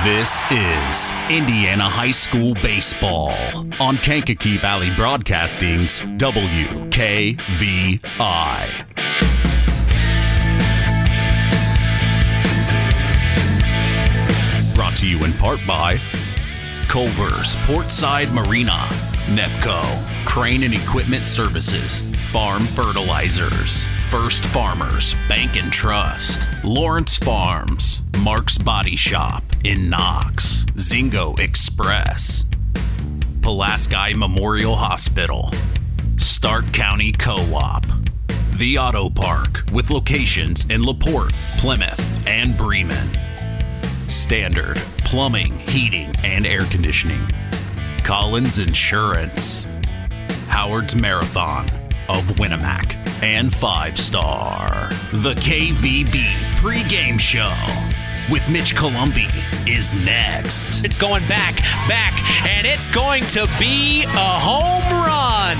This is Indiana High School Baseball on Kankakee Valley Broadcasting's WKVI. Brought to you in part by Culver's Portside Marina, NEPCO, Crane and Equipment Services, Farm Fertilizers, First Farmers Bank and Trust, Lawrence Farms, Mark's Body Shop in Knox, Zingo Express, Pulaski Memorial Hospital, Stark County Co-op, The Auto Park with locations in LaPorte, Plymouth, and Bremen, Standard Plumbing, Heating, and Air Conditioning, Collins Insurance, Howard's Marathon of Winnemac, and 5 Star. The KVB pregame show with Mitch Columbi is next. It's going back, and it's going to be a home run.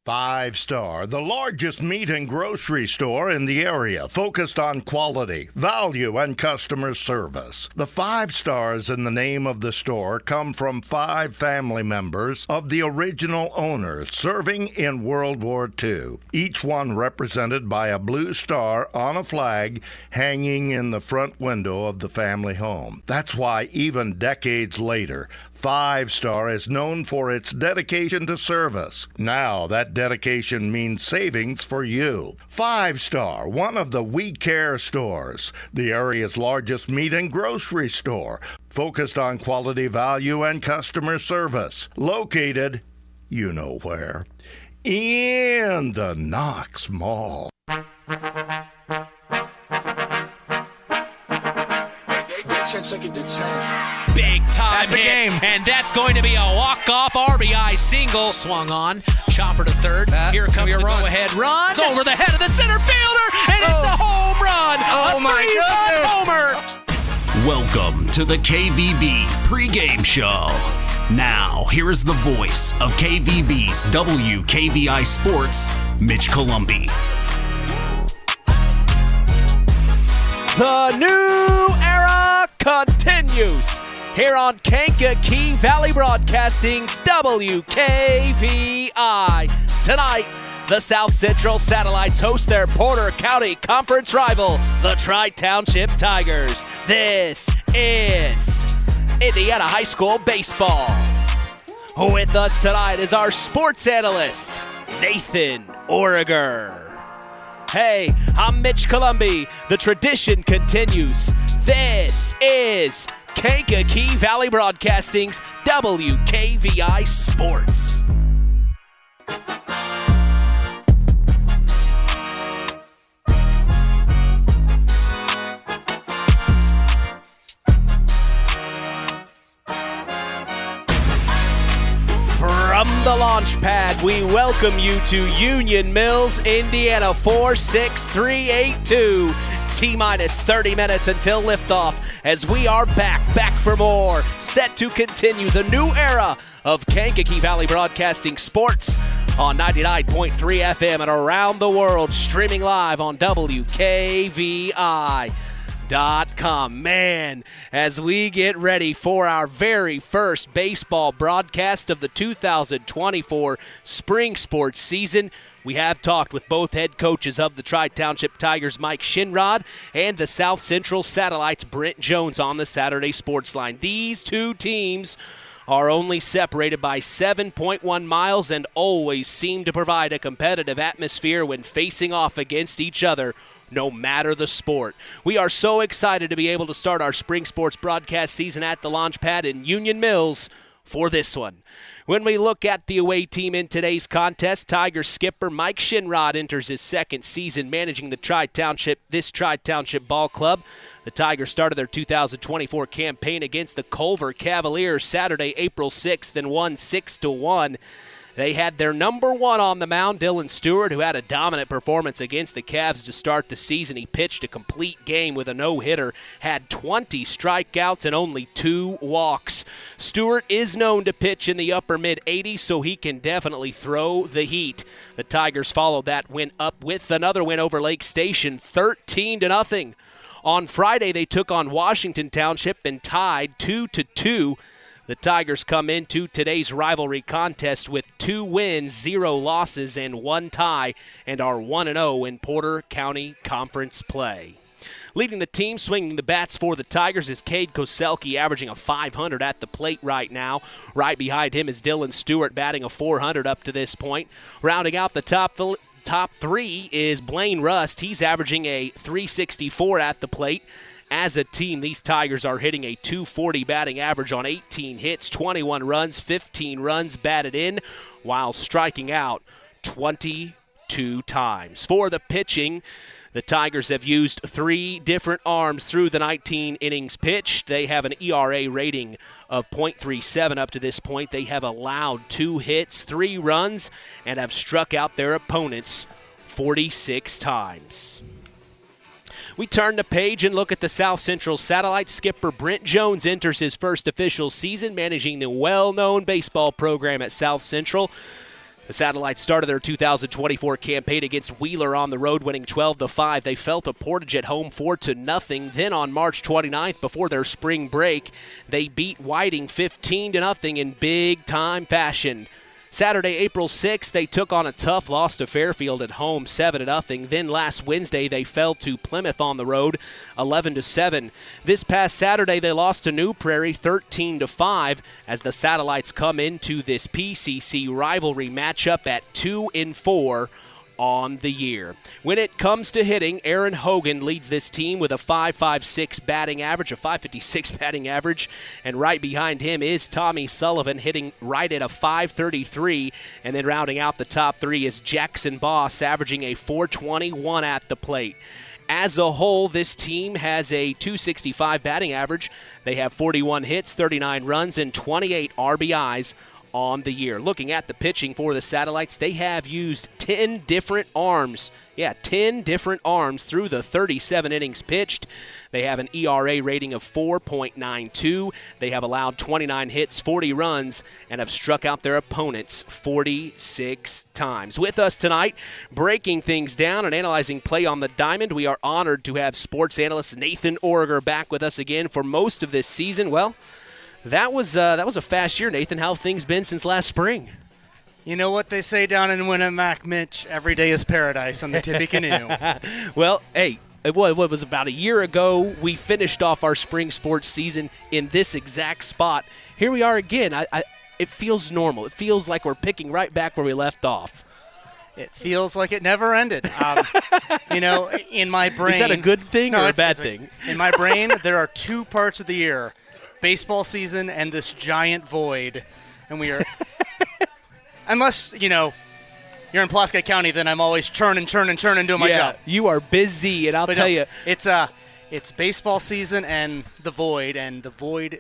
Five Star, the largest meat and grocery store in the area, focused on quality, value, and customer service. The 5 stars in the name of the store come from 5 family members of the original owners serving in World War II, each one represented by a blue star on a flag hanging in the front window of the family home. That's why even decades later, 5 Star is known for its dedication to service. Now that dedication means savings for you. 5 Star, one of the We Care stores, the area's largest meat and grocery store, focused on quality, value, and customer service. Located, you know where, in the Knox Mall. Big time That's the hit, game. and that's going to be a walk-off RBI single. Swung on, chopper to third. Here comes the go-ahead run. It's over the head of the center fielder, and it's a home run. Oh, a my three-run homer. Welcome to the KVB pregame show. Now, here is the voice of KVB's WKVI Sports, Mitch Columbi. The new era continues here on Kankakee Valley Broadcasting's WKVI. Tonight, the South Central Satellites host their Porter County Conference rival, the Tri-Township Tigers. This is Indiana High School Baseball. With us tonight is our sports analyst, Nathan Origer. Hey, I'm Mitch Columbi. The tradition continues. This is Kankakee Valley Broadcasting's WKVI Sports. From the launch pad, we welcome you to Union Mills, Indiana, 46382. T-minus 30 minutes until liftoff as we are back for more. Set to continue the new era of Kankakee Valley Broadcasting Sports on 99.3 FM and around the world, streaming live on WKVI.com. Man, as we get ready for our very first baseball broadcast of the 2024 spring sports season, we have talked with both head coaches of the Tri-Township Tigers, Mike Shinrod, and the South Central Satellites, Brent Jones, on the Saturday Sports Line. These two teams are only separated by 7.1 miles and always seem to provide a competitive atmosphere when facing off against each other, no matter the sport. We are so excited to be able to start our spring sports broadcast season at the launch pad in Union Mills for this one. When we look at the away team in today's contest, Tiger skipper Mike Shinrod enters his second season managing the Tri-Township ball club. The Tigers started their 2024 campaign against the Culver Cavaliers Saturday, April 6th, and won 6-1. They had their number one on the mound, Dylan Stewart, who had a dominant performance against the Cavs to start the season. He pitched a complete game with a no-hitter, had 20 strikeouts and only 2 walks. Stewart is known to pitch in the upper mid-80s, so he can definitely throw the heat. The Tigers followed that win up with another win over Lake Station, 13-0. On Friday, they took on Washington Township and tied 2-2. The Tigers come into today's rivalry contest with 2 wins, 0 losses, and 1 tie, and are 1-0 in Porter County Conference play. Leading the team, swinging the bats for the Tigers is Cade Koselke, averaging a .500 at the plate right now. Right behind him is Dylan Stewart, batting a .400 up to this point. Rounding out the top 3 is Blaine Rust. He's averaging a .364 at the plate. As a team, these Tigers are hitting a .240 batting average on 18 hits, 21 runs, 15 runs batted in, while striking out 22 times. For the pitching, the Tigers have used 3 different arms through the 19 innings pitched. They have an ERA rating of .37 up to this point. They have allowed 2 hits, 3 runs, and have struck out their opponents 46 times. We turn the page and look at the South Central Satellite. Skipper Brent Jones enters his first official season managing the well-known baseball program at South Central. The Satellites started their 2024 campaign against Wheeler on the road, winning 12-5. They fell to Portage at home 4-0. Then on March 29th, before their spring break, they beat Whiting 15-0 in big-time fashion. Saturday, April 6th, they took on a tough loss to Fairfield at home, 7-0. Then last Wednesday, they fell to Plymouth on the road, 11-7. This past Saturday, they lost to New Prairie, 13-5, as the Satellites come into this PCC rivalry matchup at 2-4 on the year. When it comes to hitting, Aaron Hogan leads this team with a .556 batting average, a .556 batting average, and right behind him is Tommy Sullivan hitting right at a .533, and then rounding out the top 3 is Jackson Boss averaging a .421 at the plate. As a whole, this team has a .265 batting average. They have 41 hits, 39 runs, and 28 RBIs on the year. Looking at the pitching for the Satellites, they have used 10 different arms. 10 different arms through the 37 innings pitched. They have an ERA rating of 4.92. They have allowed 29 hits, 40 runs, and have struck out their opponents 46 times. With us tonight, breaking things down and analyzing play on the diamond, we are honored to have sports analyst Nathan Orger back with us again for most of this season. Well, that was a fast year, Nathan. How have things been since last spring? You know what they say down in Winnemac, Mitch? Every day is paradise on the Tippecanoe. Well, hey, it was about a year ago we finished off our spring sports season in this exact spot. Here we are again. It feels normal. It feels like we're picking right back where we left off. It feels like it never ended. In my brain. Is that a good thing or a bad thing? In my brain, there are 2 parts of the year. Baseball season and this giant void, and we are unless you're in Pulaski County, then I'm always churning doing my job. You are busy, and I'll tell you, it's baseball season and the void,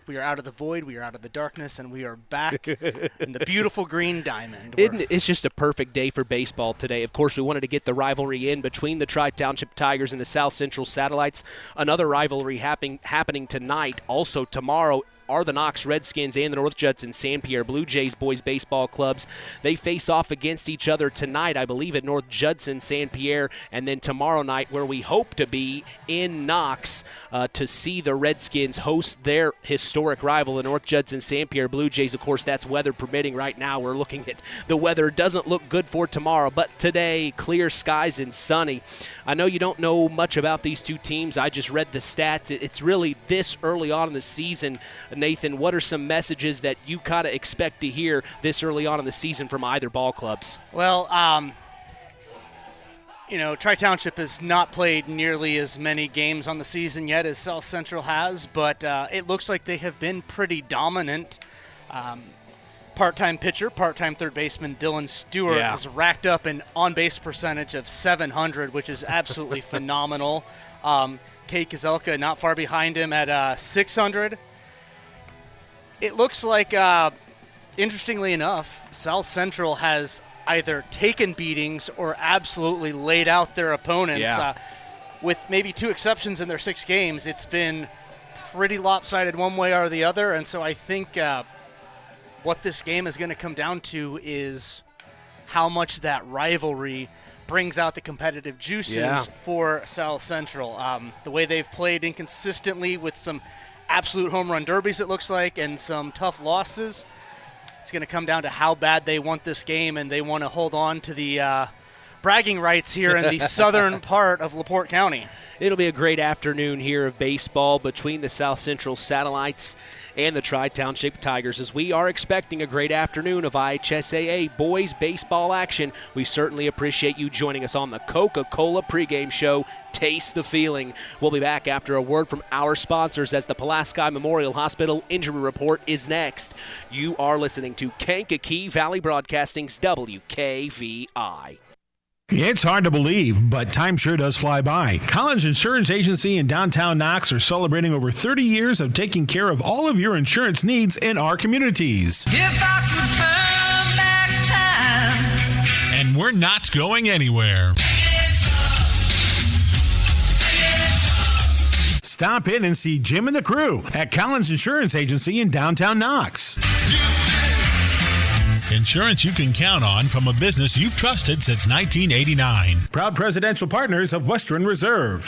we are out of the void, we are out of the darkness, and we are back in the beautiful green diamond. It's just a perfect day for baseball today. Of course, we wanted to get the rivalry in between the Tri-Township Tigers and the South Central Satellites. Another rivalry happening tonight. Also tomorrow are the Knox Redskins and the North Judson San Pierre Blue Jays boys baseball clubs. They face off against each other tonight, I believe, at North Judson San Pierre, and then tomorrow night where we hope to be in Knox to see the Redskins host their historic rival, the North Judson San Pierre Blue Jays. Of course, that's weather permitting right now. We're looking at the weather. Doesn't look good for tomorrow, but today, clear skies and sunny. I know you don't know much about these 2 teams. I just read the stats. It's really this early on in the season. Nathan, what are some messages that you kind of expect to hear this early on in the season from either ball clubs? Well, Tri-Township has not played nearly as many games on the season yet as South Central has, but it looks like they have been pretty dominant. Part-time pitcher, part-time third baseman Dylan Stewart has racked up an on-base percentage of .700, which is absolutely phenomenal. Cade Koselke not far behind him at .600. It looks like interestingly enough, South Central has either taken beatings or absolutely laid out their opponents. Yeah. With maybe 2 exceptions in their 6 games, it's been pretty lopsided one way or the other. And so I think what this game is going to come down to is how much that rivalry brings out the competitive juices for South Central. The way they've played inconsistently with some absolute home run derbies, it looks like, and some tough losses. It's going to come down to how bad they want this game, and they want to hold on to the bragging rights here in the southern part of LaPorte County. It'll be a great afternoon here of baseball between the South Central Satellites and the Tri-Township Tigers, as we are expecting a great afternoon of IHSAA boys baseball action. We certainly appreciate you joining us on the Coca-Cola pregame show. Taste the feeling. We'll be back after a word from our sponsors as the Pulaski Memorial Hospital Injury Report is next. You are listening to Kankakee Valley Broadcasting's WKVI. It's hard to believe, but time sure does fly by. Collins Insurance Agency in downtown Knox are celebrating over 30 years of taking care of all of your insurance needs in our communities. If I could turn back time. And we're not going anywhere. Stop in and see Jim and the crew at Collins Insurance Agency in downtown Knox. Insurance you can count on from a business you've trusted since 1989. Proud presidential partners of Western Reserve.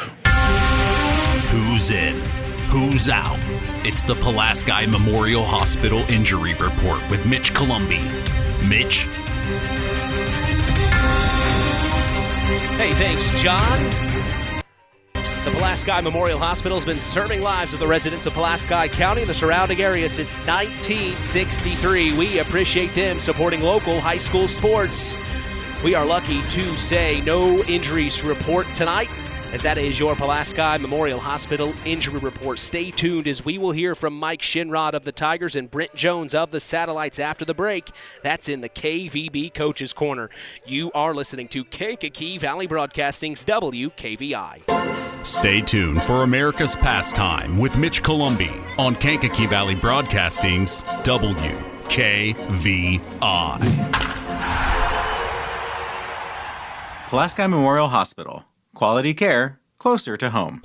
Who's in? Who's out? It's the Pulaski Memorial Hospital Injury Report with Mitch Columbi. Mitch? Hey, thanks, John. The Pulaski Memorial Hospital has been serving lives of the residents of Pulaski County and the surrounding area since 1963. We appreciate them supporting local high school sports. We are lucky to say no injuries to report tonight, as that is your Pulaski Memorial Hospital Injury Report. Stay tuned as we will hear from Mike Shinrod of the Tigers and Brent Jones of the Satellites after the break. That's in the KVB Coaches Corner. You are listening to Kankakee Valley Broadcasting's WKVI. Stay tuned for America's Pastime with Mitch Columbi on Kankakee Valley Broadcasting's WKVI. Pulaski Memorial Hospital. Quality care closer to home.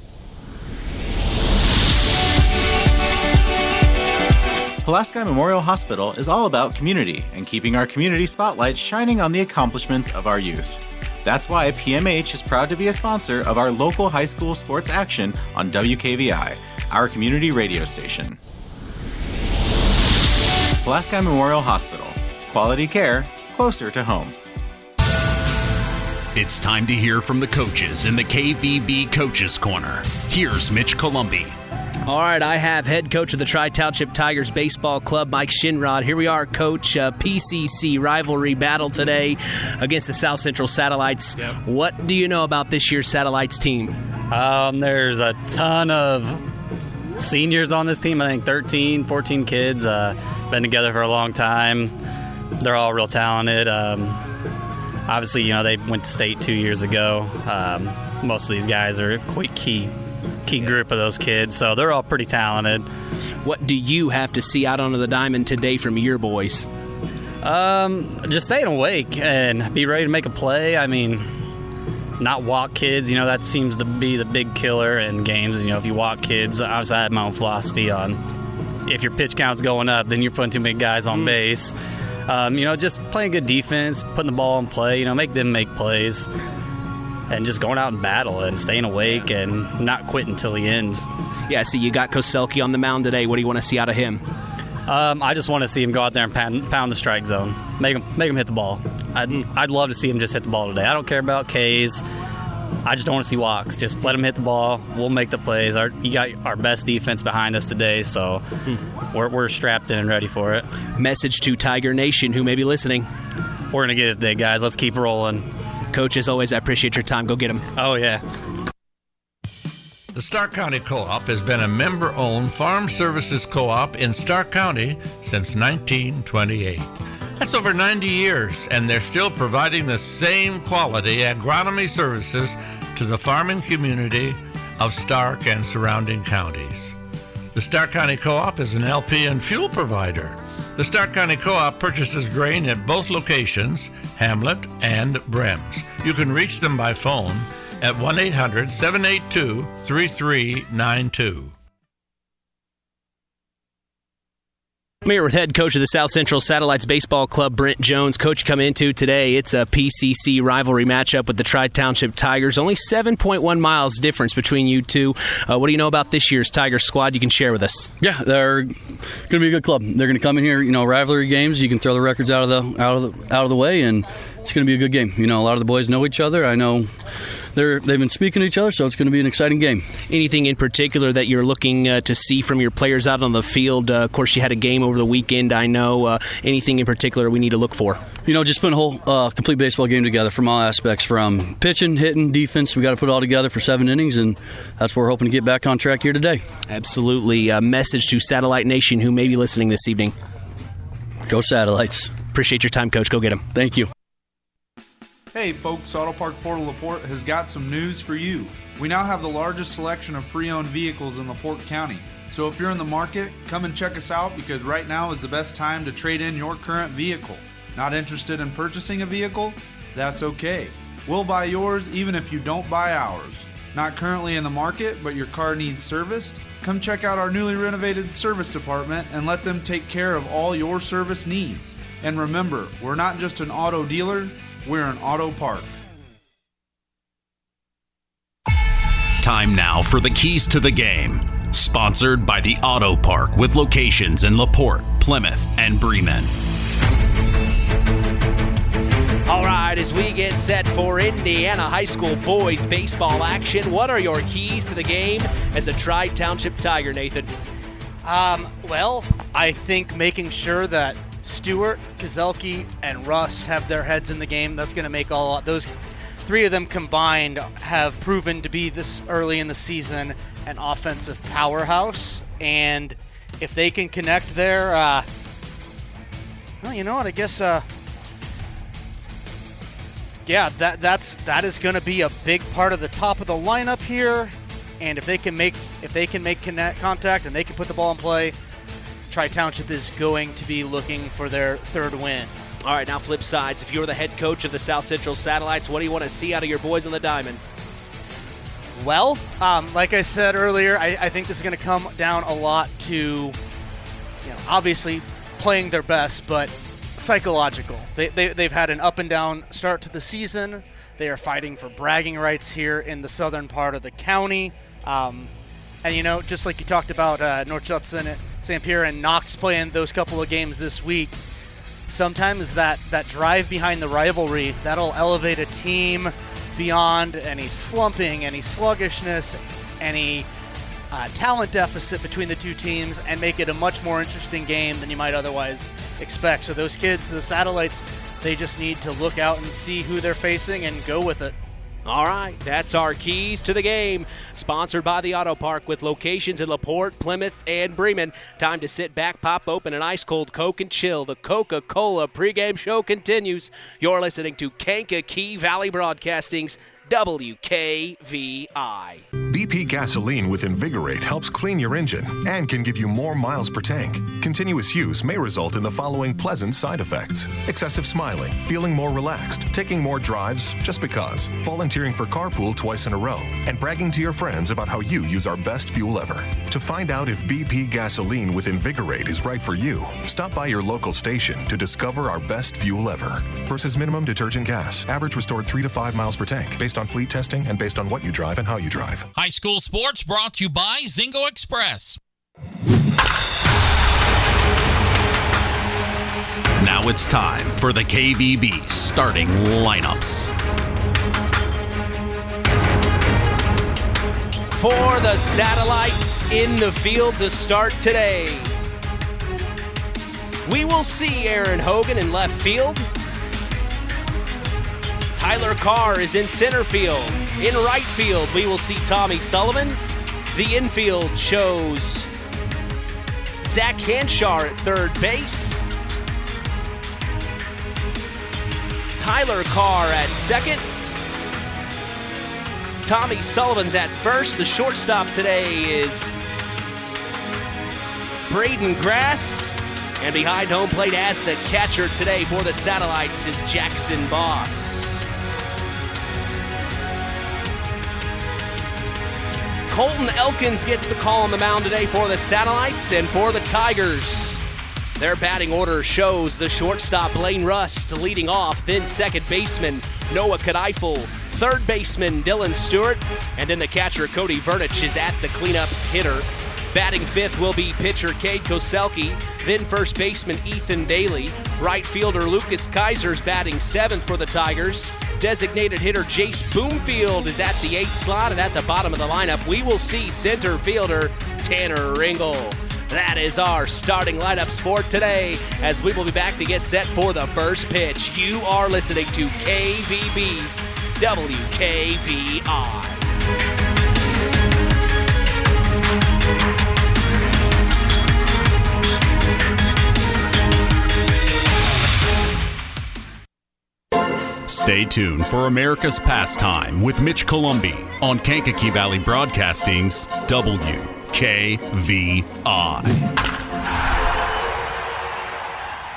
Pulaski Memorial Hospital is all about community and keeping our community spotlight shining on the accomplishments of our youth. That's why PMH is proud to be a sponsor of our local high school sports action on WKVI, our community radio station. Pulaski Memorial Hospital. Quality care closer to home. It's time to hear from the coaches in the KVB Coaches Corner. Here's Mitch Columbi. All right, I have head coach of the Tri-Township Tigers Baseball Club, Mike Shinrod. Here we are, Coach. PCC rivalry battle today against the South Central Satellites. Yep. What do you know about this year's Satellites team? There's a ton of seniors on this team. I think 13, 14 kids. Been together for a long time. They're all real talented. Obviously, they went to state 2 years ago. Most of these guys are quite key group of those kids, so they're all pretty talented. What do you have to see out onto the diamond today from your boys? Just staying awake and be ready to make a play. I mean, not walk kids. That seems to be the big killer in games. If you walk kids, obviously I have my own philosophy on if your pitch count's going up, then you're putting too many guys on base. Just playing good defense, putting the ball in play, make them make plays. And just going out and battle and staying awake and not quitting until the end. Yeah, see, you got Koselke on the mound today. What do you want to see out of him? I just want to see him go out there and pound the strike zone. Make him hit the ball. I'd love to see him just hit the ball today. I don't care about Ks. I just don't want to see walks. Just let him hit the ball. We'll make the plays. You got our best defense behind us today, so we're strapped in and ready for it. Message to Tiger Nation who may be listening. We're going to get it today, guys. Let's keep rolling. Coach, as always, I appreciate your time. Go get him. Oh, yeah. The Stark County Co-op has been a member-owned farm services co-op in Stark County since 1928. That's over 90 years, and they're still providing the same quality agronomy services to the farming community of Stark and surrounding counties. The Stark County Co-op is an LP and fuel provider. The Stark County Co-op purchases grain at both locations, Hamlet and Brems. You can reach them by phone at 1-800-782-3392. I'm here with head coach of the South Central Satellites Baseball Club, Brent Jones. Coach, come into today. It's a PCC rivalry matchup with the Tri-Township Tigers. Only 7.1 miles difference between you two. What do you know about this year's Tiger squad you can share with us? Yeah, they're going to be a good club. They're going to come in here, rivalry games. You can throw the records out of the way, and it's going to be a good game. A lot of the boys know each other. I know they've been speaking to each other, so it's going to be an exciting game. Anything in particular that you're looking to see from your players out on the field? Of course, you had a game over the weekend, I know. Anything in particular we need to look for? Just putting a whole complete baseball game together from all aspects, from pitching, hitting, defense. We got to put it all together for 7 innings, and that's what we're hoping to get back on track here today. Absolutely. A message to Satellite Nation who may be listening this evening. Go Satellites. Appreciate your time, Coach. Go get them. Thank you. Hey folks, Auto Park Fort LaPorte has got some news for you. We now have the largest selection of pre-owned vehicles in LaPorte County. So if you're in the market, come and check us out because right now is the best time to trade in your current vehicle. Not interested in purchasing a vehicle? That's okay. We'll buy yours even if you don't buy ours. Not currently in the market, but your car needs serviced? Come check out our newly renovated service department and let them take care of all your service needs. And remember, we're not just an auto dealer, we're an auto park. Time now for the keys to the game. Sponsored by the Auto Park with locations in LaPorte, Plymouth, and Bremen. All right, as we get set for Indiana High School boys baseball action, what are your keys to the game as a Tri-Township Tiger, Nathan? Well, I think making sure that Stewart, Kozelke, and Rust have their heads in the game. That's going to make those 3 of them combined have proven to be this early in the season an offensive powerhouse. And if they can connect there, well, you know what? I guess, yeah, that is going to be a big part of the top of the lineup here. And if they can make contact and they can put the ball in play, Tri-Township is going to be looking for their 3rd win. All right, now flip sides. If you're the head coach of the South Central Satellites, what do you want to see out of your boys on the diamond? Well, like I said earlier, I think this is going to come down a lot to, obviously playing their best, but psychological. They've had an up and down start to the season. They are fighting for bragging rights here in the southern part of the county. And, just like you talked about North Judson, St. Pierre, and Knox playing those couple of games this week, sometimes that drive behind the rivalry, that'll elevate a team beyond any slumping, any sluggishness, any talent deficit between the two teams and make it a much more interesting game than you might otherwise expect. So those kids, the Satellites, they just need to look out and see who they're facing and go with it. All right, that's our keys to the game. Sponsored by the Auto Park with locations in LaPorte, Plymouth, and Bremen. Time to sit back, pop open an ice-cold Coke and chill. The Coca-Cola pregame show continues. You're listening to Kankakee Valley Broadcasting's WKVI. BP gasoline with Invigorate helps clean your engine and can give you more miles per tank. Continuous use may result in the following pleasant side effects: excessive smiling, feeling more relaxed, taking more drives just because, volunteering for carpool twice in a row, and bragging to your friends about how you use our best fuel ever. To find out if BP gasoline with Invigorate is right for you, stop by your local station to discover our best fuel ever. Versus minimum detergent gas, average restored 3 to 5 miles per tank, based on fleet testing and based on what you drive and how you drive. High school sports brought to you by Zingo Express. Now it's time for the KVB starting lineups. For the Satellites in the field to start today, we will see Aaron Hogan in left field. Tyler Carr is in center field. In right field, we will see Tommy Sullivan. The infield shows Zach Hanshar at third base. Tyler Carr at second. Tommy Sullivan's at first. The shortstop today is Braden Grass. And behind home plate as the catcher today for the Satellites is Jackson Boss. Colton Elkins gets the call on the mound today for the Satellites and for the Tigers. Their batting order shows the shortstop Blaine Rust leading off, then second baseman Noah Kadifel, third baseman Dylan Stewart, and then the catcher Cody Vernich is at the cleanup hitter. Batting fifth will be pitcher Cade Koselke, then first baseman Ethan Daly. Right fielder Lucas Kaiser's batting seventh for the Tigers. Designated hitter Jace Boomfield is at the 8th slot, and at the bottom of the lineup we will see center fielder Tanner Ringel. That is our starting lineups for today, as we will be back to get set for the first pitch. You are listening to KVB's WKVI. Stay tuned for America's Pastime with Mitch Columbi on Kankakee Valley Broadcasting's WKVI.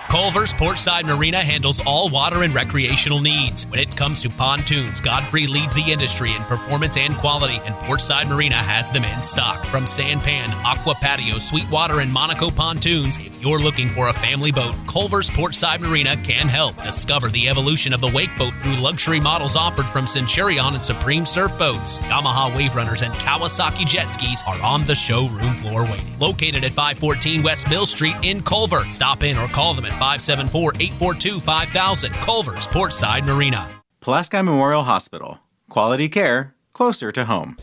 Culver's Portside Marina handles all water and recreational needs. When it comes to pontoons, Godfrey leads the industry in performance and quality, and Portside Marina has them in stock. From Sanpan, Aqua Patio, Sweetwater, and Monaco pontoons, if you're looking for a family boat, Culver's Portside Marina can help. Discover the evolution of the wake boat through luxury models offered from Centurion and Supreme Surf Boats. Yamaha Wave Runners and Kawasaki jet skis are on the showroom floor waiting. Located at 514 West Mill Street in Culver. Stop in or call them at 574-842-5000. Culver's Portside Marina. Pulaski Memorial Hospital. Quality care closer to home.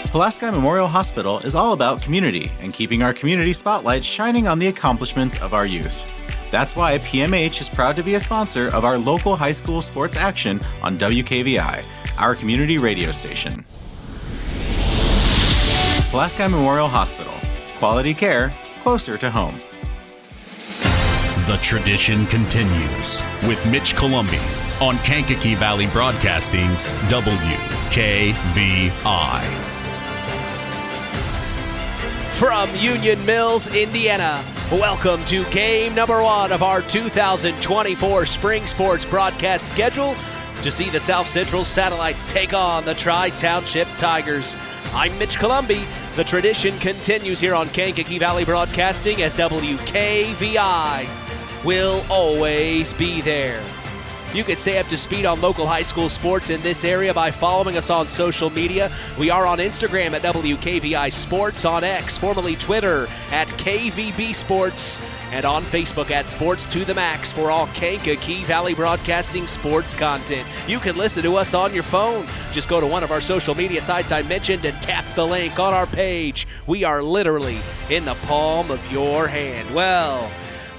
Pulaski Memorial Hospital is all about community and keeping our community spotlight shining on the accomplishments of our youth. That's why PMH is proud to be a sponsor of our local high school sports action on WKVI, our community radio station. Pulaski Memorial Hospital. Quality care closer to home. The tradition continues with Mitch Columbi on Kankakee Valley Broadcasting's WKVI. From Union Mills, Indiana, welcome to game number one of our 2024 Spring Sports broadcast schedule to see the South Central Satellites take on the Tri-Township Tigers. I'm Mitch Columbi. The tradition continues here on Kankakee Valley Broadcasting as WKVI will always be there. You can stay up to speed on local high school sports in this area by following us on social media. We are on Instagram at WKVI Sports, on X, formerly Twitter, at KVB Sports, and on Facebook at Sports to the Max for all Kankakee Valley Broadcasting sports content. You can listen to us on your phone. Just go to one of our social media sites I mentioned and tap the link on our page. We are literally in the palm of your hand. Well,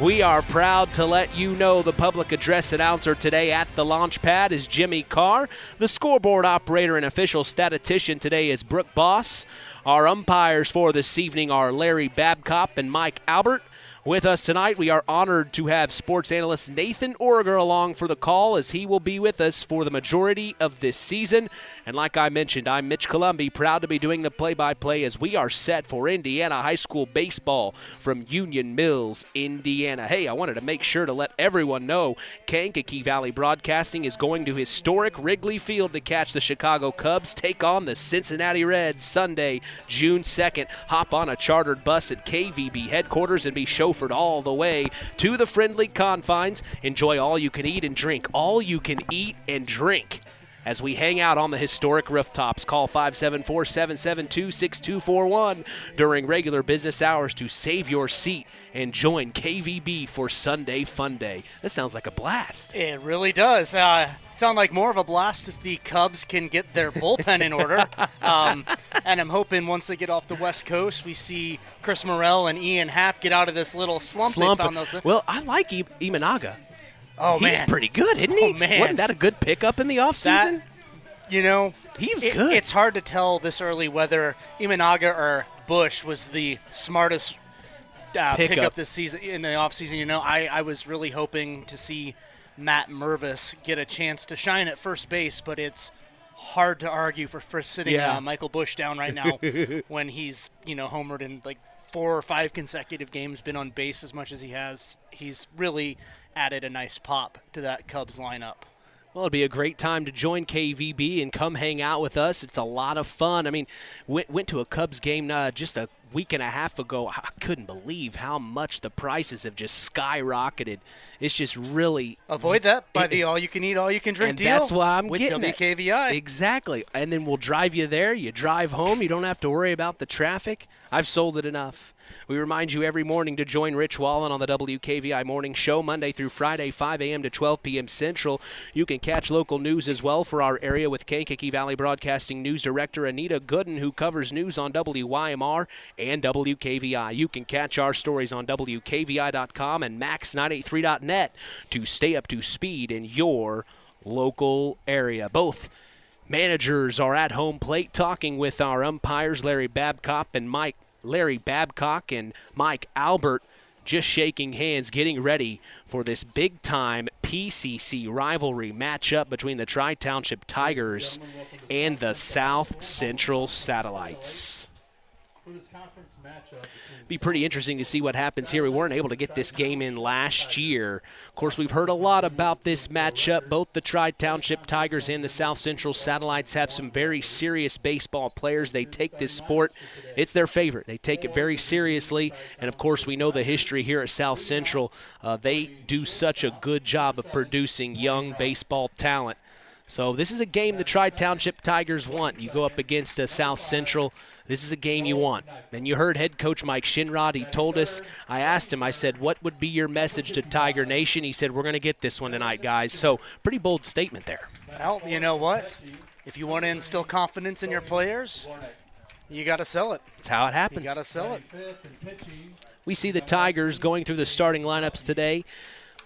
we are proud to let you know the public address announcer today at the launch pad is Jimmy Carr. The scoreboard operator and official statistician today is Brooke Boss. Our umpires for this evening are Larry Babcock and Mike Albert. With us tonight, we are honored to have sports analyst Nathan Orger along for the call, as he will be with us for the majority of this season. And like I mentioned, I'm Mitch Columbi, proud to be doing the play-by-play as we are set for Indiana High School baseball from Union Mills, Indiana. Hey, I wanted to make sure to let everyone know Kankakee Valley Broadcasting is going to historic Wrigley Field to catch the Chicago Cubs take on the Cincinnati Reds Sunday, June 2nd. Hop on a chartered bus at KVB headquarters and be chauffeured all the way to the friendly confines. Enjoy all you can eat and drink. All you can eat and drink as we hang out on the historic rooftops. Call 574-772-6241 during regular business hours to save your seat and join KVB for Sunday Fun Day. That sounds like a blast. It really does. Sound like more of a blast if the Cubs can get their bullpen in order. And I'm hoping once they get off the West Coast, we see Chris Morrell and Ian Happ get out of this little slump. They found themselves. Well, I like Imanaga. Oh, man. He's pretty good, isn't he? Oh, man. Wasn't that a good pickup in the offseason? You know, he was good. It's hard to tell this early whether Imanaga or Bush was the smartest pickup this season in the offseason. You know, I was really hoping to see Matt Mervis get a chance to shine at first base, but it's hard to argue for sitting Michael Bush down right now when he's, homered in like 4 or 5 consecutive games, been on base as much as he has. He's really added a nice pop to that Cubs lineup. Well, it'd be a great time to join KVB and come hang out with us. It's a lot of fun. I mean, went to a Cubs game just a week and a half ago. I couldn't believe how much the prices have just skyrocketed. It's just really avoid that by the all-you-can-eat, all-you-can-drink and deal. That's why I'm with getting WKVI. Exactly. And then we'll drive you there. You drive home. You don't have to worry about the traffic. I've sold it enough. We remind you every morning to join Rich Wallen on the WKVI Morning Show, Monday through Friday, 5 a.m. to 12 p.m. Central. You can catch local news as well for our area with Kankakee Valley Broadcasting News Director Anita Gooden, who covers news on WYMR and WKVI. You can catch our stories on WKVI.com and Max983.net to stay up to speed in your local area. Both managers are at home plate talking with our umpires, Larry Babcock and Mike Albert, just shaking hands, getting ready for this big-time PCC rivalry matchup between the Tri-Township Tigers and the South Central Satellites. Be pretty interesting to see what happens here. We weren't able to get this game in last year. Of course, we've heard a lot about this matchup. Both the Tri-Township Tigers and the South Central Satellites have some very serious baseball players. They take this sport, it's their favorite. They take it very seriously. And, of course, we know the history here at South Central. They do such a good job of producing young baseball talent. So this is a game the Tri-Township Tigers want. You go up against South Central. This is a game you want. And you heard head coach Mike Shinrod. He told us, I asked him, I said, what would be your message to Tiger Nation? He said, we're going to get this one tonight, guys. So pretty bold statement there. Well, you know what? If you want to instill confidence in your players, you got to sell it. That's how it happens. You got to sell it. We see the Tigers going through the starting lineups today.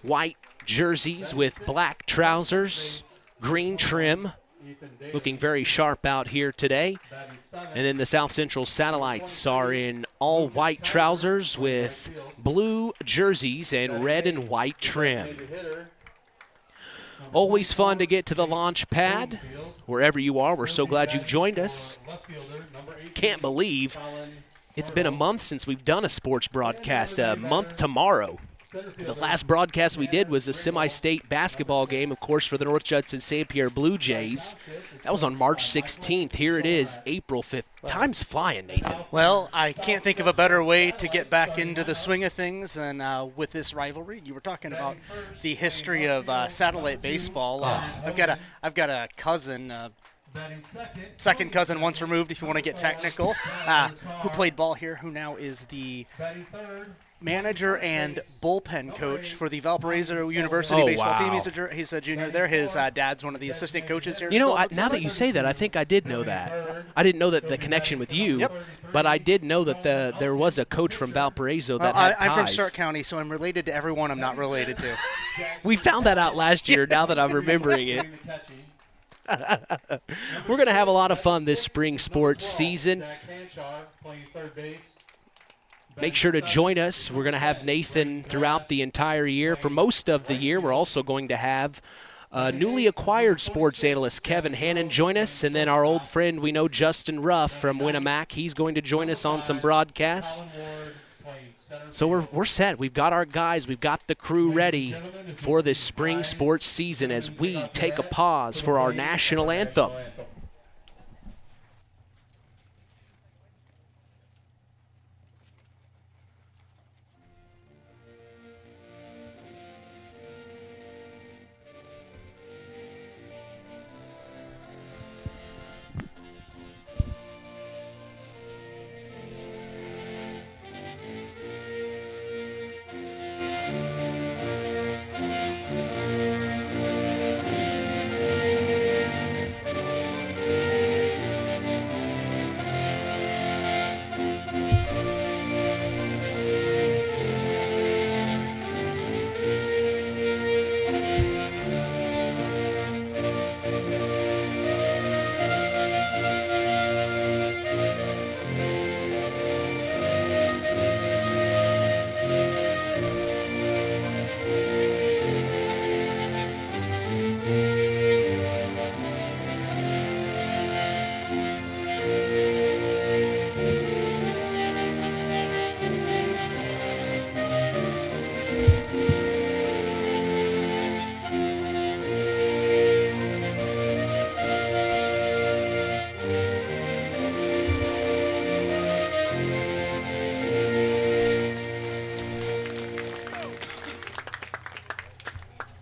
White jerseys with black trousers. Green trim, looking very sharp out here today. And then the South Central Satellites are in all white trousers with blue jerseys and red and white trim. Always fun to get to the launch pad. Wherever you are, we're so glad you've joined us. Can't believe it's been a month since we've done a sports broadcast, a month tomorrow. The last broadcast we did was a semi-state basketball game, of course, for the North Judson St. Pierre Blue Jays. That was on March 16th. Here it is, April 5th. Time's flying, Nathan. Well, I can't think of a better way to get back into the swing of things than with this rivalry. You were talking about the history of satellite baseball. I've got a cousin. Second cousin once removed, if you want to get technical, who played ball here, who now is the manager and bullpen coach for the Valparaiso University baseball team. He's a junior there. His dad's one of the assistant coaches here. You know, now that you say that, I think I did know that. I didn't know that the connection with you, but I did know that there was a coach from Valparaiso that had ties. I'm from Stark County, so I'm related to everyone I'm not related to. We found that out last year, now that I'm remembering it. We're going to have a lot of fun this spring sports season. Make sure to join us. We're going to have Nathan throughout the entire year. For most of the year, we're also going to have newly acquired sports analyst Kevin Hannon join us, and then our old friend, we know Justin Ruff from Winamac. He's going to join us on some broadcasts. So we're set. We've got our guys. We've got the crew ready for this spring sports season as we take a pause for our national anthem.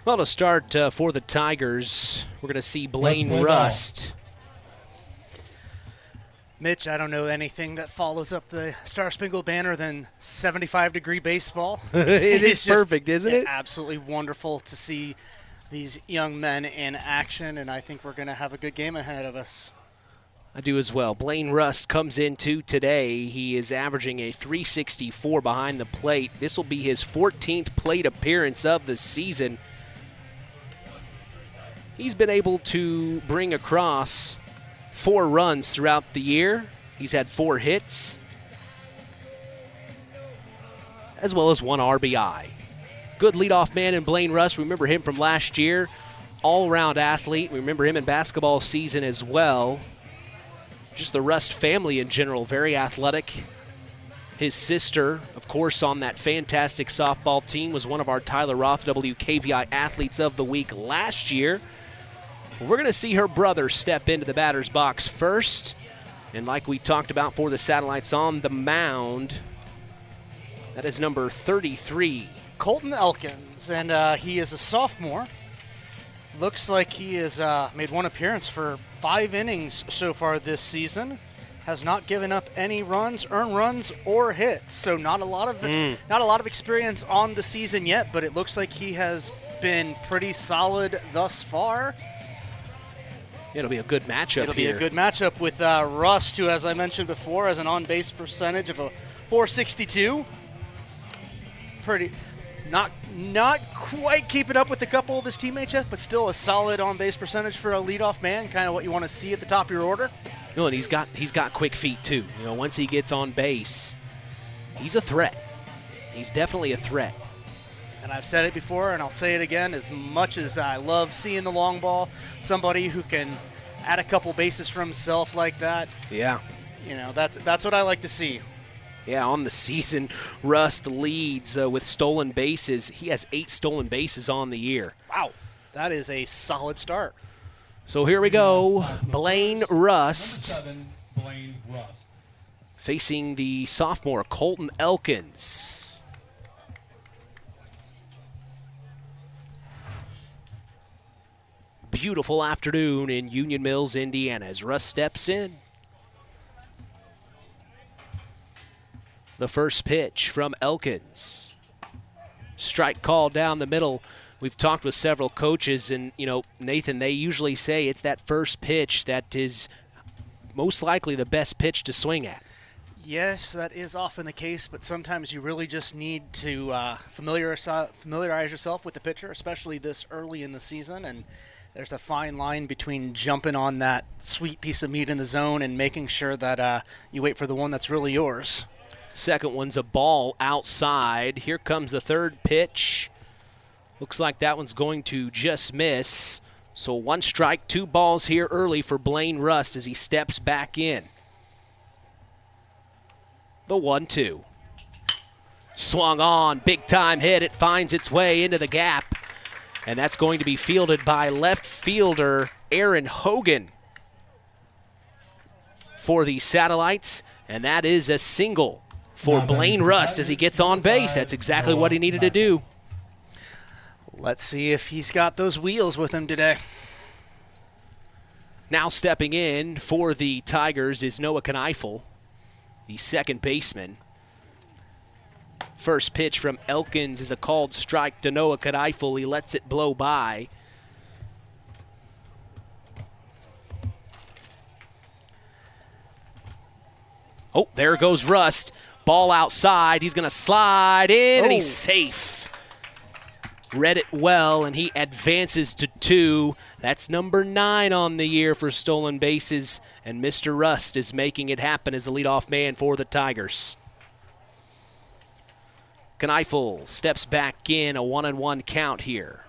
Well, to start for the Tigers, we're going to see Blaine Rust. Mitch, I don't know anything that follows up the Star Spangled Banner than 75-degree baseball. It is perfect, isn't it? Absolutely wonderful to see these young men in action, and I think we're going to have a good game ahead of us. I do as well. Blaine Rust comes into today. He is averaging a .364 behind the plate. This will be his 14th plate appearance of the season. He's been able to bring across 4 runs throughout the year. He's had 4 hits, as well as 1 RBI. Good leadoff man in Blaine Rust. Remember him from last year. All-around athlete. Remember him in basketball season as well. Just the Rust family in general, very athletic. His sister, of course, on that fantastic softball team, was one of our Tyler Roth WKVI Athletes of the Week last year. We're going to see her brother step into the batter's box first. And like we talked about for the Satellites on the mound, that is number 33. Colton Elkins, and he is a sophomore. Looks like he has made 1 appearance for 5 innings so far this season. Has not given up any runs, earned runs, or hits. So not a lot of experience on the season yet, but it looks like he has been pretty solid thus far. It'll be a good matchup. It'll be a good matchup with Rust, who, as I mentioned before, has an on-base percentage of a .462. Pretty, not quite keeping up with a couple of his teammates yet, but still a solid on-base percentage for a leadoff man. Kind of what you want to see at the top of your order. No, and he's got quick feet too. You know, once he gets on base, he's a threat. He's definitely a threat. And I've said it before, and I'll say it again, as much as I love seeing the long ball, somebody who can add a couple bases for himself like that. Yeah. You know, that's what I like to see. Yeah, on the season, Rust leads with stolen bases. He has 8 stolen bases on the year. Wow, that is a solid start. So here we go, Blaine Rust. Number 7, Blaine Rust. Facing the sophomore, Colton Elkins. Beautiful afternoon in Union Mills, Indiana, as Rust steps in. The first pitch from Elkins. Strike call down the middle. We've talked with several coaches, and, you know, Nathan, they usually say it's that first pitch that is most likely the best pitch to swing at. Yes, that is often the case, but sometimes you really just need to familiarize yourself with the pitcher, especially this early in the season, and there's a fine line between jumping on that sweet piece of meat in the zone and making sure that you wait for the one that's really yours. Second one's a ball outside. Here comes the third pitch. Looks like that one's going to just miss. So 1 strike, 2 balls here early for Blaine Rust as he steps back in. The 1-2. Swung on, big time hit. It finds its way into the gap. And that's going to be fielded by left fielder Aaron Hogan for the Satellites. And that is a single for Blaine Rust as he gets on base. That's exactly what he needed to do. Let's see if he's got those wheels with him today. Now stepping in for the Tigers is Noah Kneifel, the second baseman. First pitch from Elkins is a called strike to Noah Kneifel. He lets it blow by. Oh, there goes Rust. Ball outside. He's going to slide in, and he's safe. Read it well, and he advances to 2. That's number 9 on the year for stolen bases, and Mr. Rust is making it happen as the leadoff man for the Tigers. Kneifel steps back in, a 1-1 count here.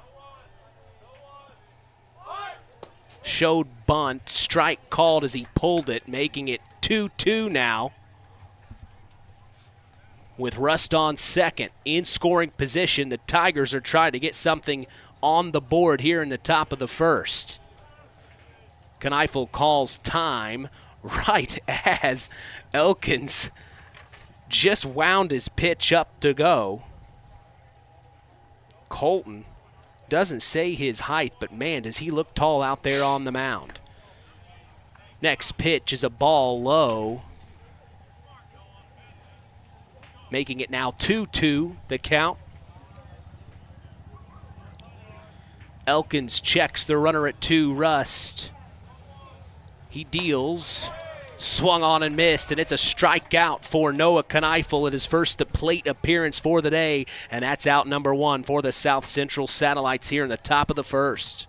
Showed bunt, strike called as he pulled it, making it 2-2 now. With Rust on second, in scoring position, the Tigers are trying to get something on the board here in the top of the first. Kneifel calls time right as Elkins just wound his pitch up to go. Colton Doesn't say his height, but man, does he look tall out there on the mound. Next pitch is a ball low, making it now 2-2, the count. Elkins checks the runner at 2, Rust. He deals, swung on and missed, and it's a strikeout for Noah Kneifel at his first plate appearance for the day, and that's out number 1 for the South Central Satellites here in the top of the first.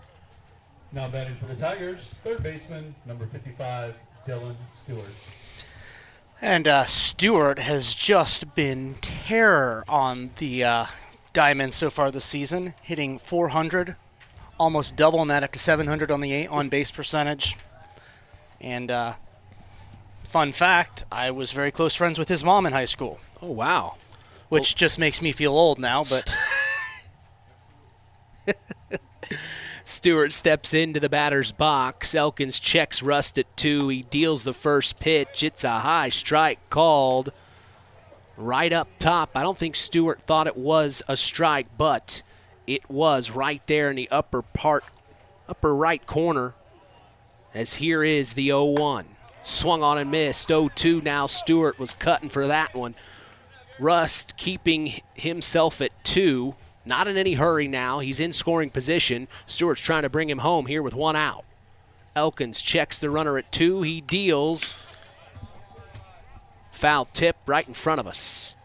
Now batting for the Tigers, third baseman, number 55, Dylan Stewart. And Stewart has just been terror on the diamond so far this season, hitting .400, almost doubling that up to .700 on the on-base percentage. And fun fact, I was very close friends with his mom in high school. Oh, wow. Which just makes me feel old now, but... Stewart steps into the batter's box. Elkins checks Rust at 2. He deals the first pitch. It's a high strike called right up top. I don't think Stewart thought it was a strike, but it was right there in the upper right corner, as here is the 0-1. Swung on and missed. 0-2 now. Stewart was cutting for that one. Rust keeping himself at 2. Not in any hurry now. He's in scoring position. Stewart's trying to bring him home here with 1 out. Elkins checks the runner at 2. He deals. Foul tip right in front of us.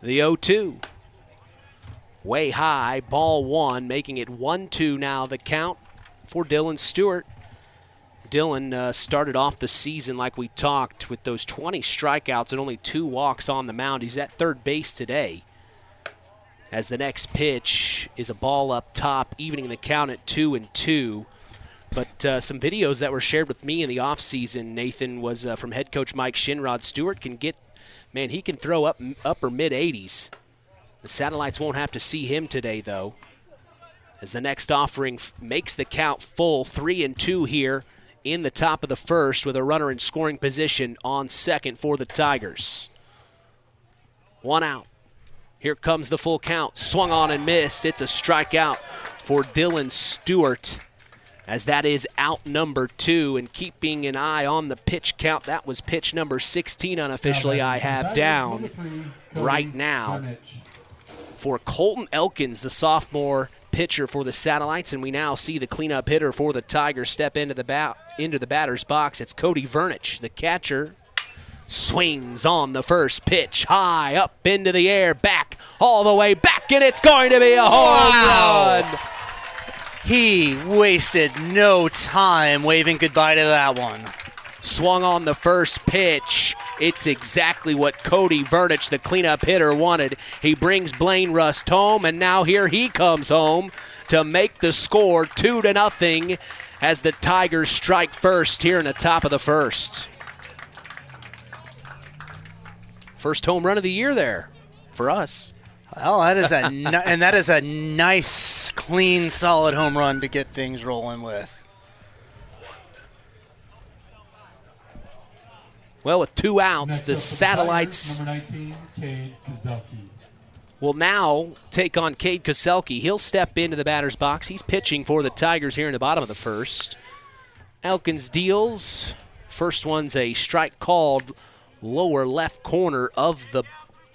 The 0-2. Way high, ball 1, making it 1-2 now the count for Dylan Stewart. Dylan started off the season like we talked with those 20 strikeouts and only 2 walks on the mound. He's at third base today. As the next pitch is a ball up top, evening the count at 2-2. But some videos that were shared with me in the offseason, Nathan, was from head coach Mike Shinrod. Stewart can get, man, he can throw upper mid-80s. The Satellites won't have to see him today, though, as the next offering makes the count full. 3-2 here in the top of the first with a runner in scoring position on second for the Tigers. 1 out. Here comes the full count. Swung on and missed. It's a strikeout for Dylan Stewart, as that is out number 2. And keeping an eye on the pitch count, that was pitch number 16 unofficially I have down right now for Colton Elkins, the sophomore pitcher for the Satellites. And we now see the cleanup hitter for the Tigers step into the batter's box. It's Cody Vernich, the catcher. Swings on the first pitch, high up into the air, back, all the way back, and it's going to be a home run. He wasted no time waving goodbye to that one. Swung on the first pitch. It's exactly what Cody Vernich, the cleanup hitter, wanted. He brings Blaine Rust home, and now here he comes home to make the score 2-0 as the Tigers strike first here in the top of the first. First home run of the year there for us. Well, that is and that is a nice, clean, solid home run to get things rolling with. Well, with 2 outs, the Satellites Number 19, Cade Kozelki. will now take on Cade Kozelki. He'll step into the batter's box. He's pitching for the Tigers here in the bottom of the first. Elkins deals. First one's a strike called lower left corner of the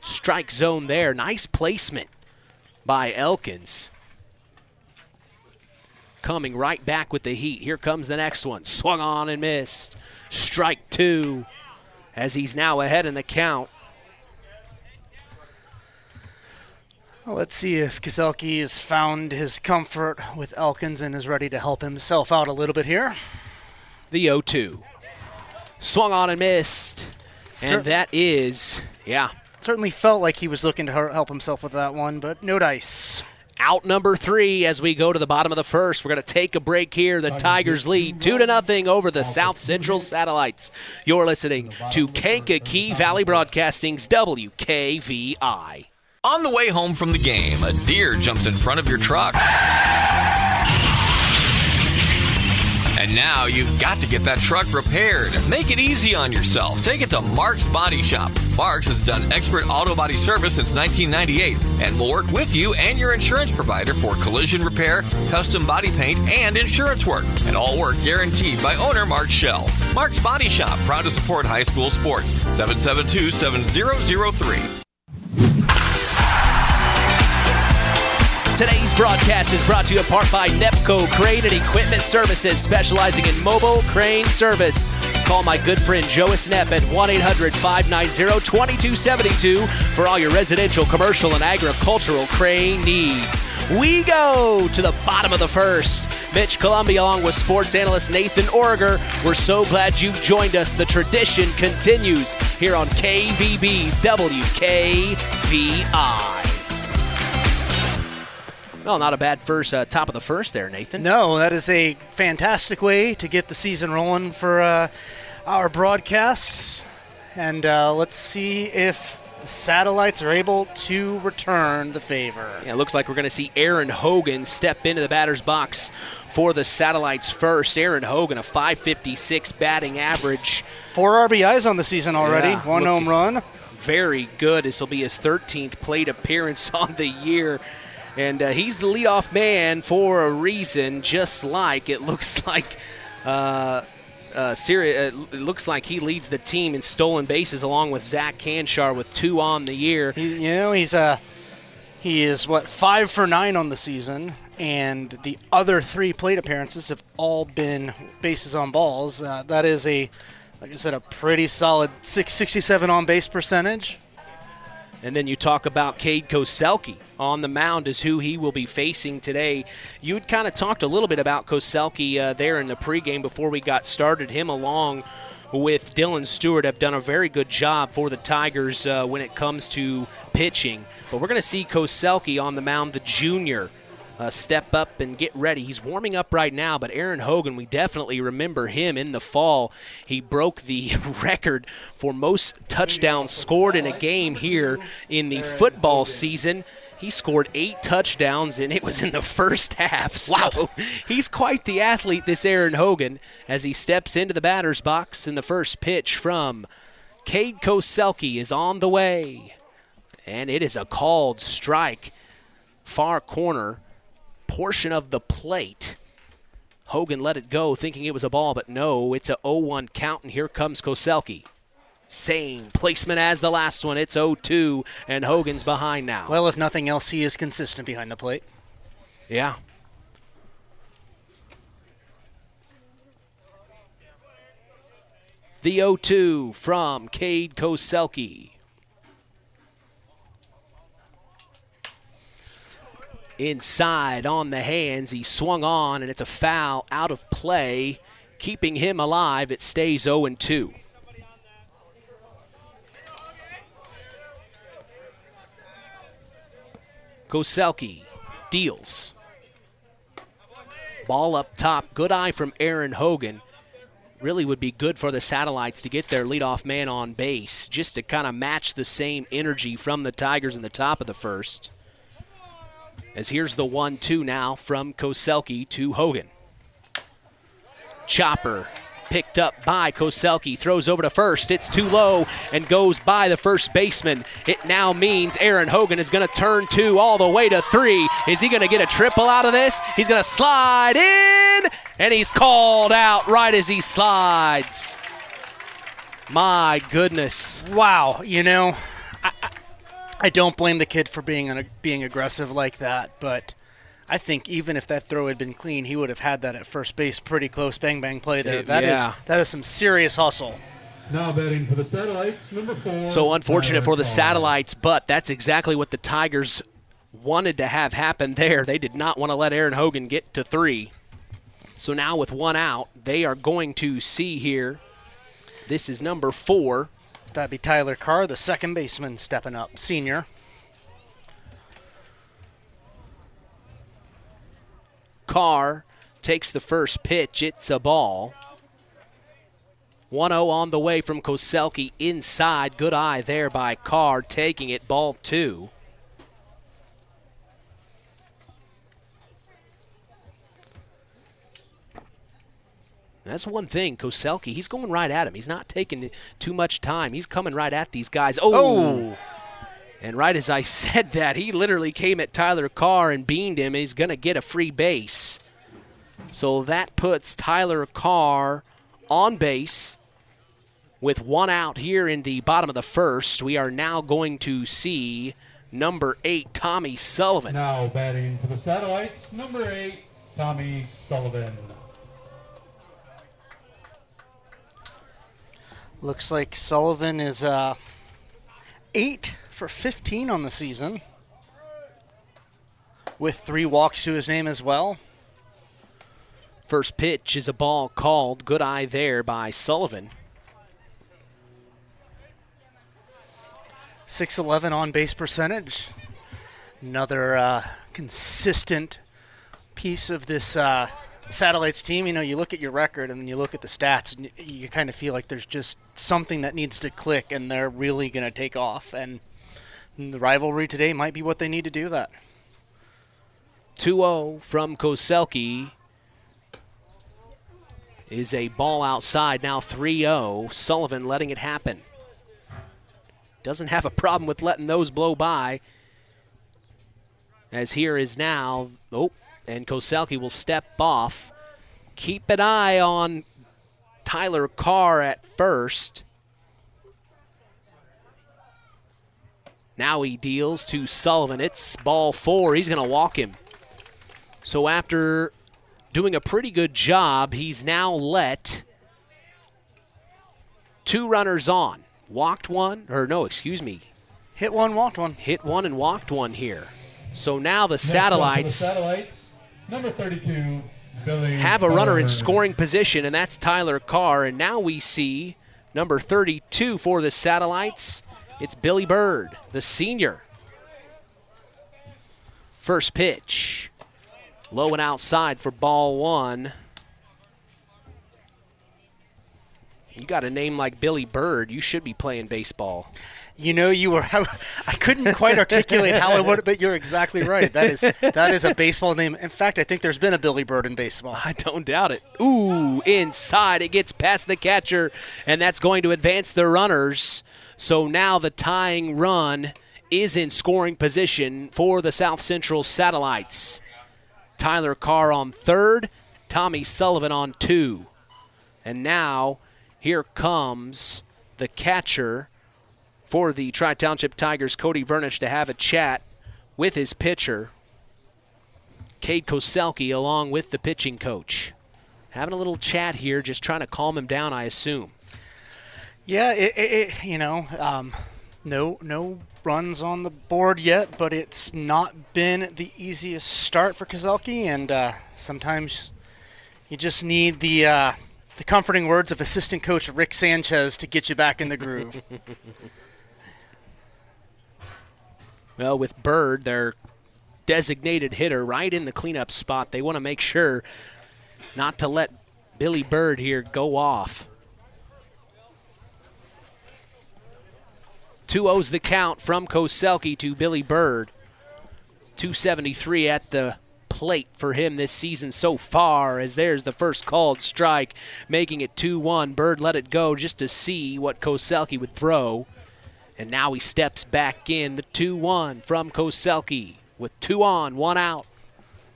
strike zone there. Nice placement by Elkins. Coming right back with the heat. Here comes the next one. Swung on and missed. Strike 2 as he's now ahead in the count. Well, let's see if Kozelki has found his comfort with Elkins and is ready to help himself out a little bit here. The 0-2. Swung on and missed. And that is, certainly felt like he was looking to help himself with that one, but no dice. Out number 3 as we go to the bottom of the first. We're going to take a break here. The Tigers lead 2-0 over the South Central Satellites. You're listening to Kankakee Valley Broadcasting's WKVI. On the way home from the game, a deer jumps in front of your truck. And And now you've got to get that truck repaired. Make it easy on yourself. Take it to Mark's Body Shop. Mark's has done expert auto body service since 1998 and will work with you and your insurance provider for collision repair, custom body paint, and insurance work. And all work guaranteed by owner Mark Schell. Mark's Body Shop, proud to support high school sports. 772-7003. Today's broadcast is brought to you in part by Nepco Crane and Equipment Services, specializing in mobile crane service. Call my good friend Joe Snep at 1-800-590-2272 for all your residential, commercial, and agricultural crane needs. We go to the bottom of the first. Mitch Columbia along with sports analyst Nathan Orger. We're so glad you've joined us. The tradition continues here on KVB's WKVI. Well, not a bad first top of the first there, Nathan. No, that is a fantastic way to get the season rolling for our broadcasts. And let's see if the Satellites are able to return the favor. Yeah, it looks like we're going to see Aaron Hogan step into the batter's box for the Satellites first. Aaron Hogan, a .556 batting average. 4 RBIs on the season already, Yeah, 1 home run. Very good. This will be his 13th plate appearance on the year. And he's the leadoff man for a reason, just like it looks like it looks like he leads the team in stolen bases along with Zach Canshar with 2 on the year. He is 5 for 9 on the season, and the other 3 plate appearances have all been bases on balls. That is like I said, a pretty solid 667 on base percentage. And then you talk about Cade Koselke on the mound is who he will be facing today. You had kind of talked a little bit about Koselke there in the pregame before we got started. Him along with Dylan Stewart have done a very good job for the Tigers when it comes to pitching. But we're going to see Koselke on the mound, the junior, step up and get ready. He's warming up right now, but Aaron Hogan, we definitely remember him in the fall. He broke the record for most touchdowns scored in a game here in the football season. He scored 8 touchdowns, and it was in the first half. So he's quite the athlete, this Aaron Hogan, as he steps into the batter's box, and the first pitch from Cade Koselke is on the way. And it is a called strike. Far corner portion of the plate. Hogan let it go thinking it was a ball, but no, it's a 0-1 count, and here comes Koselke. Same placement as the last one. It's 0-2, and Hogan's behind now. Well, if nothing else, he is consistent behind the plate. Yeah. The 0-2 from Cade Koselke. Inside on the hands, he swung on, and it's a foul out of play, keeping him alive. It stays 0-2. Koselke deals. Ball up top. Good eye from Aaron Hogan. Really would be good for the Satellites to get their leadoff man on base, just to kind of match the same energy from the Tigers in the top of the first. As here's the 1-2 now from Koselke to Hogan. Chopper picked up by Koselke, throws over to first. It's too low and goes by the first baseman. It now means Aaron Hogan is going to turn 2 all the way to 3. Is he going to get a triple out of this? He's going to slide in, and he's called out right as he slides. My goodness. Wow, I don't blame the kid for being aggressive like that, but I think even if that throw had been clean, he would have had that at first base pretty close. Bang, bang play there. That is some serious hustle. Now batting for the Satellites, number 4. So unfortunate for the Satellites, but that's exactly what the Tigers wanted to have happen there. They did not want to let Aaron Hogan get to 3. So now with 1 out, they are going to see here. This is number 4. That'd be Tyler Carr, the second baseman, stepping up, senior. Carr takes the first pitch. It's a ball. 1-0 on the way from Koselke inside. Good eye there by Carr, taking it, ball 2. That's one thing. Koselke, he's going right at him. He's not taking too much time. He's coming right at these guys. Oh! And right as I said that, he literally came at Tyler Carr and beamed him, and he's going to get a free base. So that puts Tyler Carr on base with one out here in the bottom of the first. We are now going to see number 8, Tommy Sullivan. Now batting for the Satellites, number 8, Tommy Sullivan. Looks like Sullivan is 8 for 15 on the season, with 3 walks to his name as well. First pitch is a ball called. Good eye there by Sullivan. .611 on base percentage. Another consistent piece of this Satellites team. You know, you look at your record and then you look at the stats and you kind of feel like there's just something that needs to click and they're really going to take off. And the rivalry today might be what they need to do that. 2-0 from Koselke is a ball outside. Now 3-0. Sullivan letting it happen. Doesn't have a problem with letting those blow by. As here is now, and Koselke will step off. Keep an eye on Tyler Carr at first. Now he deals to Sullivan. It's ball 4. He's going to walk him. So after doing a pretty good job, he's now let 2 runners on. Walked one, or no, excuse me. Hit one, walked one. Hit one and walked one here. So now the Satellites, number 32, Billy have a runner in Bird. scoring position, and that's Tyler Carr. And now we see number 32 for the Satellites. It's Billy Bird, the senior. First pitch. Low and outside for ball 1. You got a name like Billy Bird, you should be playing baseball. You know, I couldn't quite articulate how I would, but you're exactly right. That is a baseball name. In fact, I think there's been a Billy Bird in baseball. I don't doubt it. Ooh, inside. It gets past the catcher, and that's going to advance the runners. So now the tying run is in scoring position for the South Central Satellites. Tyler Carr on third, Tommy Sullivan on 2. And now here comes the catcher for the Tri-Township Tigers, Cody Vernich, to have a chat with his pitcher, Cade Koselke, along with the pitching coach. Having a little chat here, just trying to calm him down, I assume. Yeah, no runs on the board yet, but it's not been the easiest start for Koselke, and sometimes you just need the comforting words of assistant coach Rick Sanchez to get you back in the groove. Well, with Bird, their designated hitter, right in the cleanup spot, they want to make sure not to let Billy Bird here go off. 2-0's the count from Koselke to Billy Bird. 273 at the plate for him this season so far, as there's the first called strike, making it 2-1. Bird let it go just to see what Koselke would throw. And now he steps back in. The 2-1 from Koselke with 2 on, 1 out.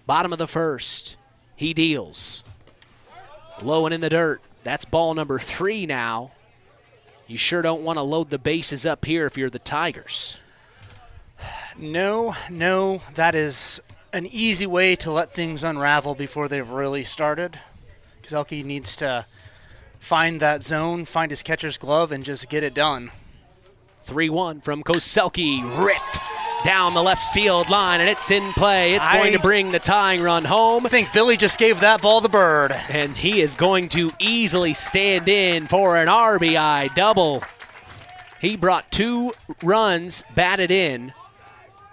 Bottom of the first. He deals. Low and in the dirt. That's ball number 3 now. You sure don't want to load the bases up here if you're the Tigers. No, that is an easy way to let things unravel before they've really started. Koselke needs to find that zone, find his catcher's glove, and just get it done. 3-1 from Koselke, ripped down the left field line, and it's in play. It's going to bring the tying run home. I think Billy just gave that ball the bird. And he is going to easily stand in for an RBI double. He brought 2 runs batted in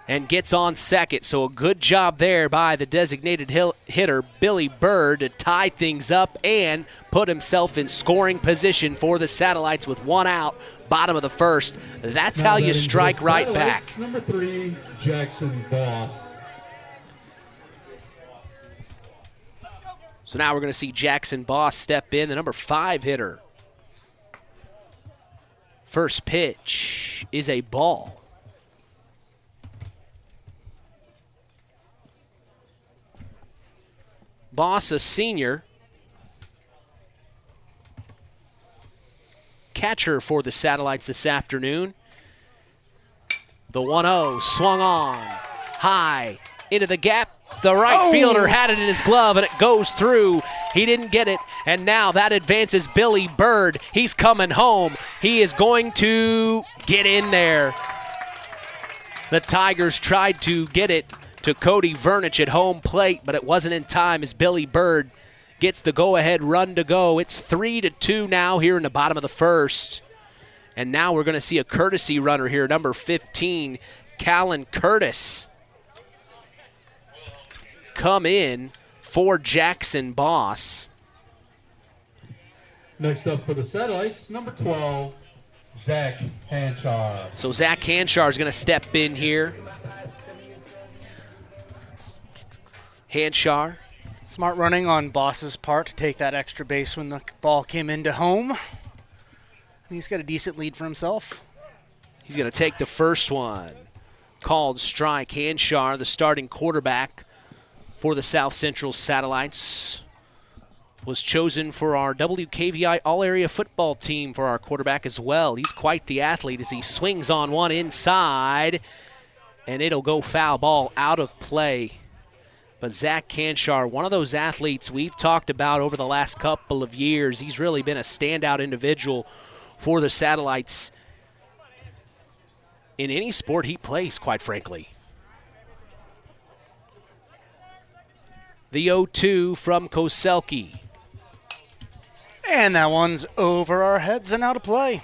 and gets on second. So a good job there by the designated hitter, Billy Bird, to tie things up and put himself in scoring position for the Satellites with 1 out, bottom of the first. That's how you strike right back. Number 3, Jackson Boss. So now we're going to see Jackson Boss step in, the number 5 hitter. First pitch is a ball. Boss, a senior. Catcher for the Satellites this afternoon. The 1-0 swung on high into the gap. The right fielder had it in his glove, and it goes through. He didn't get it, and now that advances Billy Bird. He's coming home. He is going to get in there. The Tigers tried to get it to Cody Vernich at home plate, but it wasn't in time as Billy Bird gets the go-ahead run to go. It's 3-2 now here in the bottom of the first. And now we're going to see a courtesy runner here, number 15, Callan Curtis, come in for Jackson Boss. Next up for the Satellites, number 12, Zach Hanchar. So Zach Hanchar is going to step in here. Hanchar. Smart running on Boss's part to take that extra base when the ball came into home. He's got a decent lead for himself. He's going to take the first one. Called strike. Hanchar, the starting quarterback for the South Central Satellites, was chosen for our WKVI All-Area Football team for our quarterback as well. He's quite the athlete as he swings on one inside, and it'll go foul ball out of play. But Zach Hanchar, one of those athletes we've talked about over the last couple of years. He's really been a standout individual for the Satellites in any sport he plays, quite frankly. The 0-2 from Koselke. And that one's over our heads and out of play.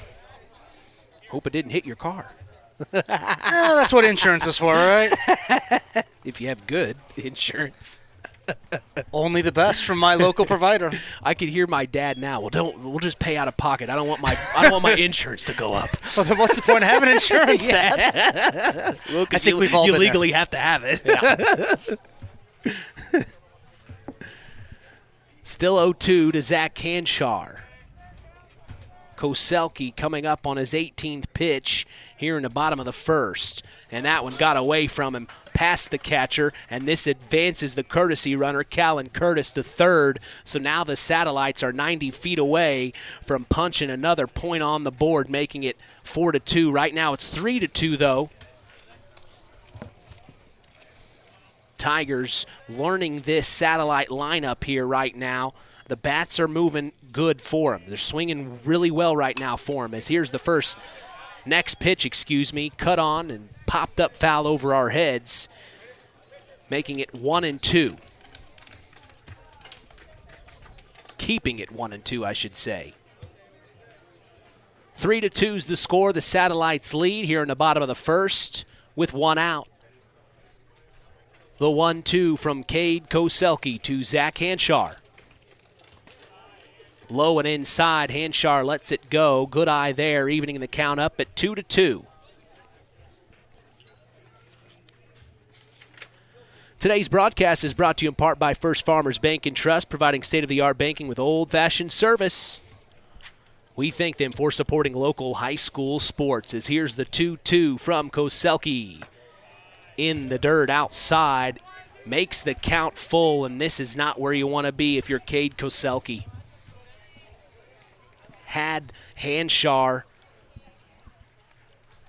Hope it didn't hit your car. That's what insurance is for, right? If you have good insurance. Only the best from my local provider. I could hear my dad now. Well, we'll just pay out of pocket. I don't want my insurance to go up. Well, then what's the point of having insurance, Dad? Well, I think we've all you been legally there. have to have it. Yeah. Still 0-2 to Zach Hanchar. Koselke coming up on his 18th pitch here in the bottom of the first. And that one got away from him, past the catcher, and this advances the courtesy runner, Callan Curtis, to third. So now the Satellites are 90 feet away from punching another point on the board, making it 4-2. Right now it's 3-2, though. Tigers learning this Satellite lineup here right now. The bats are moving good for them. They're swinging really well right now for them. As here's the next pitch, cut on and popped up foul over our heads, making it 1-2. Keeping it 1-2, I should say. 3-2 is the score. The Satellites lead here in the bottom of the first with one out. The 1-2 from Cade Koselke to Zach Hanchar. Low and inside, Hanchar lets it go. Good eye there, evening the count up at 2-2. Today's broadcast is brought to you in part by First Farmers Bank and Trust, providing state-of-the-art banking with old-fashioned service. We thank them for supporting local high school sports. As here's the 2-2 from Koselke. In the dirt outside, makes the count full, and this is not where you want to be if you're Cade Koselke. Had Hanchar.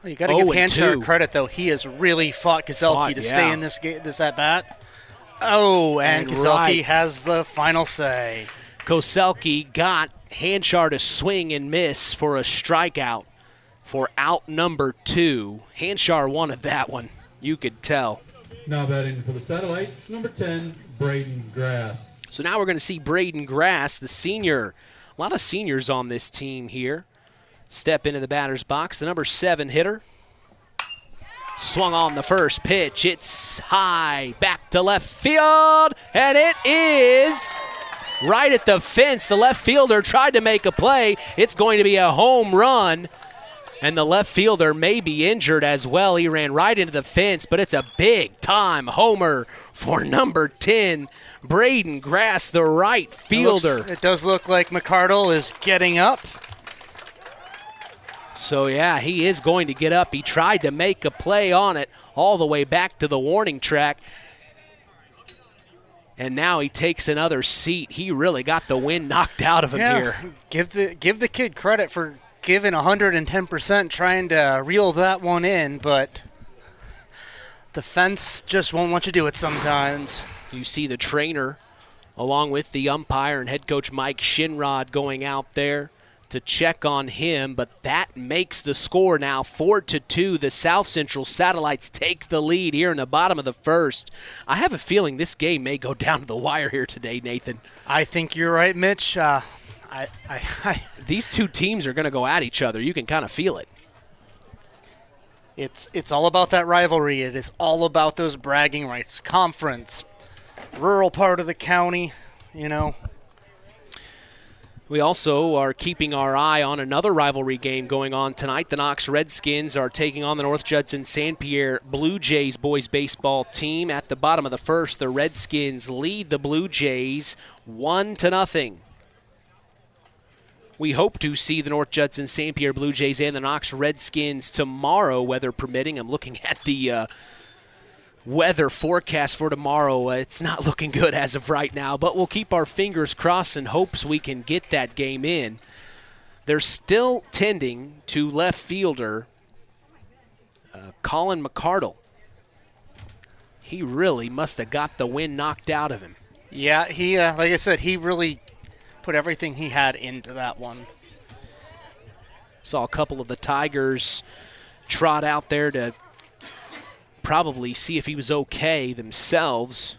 Well, you got to give Hanchar credit, though. He has really fought Koselke to stay in this at bat. Oh, and Koselke has the final say. Koselke got Hanchar to swing and miss for a strikeout for out number 2. Hanchar wanted that one. You could tell. Now batting for the Satellites, number 10, Braden Grass. So now we're going to see Braden Grass, the senior. A lot of seniors on this team here. Step into the batter's box. The number 7 hitter. Swung on the first pitch. It's high back to left field. And it is right at the fence. The left fielder tried to make a play. It's going to be a home run. And the left fielder may be injured as well. He ran right into the fence, but it's a big-time homer for number 10, Braden Grass, the right fielder. It does look like McCardle is getting up. So, yeah, he is going to get up. He tried to make a play on it all the way back to the warning track. And now he takes another seat. He really got the wind knocked out of him here. Give the kid credit for giving 110%, trying to reel that one in, but the fence just won't let you do it sometimes. You see the trainer along with the umpire and head coach Mike Shinrod going out there to check on him, but that makes the score now 4-2. The South Central Satellites take the lead here in the bottom of the first. I have a feeling this game may go down to the wire here today, Nathan. I think you're right, Mitch. These two teams are going to go at each other. You can kind of feel it. It's all about that rivalry. It is all about those bragging rights. Conference, rural part of the county, you know. We also are keeping our eye on another rivalry game going on tonight. The Knox Redskins are taking on the North Judson St. Pierre Blue Jays boys baseball team. At the bottom of the first, the Redskins lead the Blue Jays 1-0. We hope to see the North Judson St. Pierre Blue Jays and the Knox Redskins tomorrow, weather permitting. I'm looking at the weather forecast for tomorrow. It's not looking good as of right now, but we'll keep our fingers crossed and hopes we can get that game in. They're still tending to left fielder Colin McCardle. He really must have got the wind knocked out of him. Yeah, he like I said, he really put everything he had into that one. Saw a couple of the Tigers trot out there to probably see if he was okay themselves.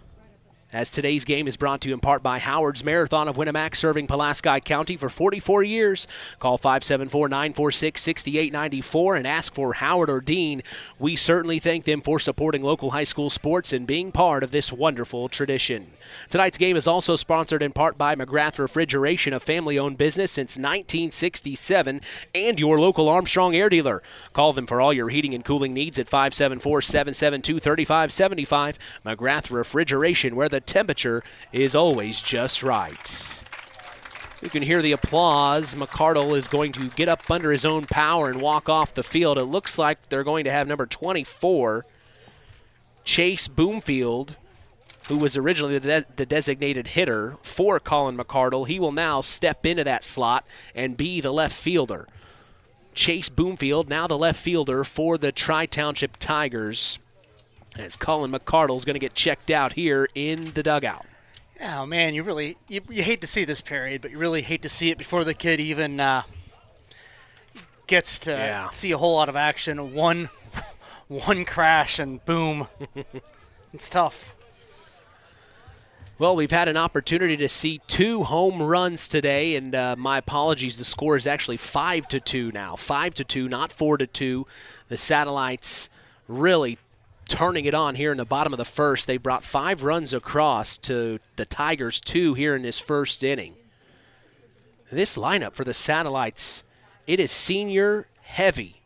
As today's game is brought to you in part by Howard's Marathon of Winnemac, serving Pulaski County for 44 years. Call 574-946-6894 and ask for Howard or Dean. We certainly thank them for supporting local high school sports and being part of this wonderful tradition. Tonight's game is also sponsored in part by McGrath Refrigeration, a family-owned business since 1967, and your local Armstrong Air Dealer. Call them for all your heating and cooling needs at 574-772-3575. McGrath Refrigeration, where the temperature is always just right. You can hear the applause. McCardle is going to get up under his own power and walk off the field. It looks like they're going to have number 24, Chase Boomfield, who was originally the designated hitter for Colin McCardle. He will now step into that slot and be the left fielder. Chase Boomfield, now the left fielder for the Tri-Township Tigers, as Colin McCardle is going to get checked out here in the dugout. Oh, man, you hate to see this period, but you really hate to see it before the kid even gets to see a whole lot of action. One crash and boom. It's tough. Well, we've had an opportunity to see 2 home runs today, and my apologies, the score is actually 5-2 now. 5-2, not 4-2. The Satellites really turning it on here in the bottom of the first. They brought 5 runs across to the Tigers 2 here in this first inning. This lineup for the Satellites, it is senior heavy.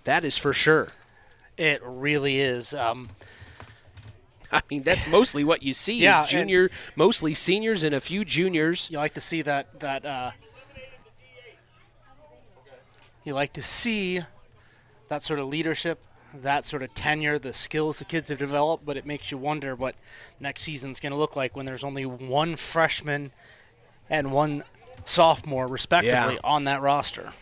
That is for sure. It really is. I mean, that's mostly what you see is junior, mostly seniors and a few juniors. You like to see that you like to see that sort of leadership, that sort of tenure, the skills the kids have developed, but it makes you wonder what next season's going to look like when there's only 1 freshman and 1 sophomore, respectively, on that roster.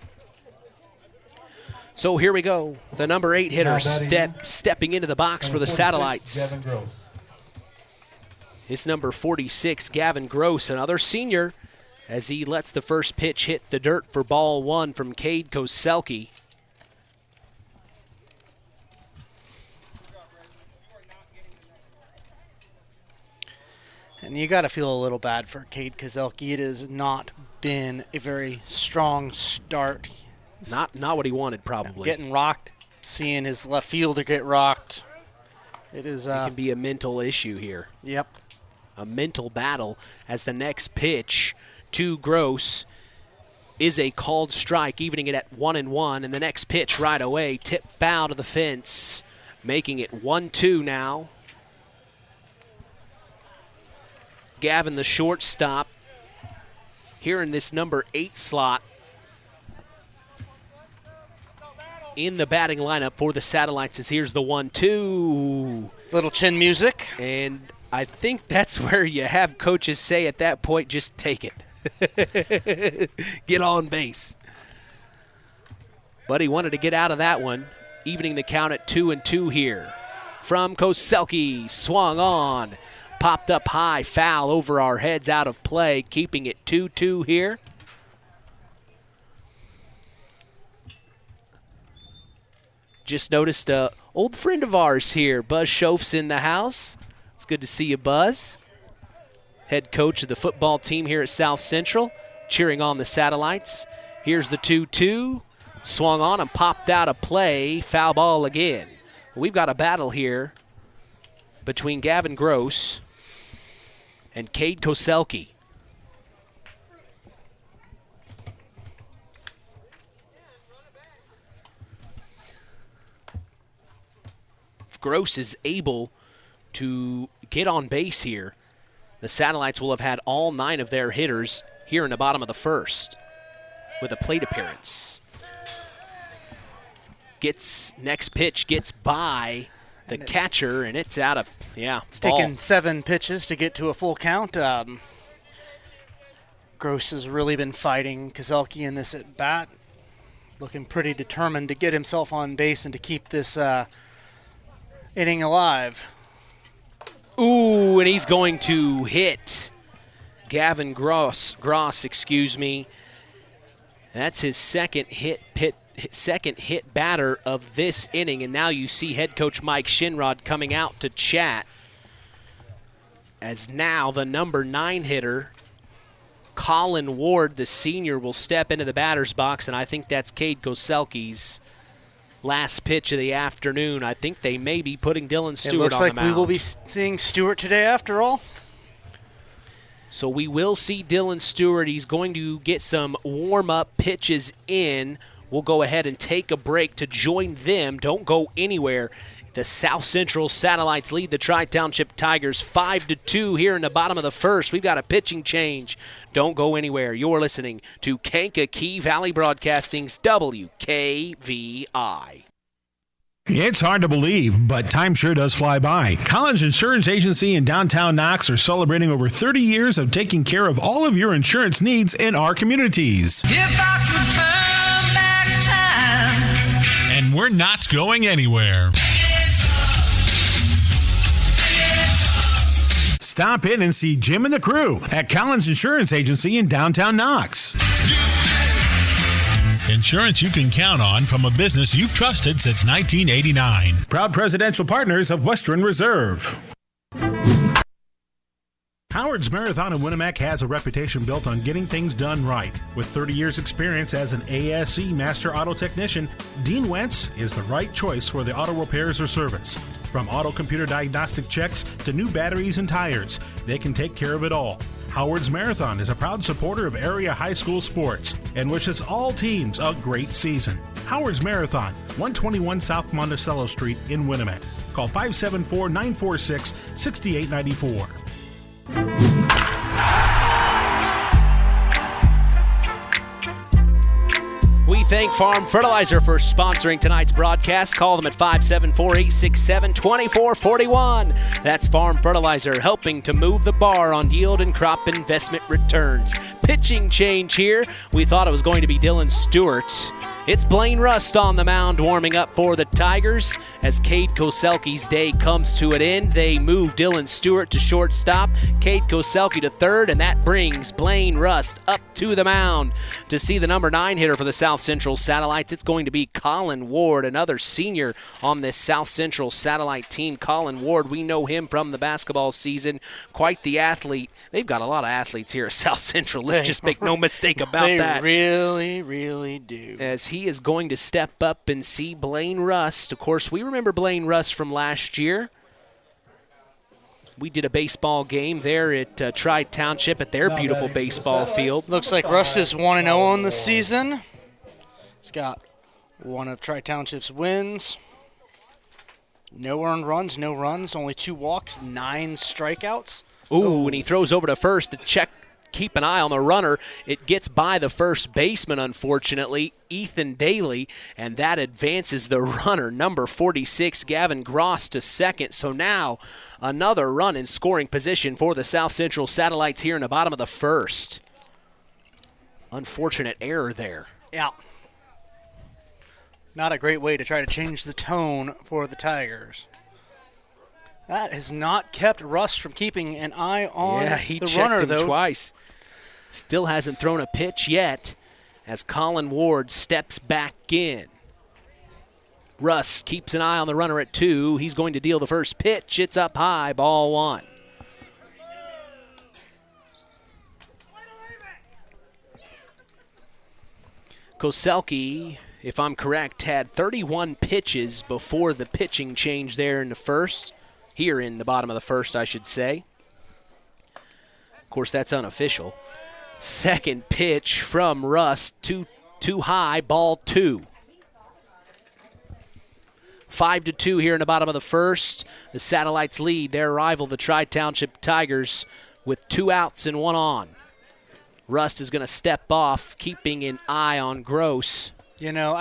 So here we go. The number 8 hitter stepping into the box for the Satellites. It's number 46, Gavin Gross, another senior, as he lets the first pitch hit the dirt for ball 1 from Cade Koselke. And you got to feel a little bad for Cade Kozelke. It has not been a very strong start. Not what he wanted, probably. Getting rocked, seeing his left fielder get rocked. It can be a mental issue here. Yep. A mental battle as the next pitch to Gross is a called strike, evening it at 1-1. And the next pitch right away, tip foul to the fence, making it 1-2 now. Gavin, the shortstop, here in this number 8 slot in the batting lineup for the Satellites. As here's the 1-2. Little chin music. And I think that's where you have coaches say at that point, just take it. Get on base. But he wanted to get out of that one, evening the count at 2-2 here. From Koselke, swung on, popped up high, foul over our heads, out of play, keeping it 2-2 here. Just noticed an old friend of ours here, Buzz Schoaf's in the house. It's good to see you, Buzz. Head coach of the football team here at South Central, cheering on the Satellites. Here's the 2-2. Swung on and popped out of play. Foul ball again. We've got a battle here between Gavin Gross and Cade Koselke. If Gross is able to get on base here, the Satellites will have had all 9 of their hitters here in the bottom of the first with a plate appearance. Next pitch gets by the catcher, and it's out of, It's taken 7 pitches to get to a full count. Gross has really been fighting Koselke in this at bat, looking pretty determined to get himself on base and to keep this inning alive. Ooh, and he's going to hit Gavin Gross, excuse me. That's his second hit batter of this inning, and now you see head coach Mike Shinrod coming out to chat, as now the number 9 hitter, Colin Ward, the senior, will step into the batter's box, and I think that's Cade Koselke's last pitch of the afternoon. I think they may be putting Dylan Stewart on the mound. It looks like we will be seeing Stewart today after all. So we will see Dylan Stewart. He's going to get some warm-up pitches in. We'll go ahead and take a break to join them. Don't go anywhere. The South Central Satellites lead the Tri-Township Tigers 5-2 here in the bottom of the first. We've got a pitching change. Don't go anywhere. You're listening to Kankakee Valley Broadcasting's WKVI. It's hard to believe, but time sure does fly by. Collins Insurance Agency in downtown Knox are celebrating over 30 years of taking care of all of your insurance needs in our communities. If I could turn back time. And we're not going anywhere. Stop in and see Jim and the crew at Collins Insurance Agency in downtown Knox. Insurance you can count on from a business you've trusted since 1989. Proud presidential partners of Western Reserve. Howard's Marathon in Winnemac has a reputation built on getting things done right. With 30 years experience as an ASE Master Auto Technician, Dean Wentz is the right choice for the auto repairs or service. From auto computer diagnostic checks to new batteries and tires, they can take care of it all. Howard's Marathon is a proud supporter of area high school sports and wishes all teams a great season. Howard's Marathon, 121 South Monticello Street in Winnemac. Call 574-946-6894. We thank Farm Fertilizer for sponsoring tonight's broadcast. Call them at 574-867-2441. That's Farm Fertilizer, helping to move the bar on yield and crop investment returns. Pitching change here. We thought it was going to be Dylan Stewart. It's Blaine Rust on the mound warming up for the Tigers. As Cade Koselke's day comes to an end, they move Dylan Stewart to shortstop, Cade Koselke to third, and that brings Blaine Rust up to the mound. To see the number 9 hitter for the South Central Satellites, it's going to be Colin Ward, another senior on this South Central Satellite team. Colin Ward, we know him from the basketball season. Quite the athlete. They've got a lot of athletes here at South Central. Let's just make no mistake about that. They really, really do. As he is going to step up and see Blaine Rust. Of course, we remember Blaine Rust from last year. We did a baseball game there at Tri-Township at their beautiful baseball field. Looks like Rust is 1-0 on the season. He's got one of Tri-Township's wins. No earned runs, no runs, only 2 walks, 9 strikeouts. Ooh, and he throws over to first to check, keep an eye on the runner. It gets by the first baseman, unfortunately, Ethan Daly, and that advances the runner, number 46, Gavin Gross, to second. So now another run in scoring position for the South Central Satellites here in the bottom of the first. Unfortunate error there. Yeah. Not a great way to try to change the tone for the Tigers. That has not kept Rust from keeping an eye on he the checked runner, him though. Twice. Still hasn't thrown a pitch yet as Colin Ward steps back in. Rust keeps an eye on the runner at 2. He's going to deal the first pitch. It's up high, ball 1. Koselke, if I'm correct, had 31 pitches before the pitching change there in the first. Here in the bottom of the first, I should say. Of course, that's unofficial. Second pitch from Rust, too high, ball 2. 5-2 here in the bottom of the first. The Satellites lead their rival, the Tri-Township Tigers, with 2 outs and 1 on. Rust is going to step off, keeping an eye on Gross. You know,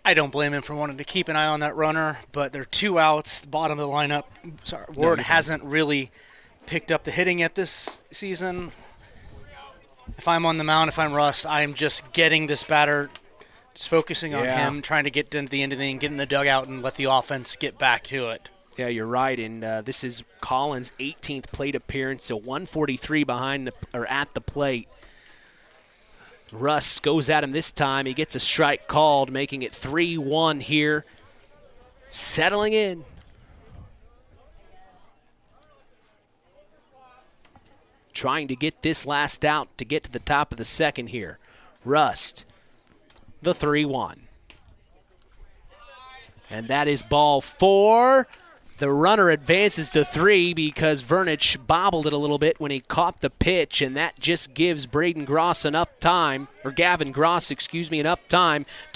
I don't blame him for wanting to keep an eye on that runner, but they're 2 outs, the bottom of the lineup. Sorry, Ward hasn't really picked up the hitting yet this season. If I'm on the mound, if I'm Rust, I'm just getting this batter, just focusing on him, trying to get to the end of the inning, get in the dugout, and let the offense get back to it. Yeah, you're right, and this is Collins' 18th plate appearance, so 143 at the plate. Russ goes at him this time. He gets a strike called, making it 3-1 here. Settling in. Trying to get this last out to get to the top of the second here. Rust, the 3-1. And that is ball 4. The runner advances to 3 because Vernich bobbled it a little bit when he caught the pitch, and that just gives Gavin Gross enough time to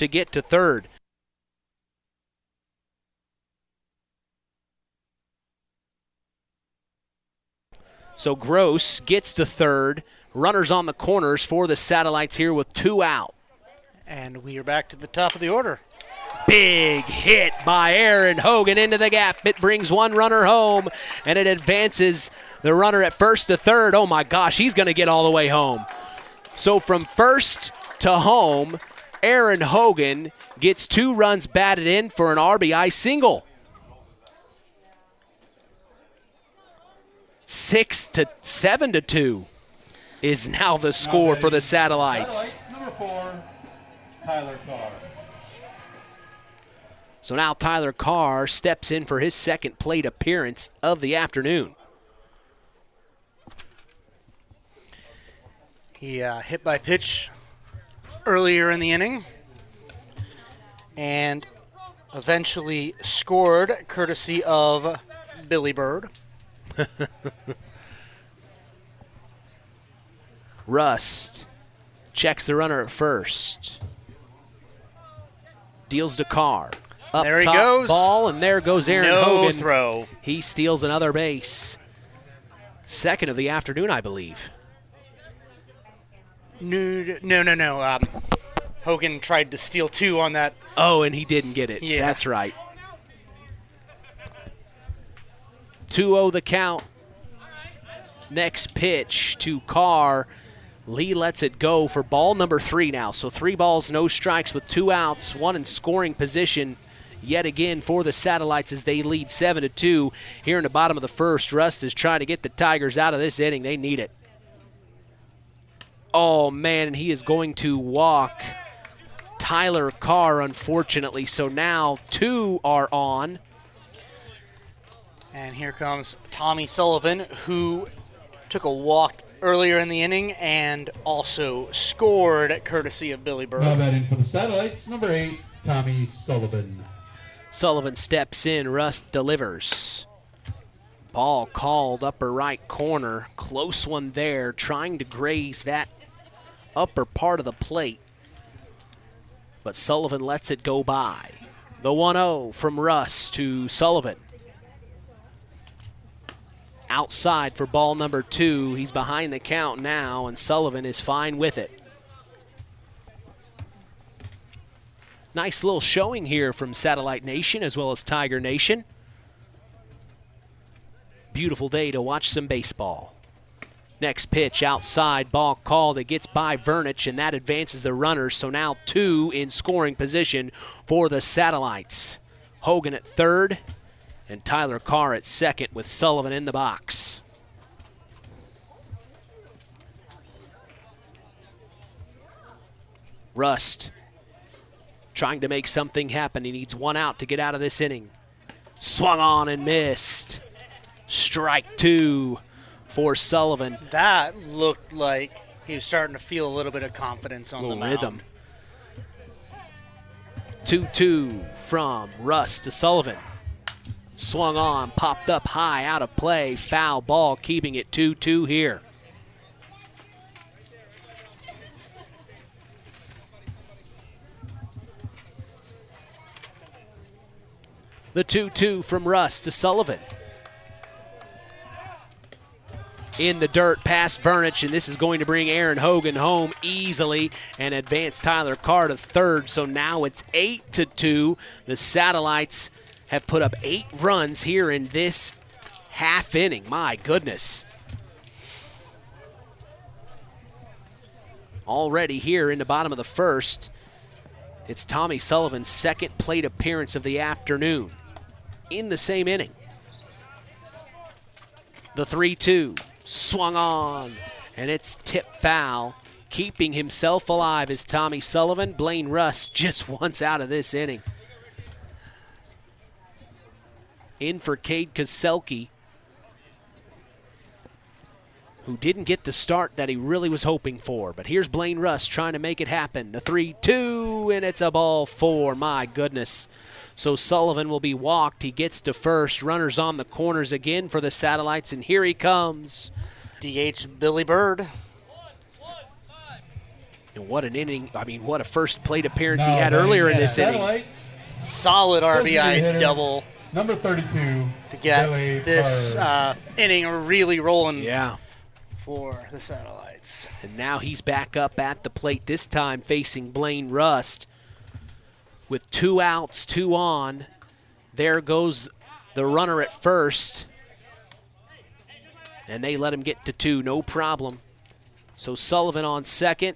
get to third. So Gross gets to third. Runners on the corners for the Satellites here with 2 out. And we are back to the top of the order. Big hit by Aaron Hogan into the gap. It brings 1 runner home, and it advances the runner at first to third. Oh, my gosh, he's going to get all the way home. So from first to home, Aaron Hogan gets 2 runs batted in for an RBI single. 7-2 is now the score for the Satellites. Number 4, Tyler Carr. So now Tyler Carr steps in for his second plate appearance of the afternoon. He hit by pitch earlier in the inning and eventually scored courtesy of Billy Bird. Rust checks the runner at first. Deals to Carr. Up there he top, goes. Ball, and there goes Aaron Hogan. No throw. He steals another base. Second of the afternoon, I believe. No. Hogan tried to steal 2 on that. Oh, and he didn't get it. Yeah. That's right. 2-0 the count. Next pitch to Carr. Lee lets it go for ball number 3 now. So 3 balls, no strikes with 2 outs, 1 in scoring position yet again for the Satellites as they lead 7-2 here in the bottom of the first. Rust is trying to get the Tigers out of this inning. They need it. Oh, man, and he is going to walk Tyler Carr, unfortunately. So now 2 are on. And here comes Tommy Sullivan, who took a walk earlier in the inning and also scored courtesy of Billy Bird. Now batting for the Satellites, number 8, Tommy Sullivan. Sullivan steps in. Rust delivers. Ball called upper right corner. Close one there, trying to graze that upper part of the plate. But Sullivan lets it go by. The 1-0 from Russ to Sullivan. Outside for ball number 2. He's behind the count now, and Sullivan is fine with it. Nice little showing here from Satellite Nation as well as Tiger Nation. Beautiful day to watch some baseball. Next pitch outside, ball called. It gets by Vernich, and that advances the runners. So now 2 in scoring position for the Satellites. Hogan at third, and Tyler Carr at second with Sullivan in the box. Rust trying to make something happen. He needs 1 out to get out of this inning. Swung on and missed. Strike 2 for Sullivan. That looked like he was starting to feel a little bit of confidence on the mound. Rhythm. 2-2 from Russ to Sullivan. Swung on, popped up high, out of play. Foul ball, keeping it 2-2 here. The 2-2 from Russ to Sullivan. In the dirt past Vernich, and this is going to bring Aaron Hogan home easily and advance Tyler Carr to third. So now it's 8-2. The Satellites have put up 8 runs here in this half inning. My goodness. Already here in the bottom of the first, it's Tommy Sullivan's second plate appearance of the afternoon in the same inning. The 3-2. Swung on, and it's tipped foul. Keeping himself alive is Tommy Sullivan. Blaine Russ just once out of this inning. In for Cade Koselke, who didn't get the start that he really was hoping for. But here's Blaine Russ trying to make it happen. The 3-2, and it's a ball 4. My goodness. So Sullivan will be walked. He gets to first. Runners on the corners again for the Satellites, and here he comes. DH Billy Bird. And what an inning. I mean, what a first plate appearance he had earlier in this inning. Solid RBI double. Number 32. To get Billy this inning really rolling. Yeah. For the Satellites. And now he's back up at the plate, this time facing Blaine Rust. With 2 outs, 2 on. There goes the runner at first. And they let him get to 2, no problem. So Sullivan on second,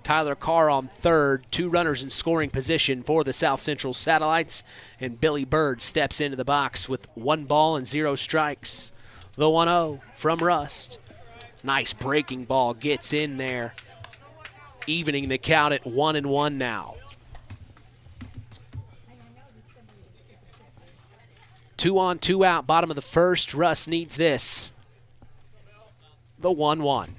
Tyler Carr on third. 2 runners in scoring position for the South Central Satellites. And Billy Bird steps into the box with 1 ball and 0 strikes. The 1-0 from Rust. Nice breaking ball gets in there. Evening the count at 1-1 now. 2 on, 2 out, bottom of the first. Russ needs this. The 1-1.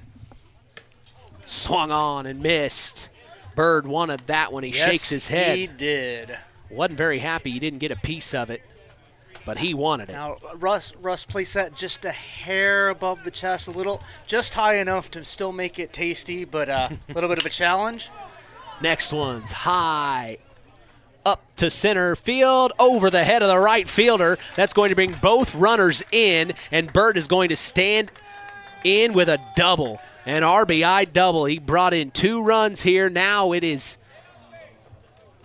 Swung on and missed. Bird wanted that one. He shakes his head. He did. Wasn't very happy he didn't get a piece of it, but he wanted it. Now, Russ placed that just a hair above the chest, just high enough to still make it tasty, but a little bit of a challenge. Next one's high. Up to center field, over the head of the right fielder. That's going to bring both runners in, and Bird is going to stand in with a double, an RBI double. He brought in 2 runs here. Now it is,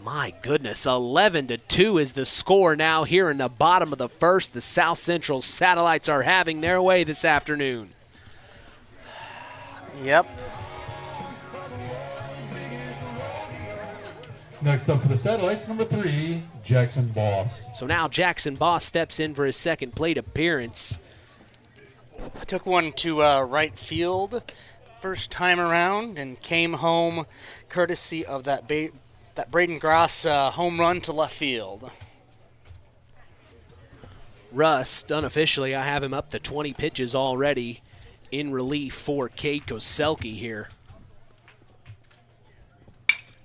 my goodness, 11-2 is the score now here in the bottom of the first. The South Central Satellites are having their way this afternoon. Yep. Next up for the Satellites, number 3, Jackson Boss. So now Jackson Boss steps in for his second plate appearance. I took one to right field first time around and came home courtesy of that Braden Gross home run to left field. Rust, unofficially, I have him up to 20 pitches already in relief for Cade Koselke here.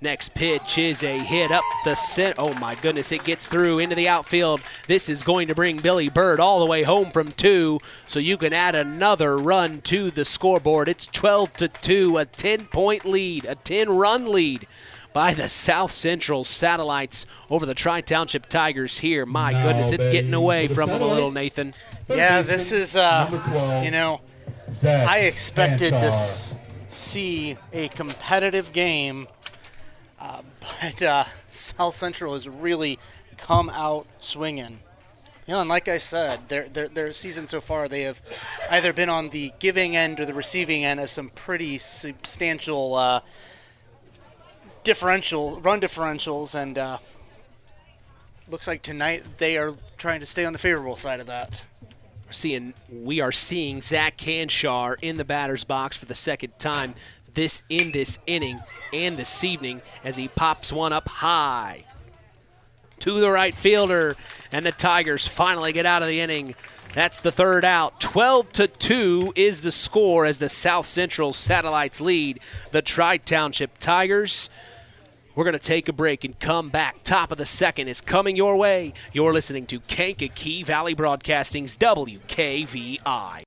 Next pitch is a hit up the center. Oh, my goodness. It gets through into the outfield. This is going to bring Billy Bird all the way home from 2, so you can add another run to the scoreboard. It's 12-2, a 10-point lead, a 10-run lead by the South Central Satellites over the Tri-Township Tigers here. My goodness, it's getting away from them a little, Nathan. Yeah, this is, I expected to see a competitive game, but South Central has really come out swinging. And like I said, their season so far, they have either been on the giving end or the receiving end of some pretty substantial run differentials, and looks like tonight they are trying to stay on the favorable side of that. We are seeing Zach Canshar in the batter's box for the second time this inning and this evening as he pops one up high to the right fielder, and the Tigers finally get out of the inning. That's the third out. 12-2 is the score as the South Central Satellites lead the Tri-Township Tigers. We're going to take a break and come back. Top of the second is coming your way. You're listening to Kankakee Valley Broadcasting's WKVI.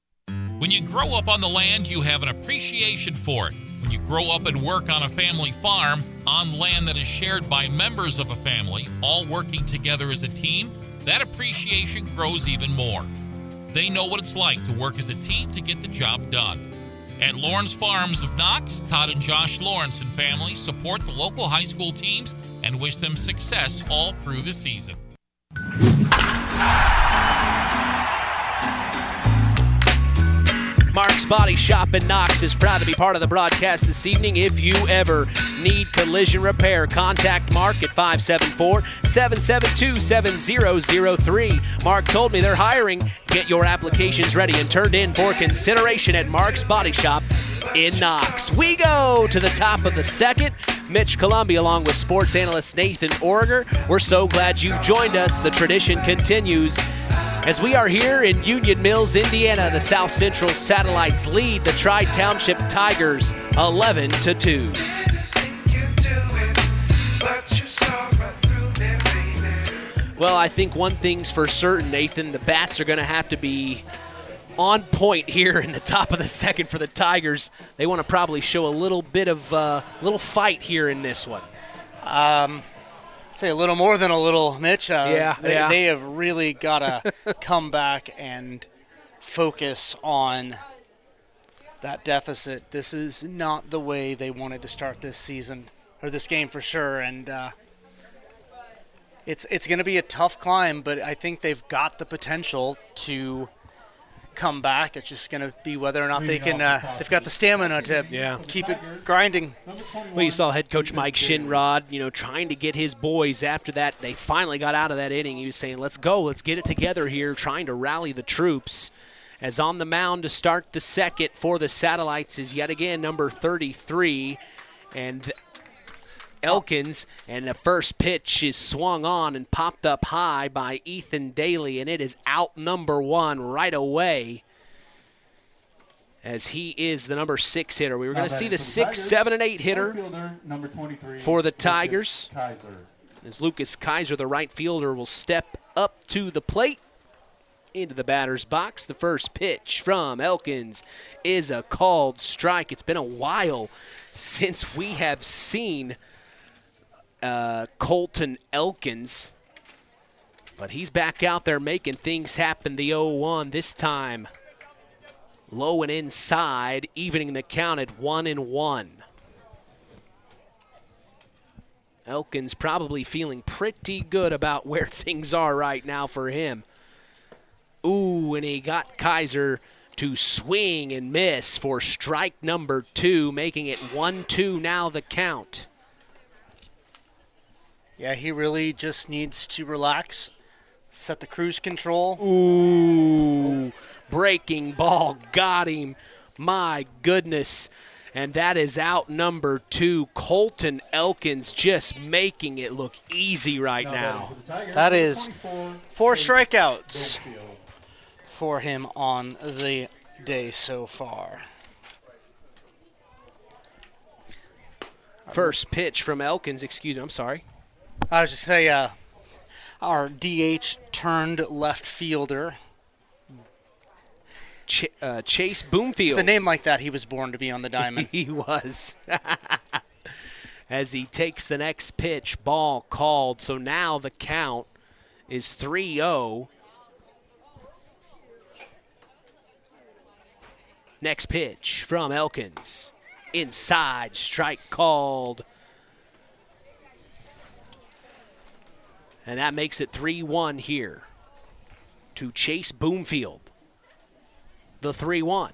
When you grow up on the land, you have an appreciation for it. When you grow up and work on a family farm, on land that is shared by members of a family, all working together as a team, that appreciation grows even more. They know what it's like to work as a team to get the job done. At Lawrence Farms of Knox, Todd and Josh Lawrence and family support the local high school teams and wish them success all through the season. Mark's Body Shop in Knox is proud to be part of the broadcast this evening. If you ever need collision repair, contact Mark at 574-772-7003. Mark told me they're hiring. Get your applications ready and turned in for consideration at Mark's Body Shop in Knox. We go to the top of the second. Mitch Columbia along with sports analyst Nathan Orger. We're so glad you've joined us. The tradition continues. As we are here in Union Mills, Indiana, the South Central Satellites lead the Tri-Township Tigers 11-2. Well, I think one thing's for certain, Nathan. The bats are going to have to be on point here in the top of the second for the Tigers. They want to probably show a little bit of little fight here in this one. I'd say a little more than a little, Mitch. They have really got to come back and focus on that deficit. This is not the way they wanted to start this season, or this game for sure, and it's going to be a tough climb, but I think they've got the potential to come back. It's just going to be whether or not they can. They've got the stamina to keep it grinding. Well, you saw head coach Mike Shinrod, trying to get his boys after that. They finally got out of that inning. He was saying, let's go, let's get it together here, trying to rally the troops. As on the mound to start the second for the Satellites is yet again number 33, and Elkins, and the first pitch is swung on and popped up high by Ethan Daly, and it is out number 1 right away as he is the number 6 hitter. We were going to see the 6, 7, and 8 hitter number 23 for the Tigers. As Lucas Kaiser, the right fielder, will step up to the plate into the batter's box. The first pitch from Elkins is a called strike. It's been a while since we have seen Colton Elkins, but he's back out there making things happen. The 0-1 this time low and inside, evening the count at 1-1. Elkins probably feeling pretty good about where things are right now for him. Ooh, and he got Kaiser to swing and miss for strike number 2, making it 1-2 now the count. Yeah, he really just needs to relax, set the cruise control. Ooh, breaking ball got him. My goodness. And that is out number 2. Colton Elkins just making it look easy right now. That is 4 strikeouts for him on the day so far. First pitch from Elkins. Excuse me, I'm sorry. I was just say our DH turned left fielder. Chase Boomfield. With a name like that, he was born to be on the diamond. He was. As he takes the next pitch, ball called. So now the count is 3-0. Next pitch from Elkins. Inside, strike called. And that makes it 3-1 here to Chase Boomfield. The 3-1.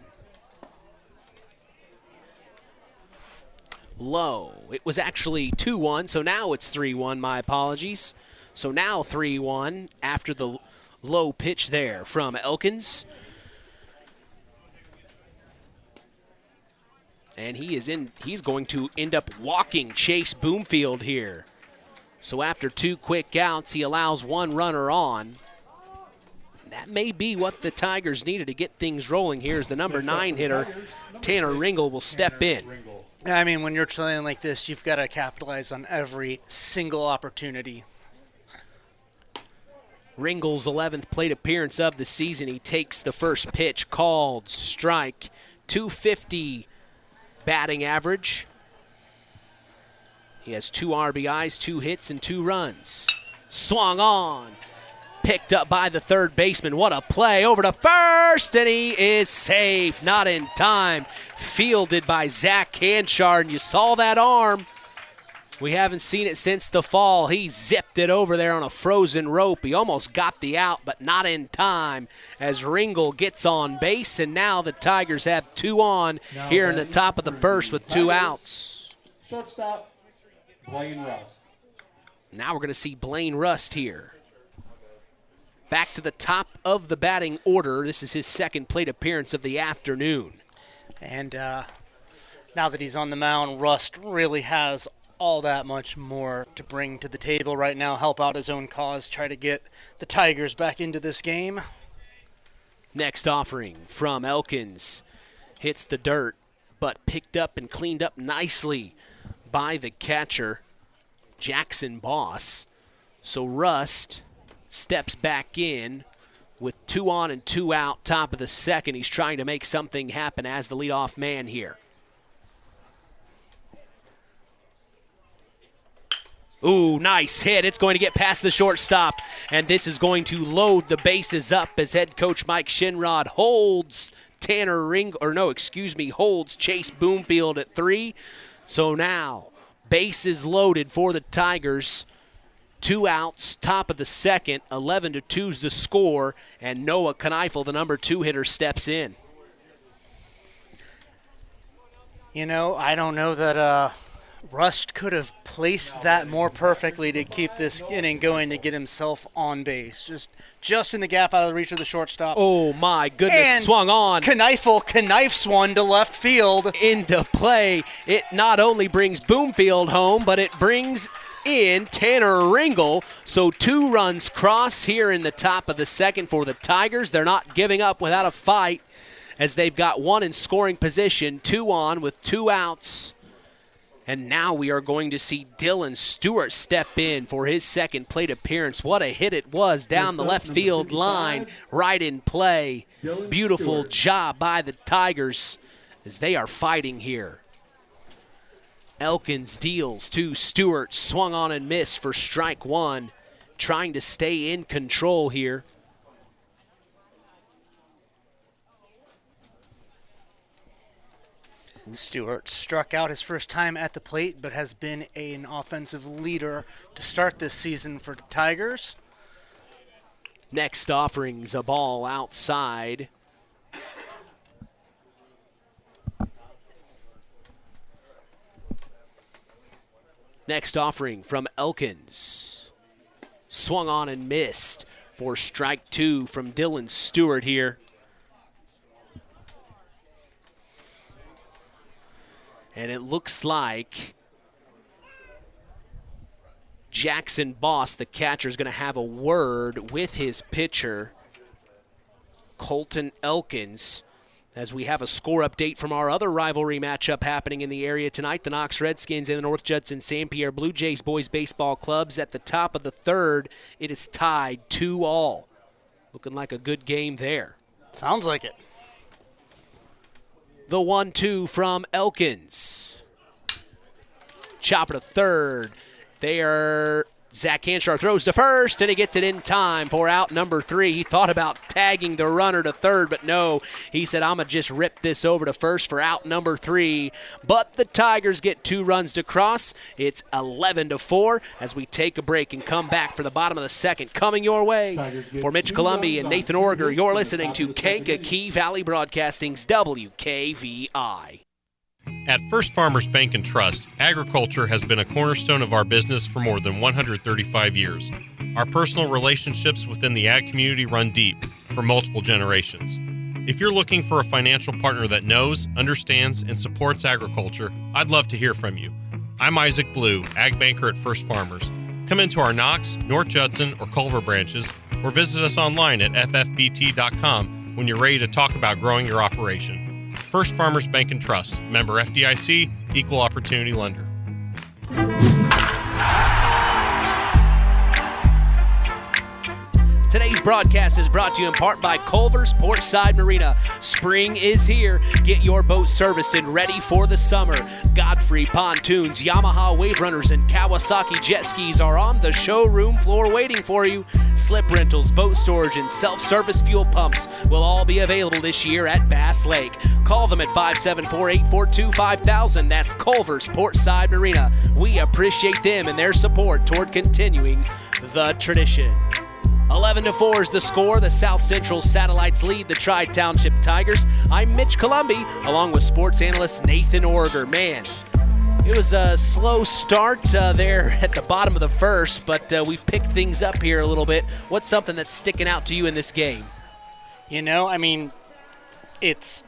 Low. It was actually 2-1, so now it's 3-1. My apologies. So now 3-1 after the low pitch there from Elkins. And he's going to end up walking Chase Boomfield here. So after 2 quick outs, he allows 1 runner on. That may be what the Tigers needed to get things rolling here as the number 9 hitter, Tanner Ringel, will step in. I mean, when you're trailing like this, you've got to capitalize on every single opportunity. Ringel's 11th plate appearance of the season. He takes the first pitch, called strike, 250 batting average. He has 2 RBIs, 2 hits, and 2 runs. Swung on. Picked up by the third baseman. What a play. Over to first, and he is safe. Not in time. Fielded by Zach Hanchard, and you saw that arm. We haven't seen it since the fall. He zipped it over there on a frozen rope. He almost got the out, but not in time as Ringel gets on base, and now the Tigers have 2 on here in the top of the first with 2 outs. Shortstop, Blaine Rust. Now we're going to see Blaine Rust here. Back to the top of the batting order. This is his second plate appearance of the afternoon. And now that he's on the mound, Rust really has all that much more to bring to the table right now, help out his own cause, try to get the Tigers back into this game. Next offering from Elkins. Hits the dirt, but picked up and cleaned up nicely by the catcher, Jackson Boss. So Rust steps back in with 2 on and 2 out, top of the second. He's trying to make something happen as the leadoff man here. Ooh, nice hit. It's going to get past the shortstop, and this is going to load the bases up as head coach Mike Shinrod holds holds Chase Boomfield at 3. So now, bases loaded for the Tigers. 2 outs, top of the second, 11-2's the score, and Noah Kneifel, the number 2 hitter, steps in. You know, I don't know that Rust could have placed that more perfectly to keep this inning going to get himself on base. Just in the gap out of the reach of the shortstop. Oh, my goodness, and swung on. Kneifel knifes one to left field. Into play. It not only brings Boomfield home, but it brings in Tanner Ringel. So 2 runs cross here in the top of the second for the Tigers. They're not giving up without a fight as they've got 1 in scoring position, 2 on with 2 outs. And now we are going to see Dylan Stewart step in for his second plate appearance. What a hit it was down the left field line, right in play. Beautiful job by the Tigers as they are fighting here. Elkins deals to Stewart, swung on and missed for strike 1, trying to stay in control here. Stewart struck out his first time at the plate, but has been an offensive leader to start this season for the Tigers. Next offering's a ball outside. Next offering from Elkins. Swung on and missed for strike 2 from Dylan Stewart here. And it looks like Jackson Boss, the catcher, is going to have a word with his pitcher, Colton Elkins, As we have a score update from our other rivalry matchup happening in the area tonight, the Knox Redskins and the North Judson St. Pierre Blue Jays boys baseball clubs. At the top of the third, it is tied 2-2. Looking like a good game there. Sounds like it. The 1-2 from Elkins. Chopper to third. Zach Hanshar throws to first, and he gets it in time for out number 3. He thought about tagging the runner to third, but no. He said, I'm going to just rip this over to first for out number 3. But the Tigers get 2 runs to cross. It's 11-4 as we take a break and come back for the bottom of the second. Coming your way for Mitch Columby and Nathan Orger, you're listening to Kankakee Valley Broadcasting's WKVI. At First Farmers Bank and Trust, agriculture has been a cornerstone of our business for more than 135 years. Our personal relationships within the ag community run deep for multiple generations. If you're looking for a financial partner that knows, understands, and supports agriculture, I'd love to hear from you. I'm Isaac Blue, ag banker at First Farmers. Come into our Knox, North Judson, or Culver branches, or visit us online at ffbt.com when you're ready to talk about growing your operation. First Farmers Bank and Trust, member FDIC, equal opportunity lender. Today's broadcast is brought to you in part by Culver's Portside Marina. Spring is here. Get your boat serviced and ready for the summer. Godfrey Pontoons, Yamaha Wave Runners, and Kawasaki Jet Skis are on the showroom floor waiting for you. Slip rentals, boat storage, and self-service fuel pumps will all be available this year at Bass Lake. Call them at 574-842-5000. That's Culver's Portside Marina. We appreciate them and their support toward continuing the tradition. 11-4 is the score. The South Central Satellites lead the Tri-Township Tigers. I'm Mitch Columby, along with sports analyst Nathan Orger. Man, it was a slow start there at the bottom of the first, but we've picked things up here a little bit. What's something that's sticking out to you in this game? You know, I mean, it's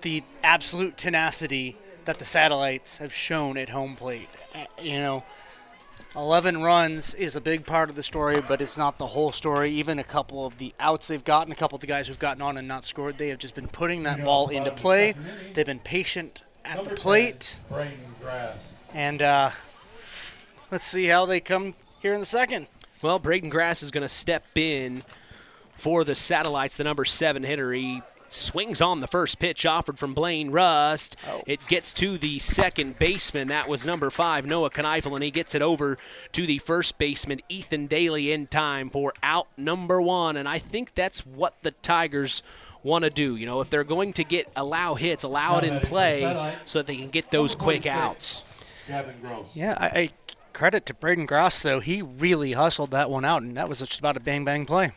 the absolute tenacity that the Satellites have shown at home plate. 11 runs is a big part of the story, but it's not the whole story. Even a couple of the outs they've gotten, a couple of the guys who've gotten on and not scored, they have just been putting that ball into play. They've been patient at the plate. And let's see how they come here in the second. Well, Braden Grass is going to step in for the Satellites, the number 7 hitter. He swings on the first pitch offered from Blaine Rust. It gets to the second baseman. That was number 5, Noah Kneifel, and he gets it over to the first baseman, Ethan Daly, in time for out number 1. And I think that's what the Tigers want to do. You know, if they're going to allow hits, allow it in play so that they can get those quick outs. Yeah, I credit to Braden Grass, though. He really hustled that one out, and that was just about a bang-bang play.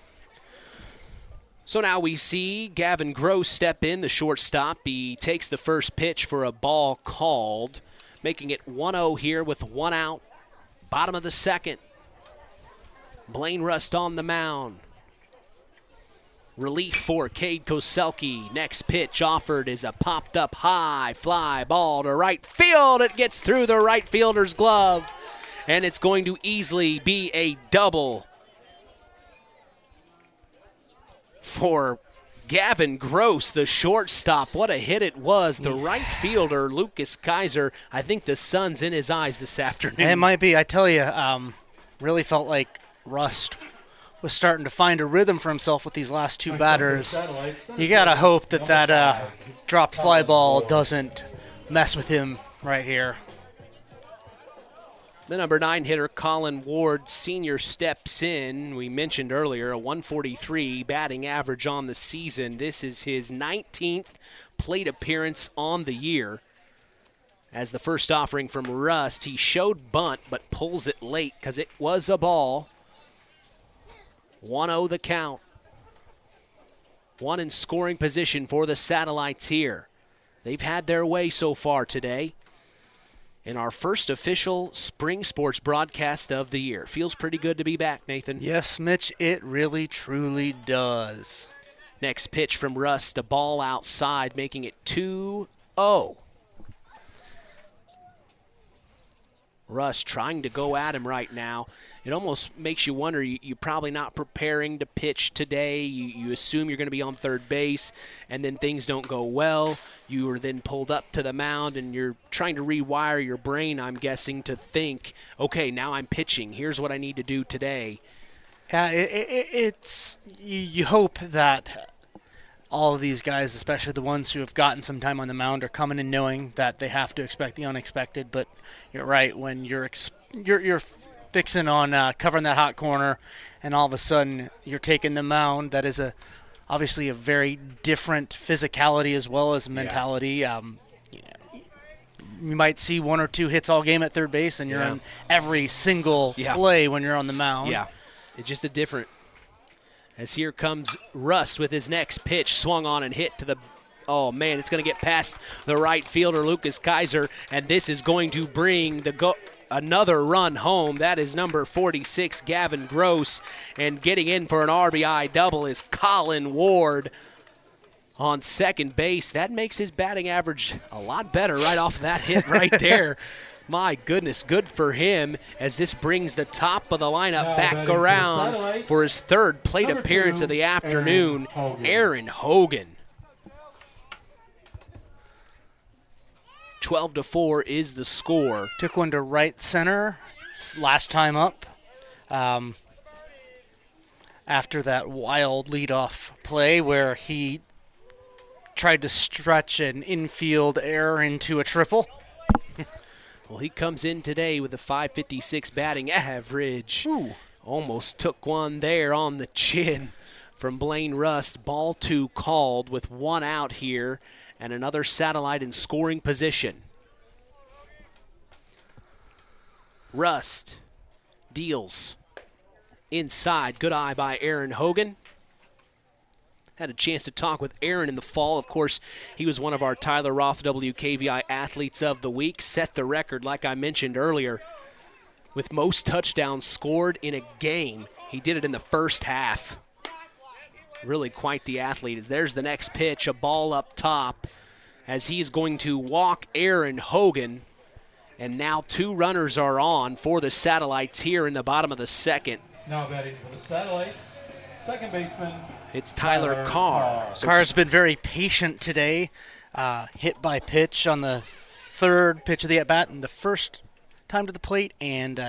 So now we see Gavin Gross step in, the shortstop. He takes the first pitch for a ball called, making it 1-0 here with 1 out. Bottom of the second. Blaine Rust on the mound. Relief for Cade Koselke. Next pitch offered is a popped up high fly ball to right field. It gets through the right fielder's glove, and it's going to easily be a double for Gavin Gross, the shortstop. What a hit it was. The right fielder, Lucas Kaiser, I think the sun's in his eyes this afternoon. It might be. I tell you, really felt like Rust was starting to find a rhythm for himself with these last 2 batters. You got to hope that dropped fly ball doesn't mess with him right here. The number 9 hitter, Colin Ward Sr., steps in. We mentioned earlier a 143 batting average on the season. This is his 19th plate appearance on the year. As the first offering from Rust, he showed bunt but pulls it late because it was a ball. 1-0 the count. 1 in scoring position for the Satellites here. They've had their way so far today in our first official spring sports broadcast of the year. Feels pretty good to be back, Nathan. Yes, Mitch, it really, truly does. Next pitch from Rust, a ball outside, making it 2-0. Russ trying to go at him right now. It almost makes you wonder, you're probably not preparing to pitch today. You assume you're going to be on third base, and then things don't go well. You are then pulled up to the mound, and you're trying to rewire your brain, I'm guessing, to think, okay, now I'm pitching. Here's what I need to do today. Yeah, it's you hope that all of these guys, especially the ones who have gotten some time on the mound, are coming in knowing that they have to expect the unexpected. But you're right, when you're fixing on covering that hot corner, and all of a sudden you're taking the mound, that is obviously a very different physicality as well as mentality. You might see 1 or 2 hits all game at third base, and you're in every single play when you're on the mound. Yeah, it's just a different. As here comes Russ with his next pitch, swung on and hit to the, oh man, it's going to get past the right fielder, Lucas Kaiser, and this is going to bring another run home. That is number 46, Gavin Gross, and getting in for an RBI double is Colin Ward on second base. That makes his batting average a lot better right off of that hit right there. My goodness, good for him as this brings the top of the lineup back around for his third plate appearance of the afternoon, Aaron Hogan. 12-4 is the score. Took one to right center last time up. After that wild leadoff play where he tried to stretch an infield error into a triple. Well, he comes in today with a .556 batting average. Ooh. Almost took one there on the chin from Blaine Rust. Ball 2 called with 1 out here and another satellite in scoring position. Rust deals inside. Good eye by Aaron Hogan. Had a chance to talk with Aaron in the fall. Of course, he was one of our Tyler Roth WKVI Athletes of the Week. Set the record, like I mentioned earlier, with most touchdowns scored in a game. He did it in the first half. Really quite the athlete. As there's the next pitch, a ball up top, as he's going to walk Aaron Hogan. And now 2 runners are on for the Satellites here in the bottom of the second. Now batting for the Satellites, second baseman, it's Tyler Carr. Carr's been very patient today. Hit by pitch on the third pitch of the at-bat and the first time to the plate. And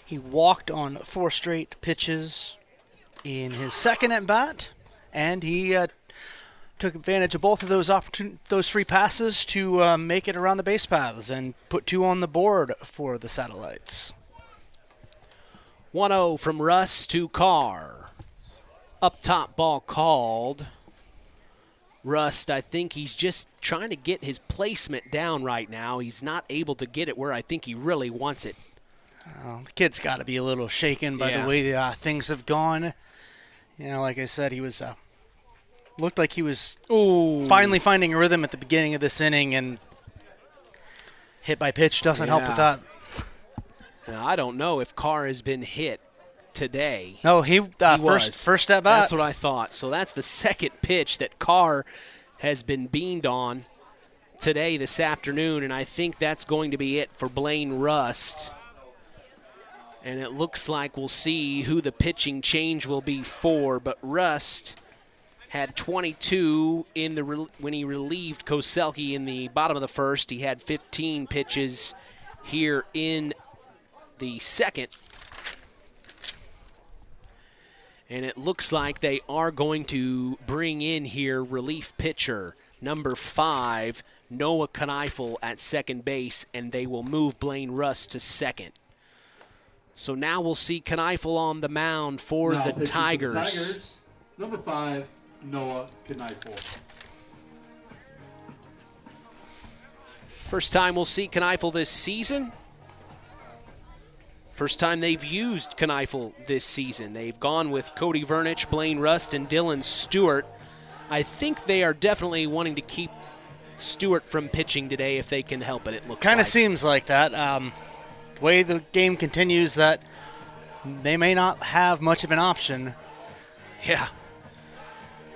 he walked on 4 straight pitches in his second at-bat. And he took advantage of both of those free passes to make it around the base paths and put 2 on the board for the Satellites. 1-0 from Russ to Carr. Up top, ball called. Rust, I think he's just trying to get his placement down right now. He's not able to get it where I think he really wants it. The kid's got to be a little shaken by the way things have gone. You know, like I said, he was looked like he was finally finding a rhythm at the beginning of this inning, and hit by pitch doesn't help with that. Now, I don't know if Carr has been hit today. No, he first at bat. That's what I thought. So that's the second pitch that Carr has been beamed on today, this afternoon, and I think that's going to be it for Blaine Rust. And it looks like we'll see who the pitching change will be for, but Rust had 22 when he relieved Koselke in the bottom of the first. He had 15 pitches here in the second. And it looks like they are going to bring in here relief pitcher number 5, Noah Kneifel at second base, and they will move Blaine Rust to second. So now we'll see Kneifel on the mound for the Tigers. Number 5, Noah Kneifel. First time we'll see Kneifel this season. First time they've used Kneifel this season. They've gone with Cody Vernich, Blaine Rust, and Dylan Stewart. I think they are definitely wanting to keep Stewart from pitching today if they can help it, it looks like. Kind of seems like that. The way the game continues, that they may not have much of an option. Yeah.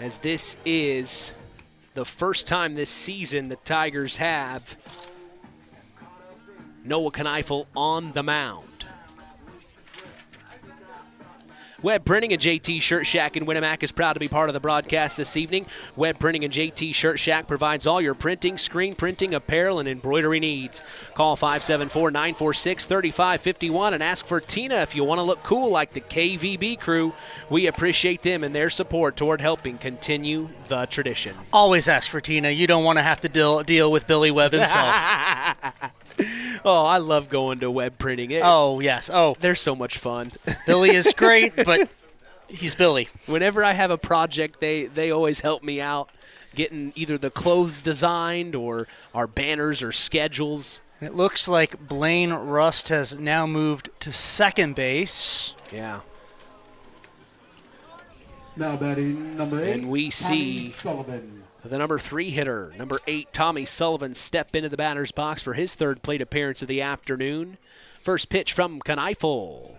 As this is the first time this season the Tigers have Noah Kneifel on the mound. Webb Printing and JT Shirt Shack in Winamac is proud to be part of the broadcast this evening. Webb Printing and JT Shirt Shack provides all your printing, screen printing, apparel, and embroidery needs. Call 574-946-3551 and ask for Tina if you want to look cool like the KVB crew. We appreciate them and their support toward helping continue the tradition. Always ask for Tina. You don't want to have to deal with Billy Webb himself. Oh, I love going to Web Printing. Oh, yes. Oh, they're so much fun. Billy is great, but he's Billy. Whenever I have a project, they always help me out getting either the clothes designed or our banners or schedules. It looks like Blaine Rust has now moved to second base. Yeah. Now batting number 8. And we see the number 3 hitter, number 8, Tommy Sullivan, step into the batter's box for his third plate appearance of the afternoon. First pitch from Kneifel.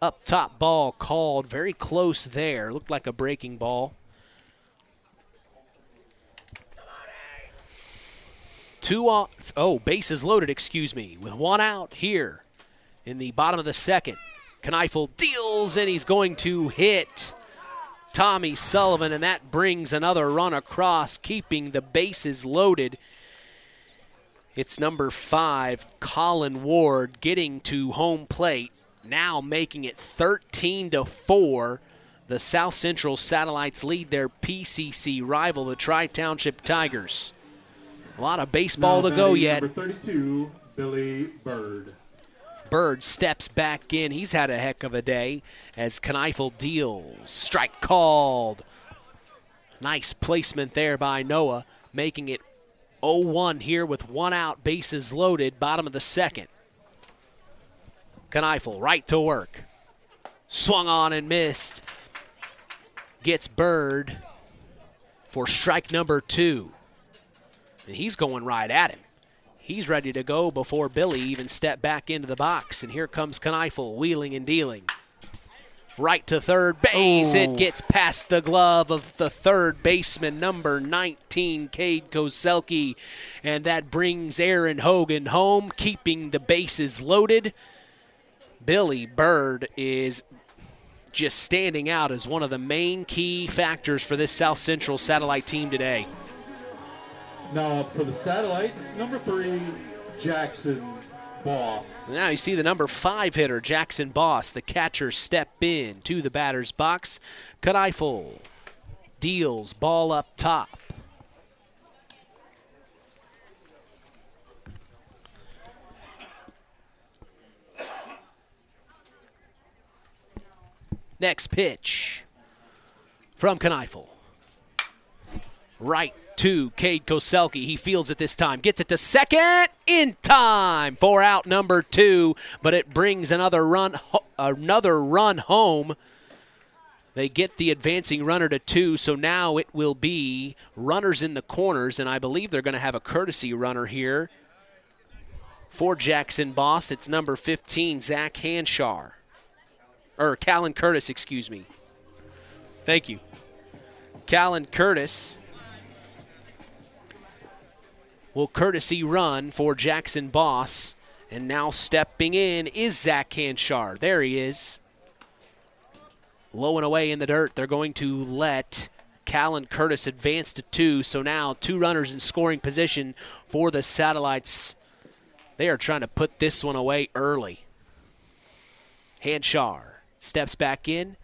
Up top, ball called very close there. Looked like a breaking ball. Bases loaded, with 1 out here in the bottom of the second. Kneifel deals, and he's going to hit Tommy Sullivan, and that brings another run across, keeping the bases loaded. It's number 5, Colin Ward, getting to home plate, now making it 13-4. The South Central Satellites lead their PCC rival, the Tri-Township Tigers. A lot of baseball to go yet. Number 32, Billy Bird. Bird steps back in. He's had a heck of a day as Kneifel deals. Strike called. Nice placement there by Noah, making it 0-1 here with 1 out, bases loaded, bottom of the second. Kneifel right to work. Swung on and missed. Gets Bird for strike number 2. And he's going right at him. He's ready to go before Billy even stepped back into the box. And here comes Kneifel, wheeling and dealing. Right to third base. Oh. It gets past the glove of the third baseman, number 19, Cade Koselke. And that brings Aaron Hogan home, keeping the bases loaded. Billy Bird is just standing out as one of the main key factors for this South Central Satellite team today. Now up for the Satellites, number 3, Jackson Boss. Now you see the number 5 hitter, Jackson Boss, the catcher, step in to the batter's box. Kneifel deals, ball up top. Next pitch from Kneifel. Right to Cade Koselke. He fields it this time. Gets it to second in time for out number 2, but it brings another run home. They get the advancing runner to 2, so now it will be runners in the corners, and I believe they're going to have a courtesy runner here for Jackson Boss. It's number 15, Zach Hanshar. Or Callan Curtis, excuse me. Thank you. Callan Curtis will courtesy run for Jackson Boss. And now stepping in is Zach Hanshar. There he is. Low and away in the dirt. They're going to let Callan Curtis advance to 2. So now 2 runners in scoring position for the Satellites. They are trying to put this one away early. Hanshar steps back in.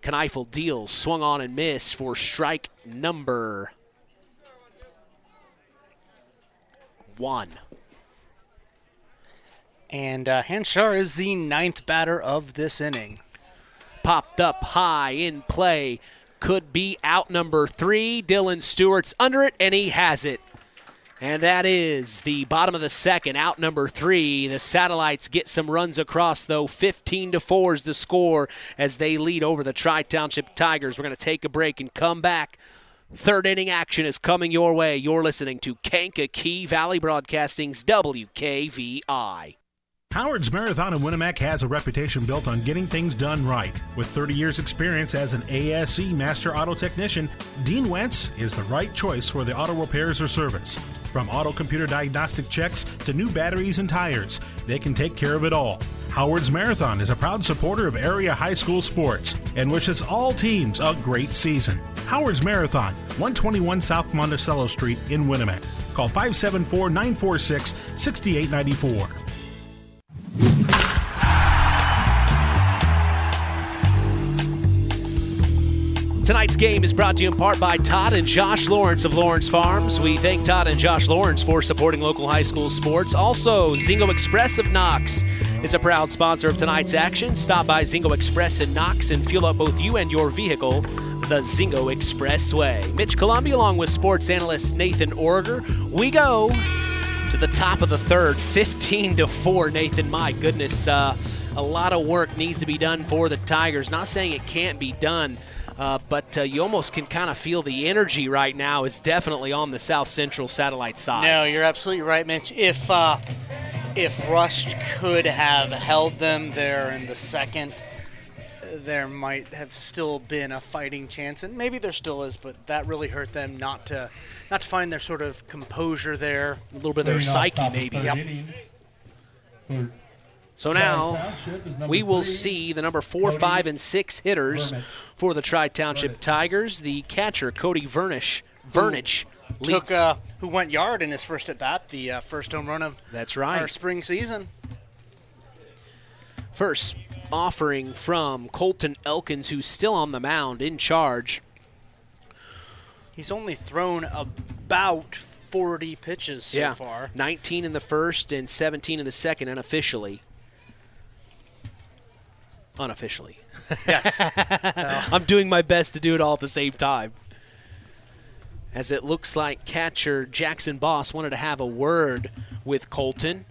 Kneifel deals, swung on and missed for strike number 1. And Hanshar is the 9th batter of this inning. Popped up high in play. Could be out number 3. Dylan Stewart's under it, and he has it. And that is the bottom of the second, out number 3. The Satellites get some runs across, though. 15-4 is the score as they lead over the Tri-Township Tigers. We're going to take a break and come back. Third inning action is coming your way. You're listening to Kankakee Valley Broadcasting's WKVI. Howard's Marathon in Winamac has a reputation built on getting things done right. With 30 years experience as an ASE Master Auto Technician, Dean Wentz is the right choice for the auto repairs or service. From auto computer diagnostic checks to new batteries and tires, they can take care of it all. Howard's Marathon is a proud supporter of area high school sports and wishes all teams a great season. Howard's Marathon, 121 South Monticello Street in Winamac. Call 574-946-6894. Tonight's game is brought to you in part by Todd and Josh Lawrence of Lawrence Farms. We thank Todd and Josh Lawrence for supporting local high school sports. Also, Zingo Express of Knox is a proud sponsor of tonight's action. Stop by Zingo Express in Knox and fuel up both you and your vehicle the Zingo Express way. Mitch Columbia along with sports analyst Nathan Orger. We go to the top of the third, 15-4. Nathan, my goodness, a lot of work needs to be done for the Tigers. Not saying it can't be done. But you almost can kind of feel the energy right now is definitely on the South Central Satellite side. No, you're absolutely right, Mitch. If Rush could have held them there in the second, there might have still been a fighting chance, and maybe there still is, but that really hurt them not to find their sort of composure there. A little bit of their psyche, maybe. Yep. So now we will see the number 4, 5, and 6 hitters for the Tri-Township Tigers. The catcher, Cody Vernich leads. Who went yard in his first at-bat, the first home run of our spring season. First offering from Colton Elkins, who's still on the mound in charge. He's only thrown about 40 pitches so far. 19 in the first and 17 in the second unofficially. Unofficially. Yes. I'm doing my best to do it all at the same time. As it looks like catcher Jackson Boss wanted to have a word with Colton.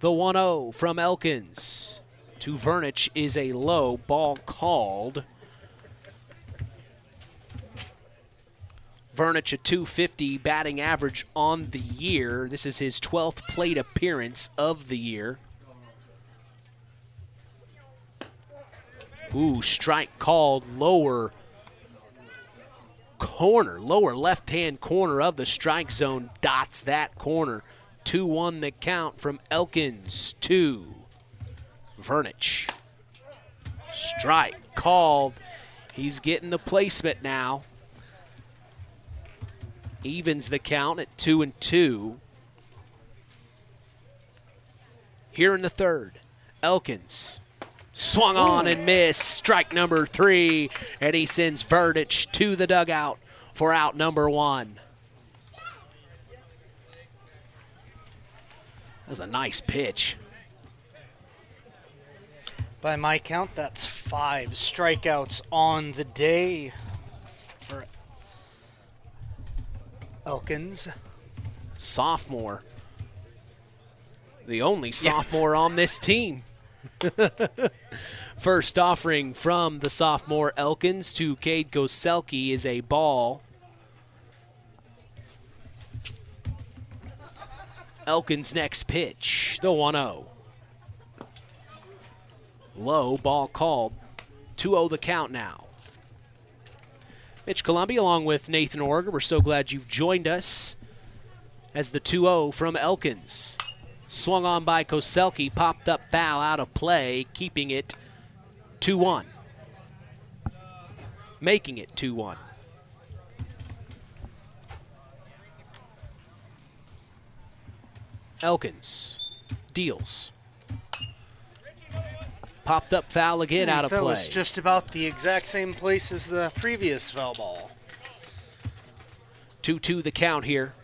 The 1-0 from Elkins to Vernich is a low ball called. Vernich a .250 batting average on the year. This is his 12th plate appearance of the year. Ooh, strike called, lower left-hand corner of the strike zone, dots that corner. 2-1 the count from Elkins to Vernich. Strike called. He's getting the placement now. Evens the count at 2-2. Here in the third, Elkins swung on and missed. Strike number 3, and he sends Vernich to the dugout for out number 1. That was a nice pitch. By my count, that's 5 strikeouts on the day for Elkins. Sophomore. The only sophomore on this team. First offering from the sophomore Elkins to Cade Goselke is a ball. Elkins' next pitch, the 1-0. Low ball called. 2-0 the count now. Mitch Columbia along with Nathan Orger. We're so glad you've joined us as the 2-0 from Elkins. Swung on by Koselke, popped up foul out of play, keeping it 2-1. Making it 2-1. Elkins deals. Popped up foul again out of play. That was just about the exact same place as the previous foul ball. 2-2 the count here.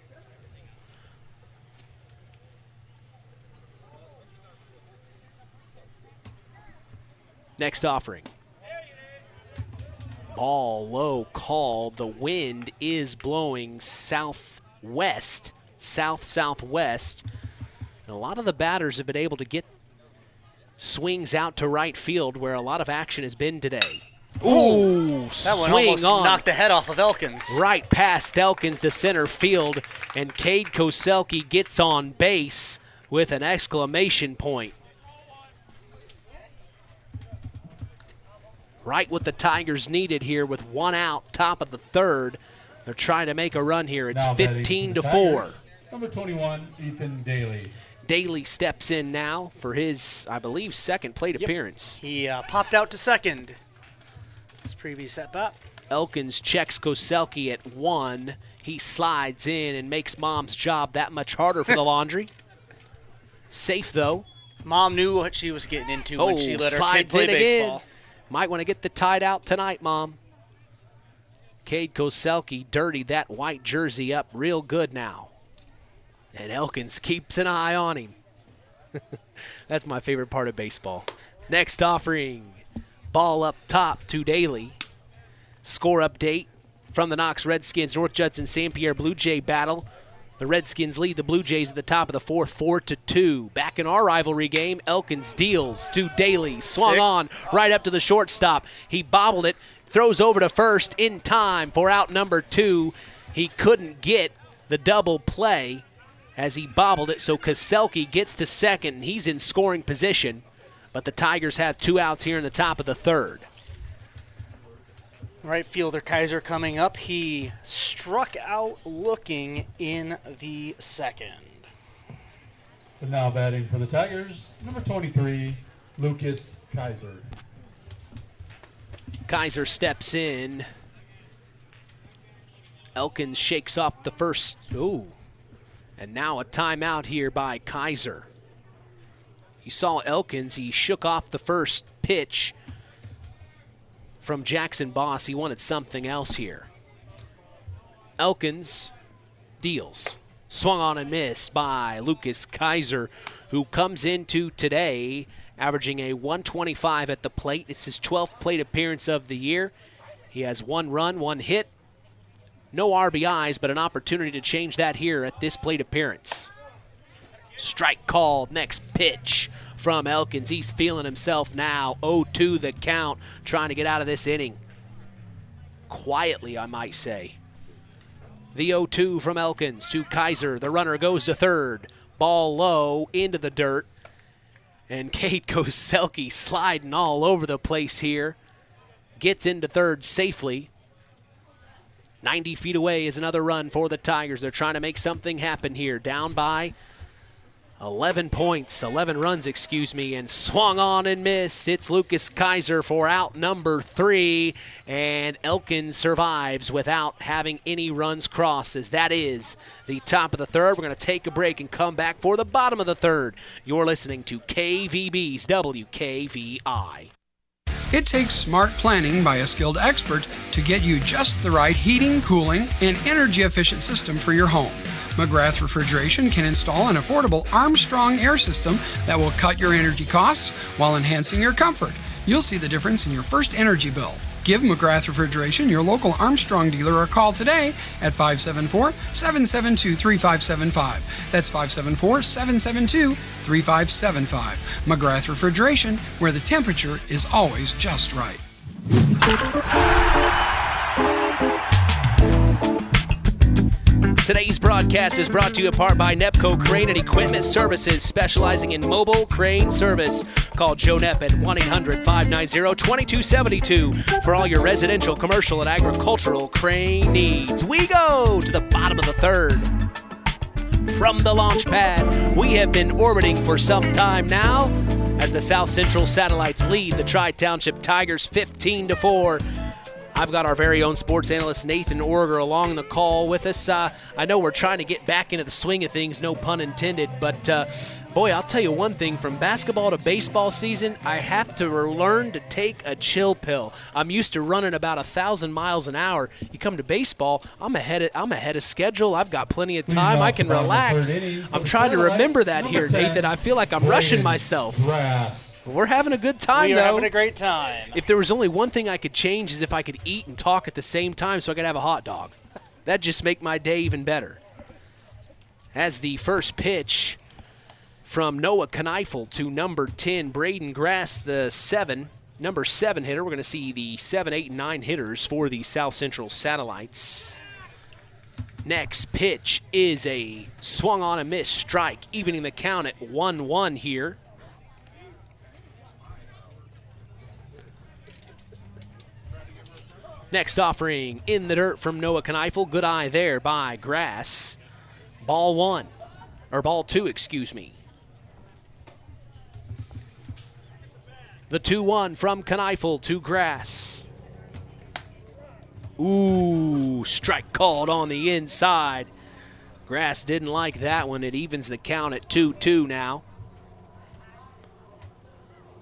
Next offering. Ball low called. The wind is blowing southwest, south-southwest. And a lot of the batters have been able to get swings out to right field where a lot of action has been today. Ooh, that one swing almost on. knocked the head off of Elkins. Right past Elkins to center field, and Cade Koselke gets on base with an exclamation point. Right what the Tigers needed here with one out, top of the third. They're trying to make a run here. It's 15-4. Number 21, Ethan Daly. Daly steps in now for his, I believe, second plate appearance. He popped out to second. His previous at bat. Elkins checks Koselke at 1. He slides in and makes Mom's job that much harder for the laundry. Safe, though. Mom knew what she was getting into when she let her kid play in baseball. Again. Might want to get the tide out tonight, Mom. Cade Koselke dirtied that white jersey up real good now. And Elkins keeps an eye on him. That's my favorite part of baseball. Next offering, ball up top to Daly. Score update from the Knox Redskins, North Judson St. Pierre Blue Jay battle. The Redskins lead the Blue Jays at the top of the fourth, 4-2. Back in our rivalry game, Elkins deals to Daly. Swung on right up to the shortstop. He bobbled it, throws over to first in time for out number 2. He couldn't get the double play as he bobbled it, so Koselke gets to second, and he's in scoring position. But the Tigers have 2 outs here in the top of the third. Right fielder Kaiser coming up. He struck out looking in the second. And now batting for the Tigers, number 23, Lucas Kaiser. Kaiser steps in. Elkins shakes off the first. Ooh. And now a timeout here by Kaiser. You saw Elkins. He shook off the first pitch from Jackson Boss. He wanted something else here. Elkins deals. Swung on and missed by Lucas Kaiser, who comes into today averaging a 125 at the plate. It's his 12th plate appearance of the year. He has 1 run, 1 hit. No RBIs, but an opportunity to change that here at this plate appearance. Strike called. Next pitch from Elkins. He's feeling himself now. 0-2 the count, trying to get out of this inning. Quietly, I might say. The 0-2 from Elkins to Kaiser. The runner goes to third. Ball low into the dirt. And Cade Koselke sliding all over the place here. Gets into third safely. 90 feet away is another run for the Tigers. They're trying to make something happen here. Down by 11 runs, and swung on and missed. It's Lucas Kaiser for out number 3, and Elkins survives without having any runs crossed, as that is the top of the third. We're going to take a break and come back for the bottom of the third. You're listening to KVB's WKVI. It takes smart planning by a skilled expert to get you just the right heating, cooling, and energy-efficient system for your home. McGrath Refrigeration can install an affordable Armstrong air system that will cut your energy costs while enhancing your comfort. You'll see the difference in your first energy bill. Give McGrath Refrigeration, your local Armstrong dealer, a call today at 574-772-3575. That's 574-772-3575. McGrath Refrigeration, where the temperature is always just right. Today's broadcast is brought to you in part by Nepco Crane and Equipment Services, specializing in mobile crane service. Call Joe Nepp at 1-800-590-2272 for all your residential, commercial, and agricultural crane needs. We go to the bottom of the third. From the launch pad, we have been orbiting for some time now as the South Central Satellites lead the Tri-Township Tigers 15-4. I've got our very own sports analyst Nathan Orger along the call with us. I know we're trying to get back into the swing of things, no pun intended, but boy, I'll tell you one thing, from basketball to baseball season, I have to learn to take a chill pill. I'm used to running about 1,000 miles an hour. You come to baseball, I'm ahead of schedule. I've got plenty of time. I can relax. I'm trying to remember that here, Nathan. I feel like I'm rushing myself. We're having a good time, though. We're having a great time. If there was only one thing I could change is if I could eat and talk at the same time so I could have a hot dog. That'd just make my day even better. As the first pitch from Noah Kneifel to number 10, Braden Grass, the 7. number 7 hitter. We're going to see the 7, 8, and 9 hitters for the South Central Satellites. Next pitch is a swung on and missed strike, evening the count at 1-1 here. Next offering in the dirt from Noah Kneifel. Good eye there by Grass. Ball 2, excuse me. The 2-1 from Kneifel to Grass. Ooh, strike called on the inside. Grass didn't like that one. It evens the count at 2-2 now.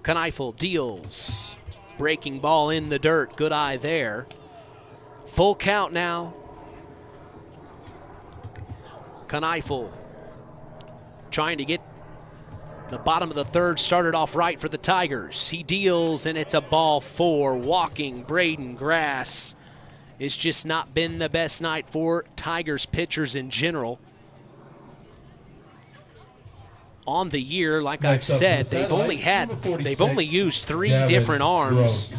Kneifel deals. Breaking ball in the dirt. Good eye there. Full count now. Kneifel trying to get the bottom of the third started off right for the Tigers. He deals, and it's a ball 4. Walking Braden Grass. It's just not been the best night for Tigers pitchers in general. On the year, like I've said, they've only used 3 different arms.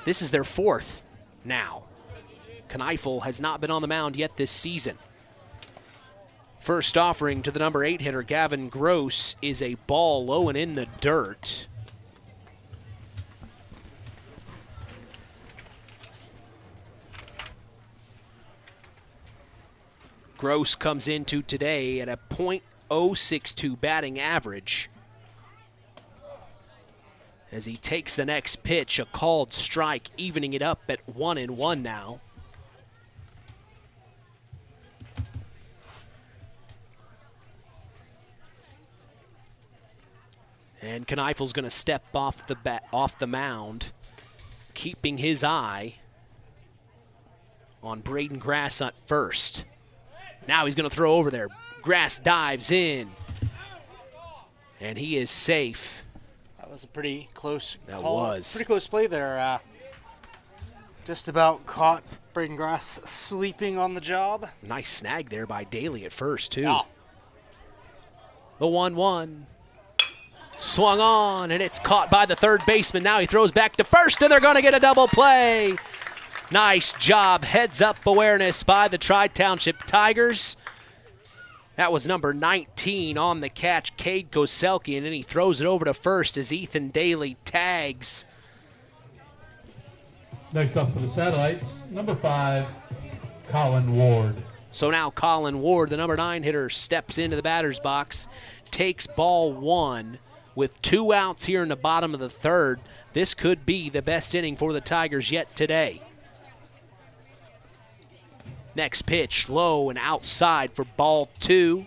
This is their 4th now. Kneifel has not been on the mound yet this season. First offering to the number 8 hitter, Gavin Gross, is a ball low and in the dirt. Gross comes into today at a .062 batting average. As he takes the next pitch, a called strike, evening it up at 1-1 now. And Kneifel's going to step off the mound, keeping his eye on Braden Grass at first. Now he's going to throw over there. Grass dives in, and he is safe. That was a pretty close That call. was. Pretty close play there. Just about caught Braden Grass sleeping on the job. Nice snag there by Daly at first, too. Yeah. The 1-1. Swung on, and it's caught by the third baseman. Now he throws back to first, and they're going to get a double play. Nice job, heads-up awareness by the Tri-Township Tigers. That was number 19 on the catch, Cade Koselke, and then he throws it over to first as Ethan Daly tags. Next up for the Satellites, number 5, Colin Ward. So now Colin Ward, the number 9 hitter, steps into the batter's box, takes ball 1 with 2 outs here in the bottom of the third. This could be the best inning for the Tigers yet today. Next pitch, low and outside for ball 2.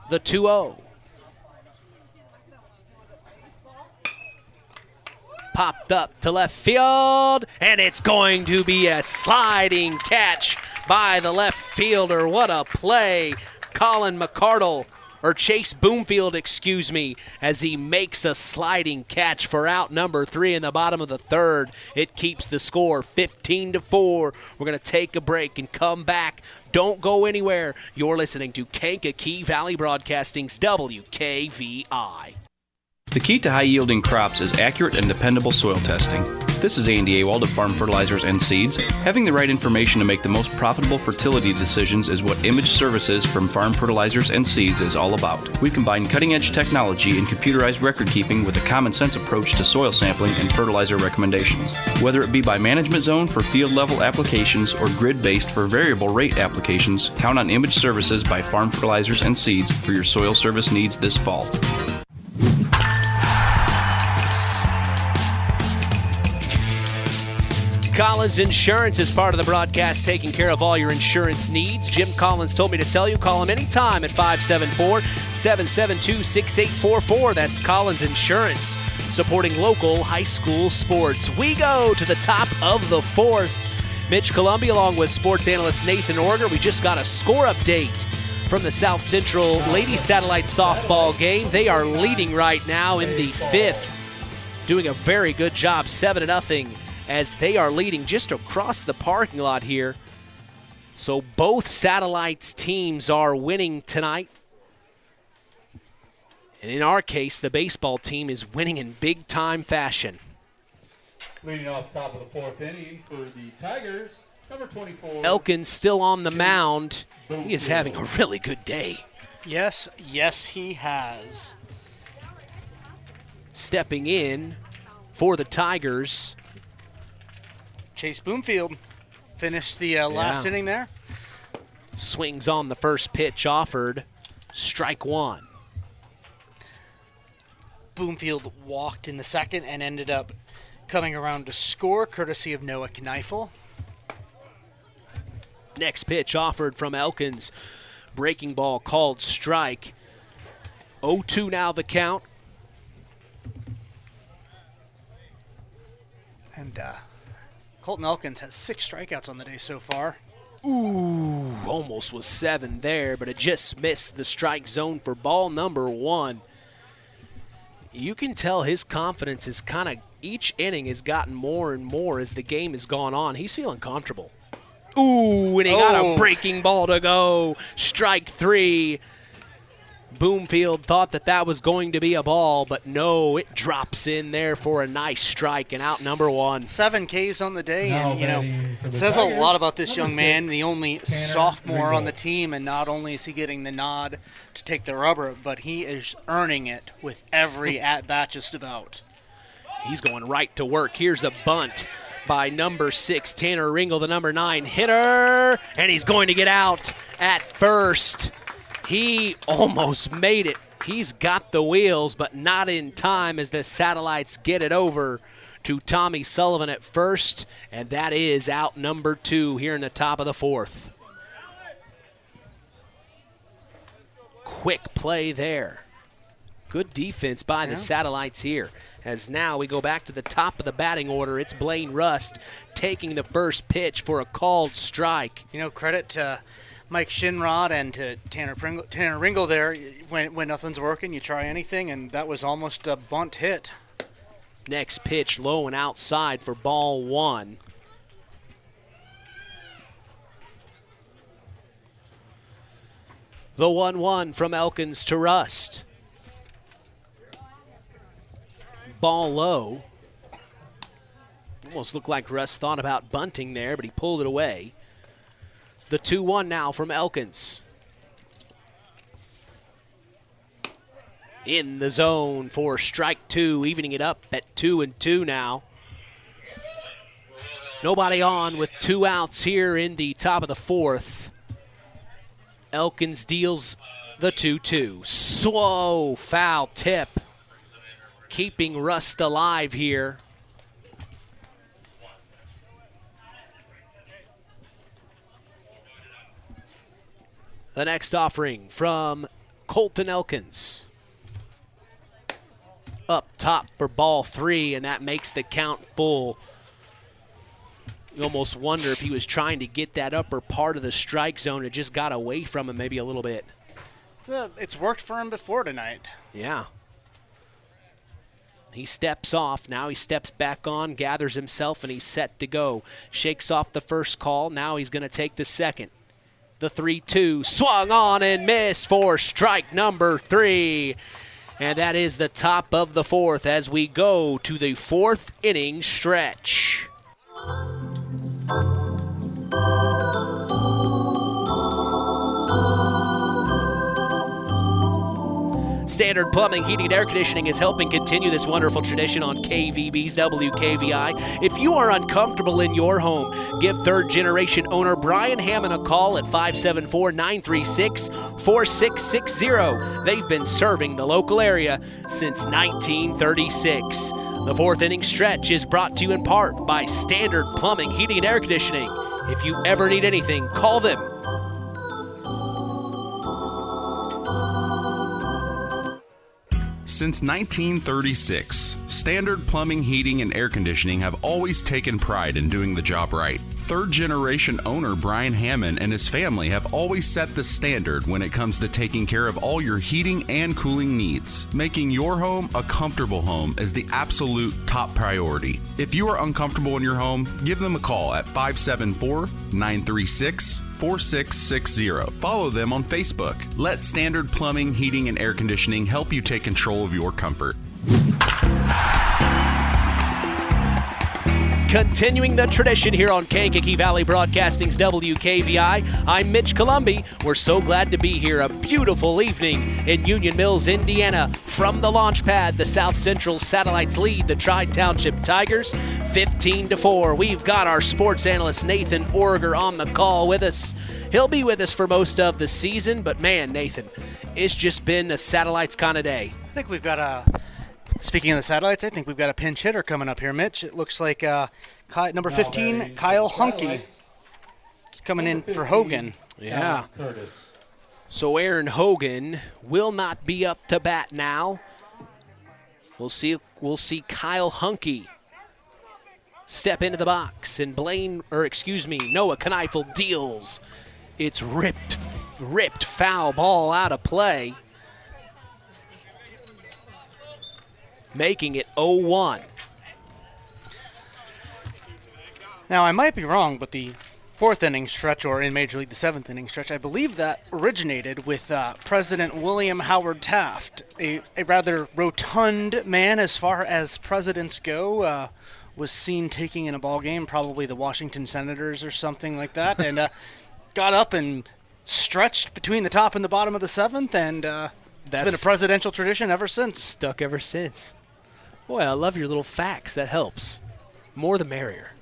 The 2-0. Popped up to left field, and it's going to be a sliding catch by the left fielder. What a play. Colin McCardle, or Chase Boomfield, excuse me, as he makes a sliding catch for out number 3 in the bottom of the third. It keeps the score 15-4. We're going to take a break and come back. Don't go anywhere. You're listening to Kankakee Valley Broadcasting's WKVI. The key to high-yielding crops is accurate and dependable soil testing. This is Andy Awald of Farm Fertilizers and Seeds. Having the right information to make the most profitable fertility decisions is what Image Services from Farm Fertilizers and Seeds is all about. We combine cutting-edge technology and computerized record-keeping with a common-sense approach to soil sampling and fertilizer recommendations. Whether it be by management zone for field-level applications or grid-based for variable rate applications, count on Image Services by Farm Fertilizers and Seeds for your soil service needs this fall. Collins Insurance is part of the broadcast, taking care of all your insurance needs. Jim Collins told me to tell you, call him anytime at 574-772-6844. That's Collins Insurance, supporting local high school sports. We go to the top of the 4th. Mitch Columbia along with sports analyst Nathan Orger. We just got a score update from the South Central Ladies Satellite softball game. They are leading right now in the 5th, doing a very good job, 7-0. As they are leading just across the parking lot here. So both Satellites teams are winning tonight. And in our case, the baseball team is winning in big-time fashion. Leading off top of the fourth inning for the Tigers, number 24. Elkins still on the mound. He is having a really good day. Yes, he has. Stepping in for the Tigers, Chase Boomfield finished the last inning there. Swings on the first pitch offered. Strike one. Boomfield walked in the second and ended up coming around to score, courtesy of Noah Kneifel. Next pitch offered from Elkins. Breaking ball called strike. 0-2 now the count. And Colton Elkins has 6 strikeouts on the day so far. Ooh, almost was 7 there, but it just missed the strike zone for ball number 1. You can tell his confidence is kind of, each inning has gotten more and more as the game has gone on. He's feeling comfortable. Ooh, and he got a breaking ball to go. Strike 3. Boomfield thought that was going to be a ball, but no, it drops in there for a nice strike and out number 1. 7 Ks on the day, and it says a lot about this young man, the only sophomore on the team, and not only is he getting the nod to take the rubber, but he is earning it with every at-bat just about. He's going right to work. Here's a bunt by number 6, Tanner Ringel, the number 9 hitter, and he's going to get out at first. He almost made it. He's got the wheels, but not in time as the Satellites get it over to Tommy Sullivan at first, and that is out number 2 here in the top of the 4th. Quick play there. Good defense by the Satellites here. As now we go back to the top of the batting order. It's Blaine Rust taking the first pitch for a called strike. Credit to Mike Shinrod and to Tanner Ringel there. When nothing's working, you try anything, and that was almost a bunt hit. Next pitch low and outside for ball 1. The 1-1 from Elkins to Rust. Ball low. Almost looked like Rust thought about bunting there, but he pulled it away. The 2-1 now from Elkins. In the zone for strike 2, evening it up at 2-2 now. Nobody on with 2 outs here in the top of the 4th. Elkins deals the 2-2. Slow foul tip. Keeping Rust alive here. The next offering from Colton Elkins. Up top for ball 3, and that makes the count full. You almost wonder if he was trying to get that upper part of the strike zone. It just got away from him maybe a little bit. It's worked for him before tonight. Yeah. He steps off. Now he steps back on, gathers himself, and he's set to go. Shakes off the first call. Now he's going to take the second. The 3-2 swung on and missed for strike number 3. And that is the top of the 4th as we go to the 4th inning stretch. Standard Plumbing, Heating, and Air Conditioning is helping continue this wonderful tradition on KVB's WKVI. If you are uncomfortable in your home, give third-generation owner Brian Hammond a call at 574-936-4660. They've been serving the local area since 1936. The 4th inning stretch is brought to you in part by Standard Plumbing, Heating, and Air Conditioning. If you ever need anything, call them. Since 1936, Standard Plumbing, Heating, and Air Conditioning have always taken pride in doing the job right. Third-generation owner Brian Hammond and his family have always set the standard when it comes to taking care of all your heating and cooling needs. Making your home a comfortable home is the absolute top priority. If you are uncomfortable in your home, give them a call at 574-936-4660. 4660. Follow them on Facebook. Let Standard Plumbing, Heating, and Air Conditioning help you take control of your comfort. Continuing the tradition here on Kankakee Valley Broadcasting's WKVI, I'm Mitch Columbi. We're so glad to be here. A beautiful evening in Union Mills, Indiana. From the launch pad, the South Central Satellites lead the Tri-Township Tigers 15-4. We've got our sports analyst Nathan Orger on the call with us. He'll be with us for most of the season, but man, Nathan, it's just been a Satellites kind of day. I think we've got speaking of the Satellites, I think we've got a pinch hitter coming up here, Mitch. It looks like number 15, Kyle Hunke, is coming in for Hogan. Yeah. So Aaron Hogan will not be up to bat now. We'll see Kyle Hunke step into the box, and Noah Kneifel deals. It's ripped foul ball out of play, making it 0-1. Now, I might be wrong, but the fourth inning stretch, or in Major League, the seventh inning stretch, I believe that originated with President William Howard Taft, a rather rotund man as far as presidents go, was seen taking in a ball game, probably the Washington Senators or something like that, and got up and stretched between the top and the bottom of the seventh, and it's been a presidential tradition ever since. Stuck ever since. Boy, I love your little facts. That helps. More the merrier.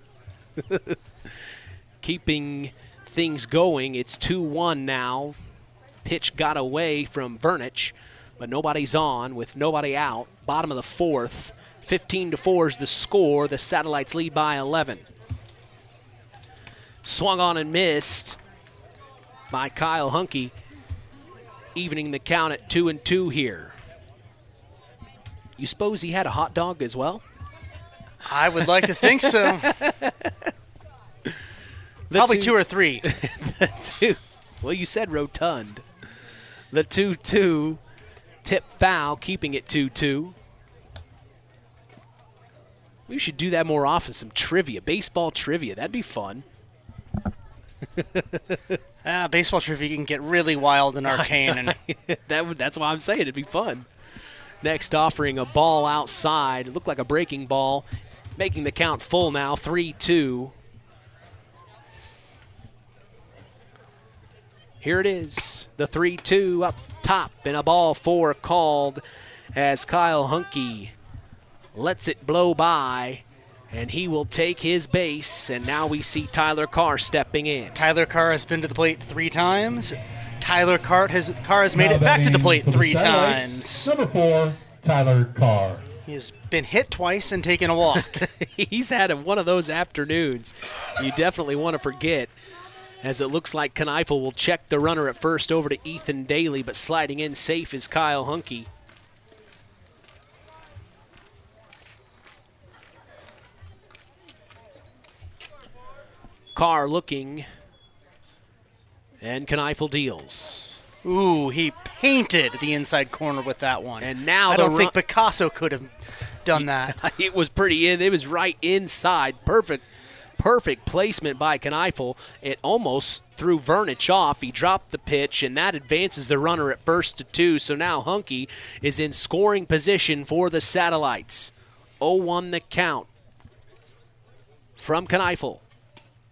Keeping things going, it's 2-1 now. Pitch got away from Vernich, but nobody's on with nobody out. Bottom of the fourth. 15-4 is the score. The Satellites lead by 11. Swung on and missed by Kyle Hunke, evening the count at 2-2 here. You suppose he had a hot dog as well? I would like to think so. Probably 2 or 3. The 2. Well, you said rotund. The 2-2 tip foul, keeping it 2-2. We should do that more often, some trivia, baseball trivia. That'd be fun. Baseball trivia can get really wild and arcane. And that's why I'm saying it'd be fun. Next offering a ball outside. It looked like a breaking ball, making the count full now, 3-2. Here it is, the 3-2 up top, and a ball 4 called as Kyle Hunke lets it blow by, and he will take his base, and now we see Tyler Carr stepping in. Tyler Carr has been to the plate 3 times. Tyler Carr has made it back to the plate 3 times. Number 4, Tyler Carr. He has been hit twice and taken a walk. He's had one of those afternoons you definitely want to forget, as it looks like Kneifel will check the runner at first over to Ethan Daly, but sliding in safe is Kyle Hunke. Carr looking, and Kneifel deals. Ooh, he painted the inside corner with that one. And now I don't think Picasso could have done that. It was pretty in. It was right inside. Perfect placement by Kneifel. It almost threw Vernich off. He dropped the pitch, and that advances the runner at first to 2. So now Hunke is in scoring position for the Satellites. 0-1 the count from Kneifel.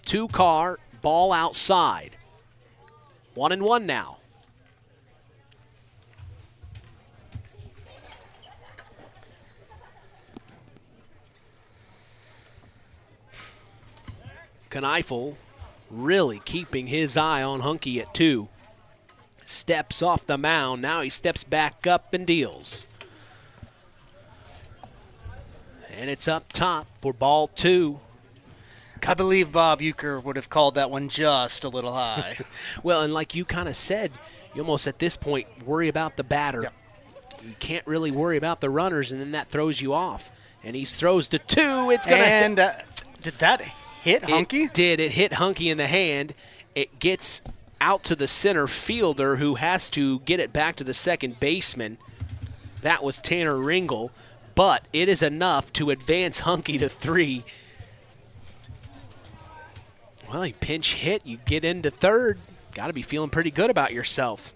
2 Carr, ball outside. 1-1 now. Kneifel really keeping his eye on Hunke at 2. Steps off the mound. Now he steps back up and deals. And it's up top for ball 2. I believe Bob Uecker would have called that one just a little high. Well, and like you kind of said, you almost at this point worry about the batter. Yep. You can't really worry about the runners, and then that throws you off. And he throws to 2. It's going to And did that hit Hunke? It did. It hit Hunke in the hand. It gets out to the center fielder, who has to get it back to the second baseman. That was Tanner Ringel. But it is enough to advance Hunke to 3. Well, you pinch hit, you get into third. Got to be feeling pretty good about yourself.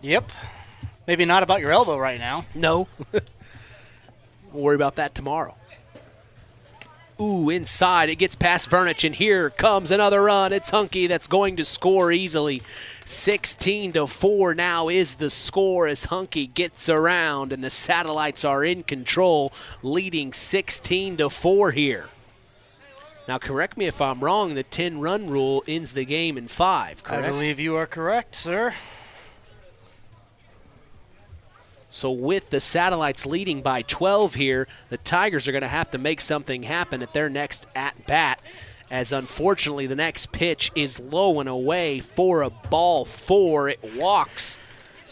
Yep. Maybe not about your elbow right now. No. We'll worry about that tomorrow. Ooh, inside. It gets past Vernich, and here comes another run. It's Hunke that's going to score easily. 16-4 now is the score as Hunke gets around, and the Satellites are in control, leading 16-4 here. Now, correct me if I'm wrong, the 10-run rule ends the game in 5, correct? I believe you are correct, sir. So with the Satellites leading by 12 here, the Tigers are going to have to make something happen at their next at-bat, as unfortunately the next pitch is low and away for a ball 4. It walks.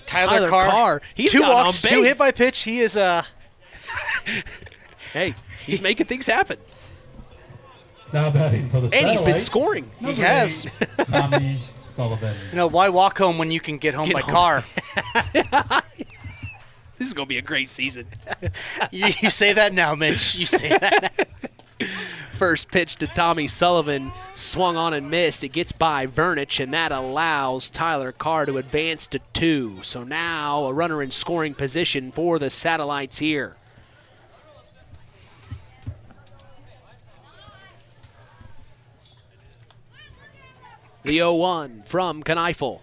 Tyler Carr. He's 2 got walks, on 2 base. hit by pitch. He is Hey, he's making things happen. Now batting for the And he's been Satellites, scoring. He has. Tommy Sullivan. You know, why walk home when you can get home by car? This is going to be a great season. you say that now, Mitch. You say that now. First pitch to Tommy Sullivan, swung on and missed. It gets by Vernich, and that allows Tyler Carr to advance to 2. So now a runner in scoring position for the Satellites here. The 0-1 from Kneifel.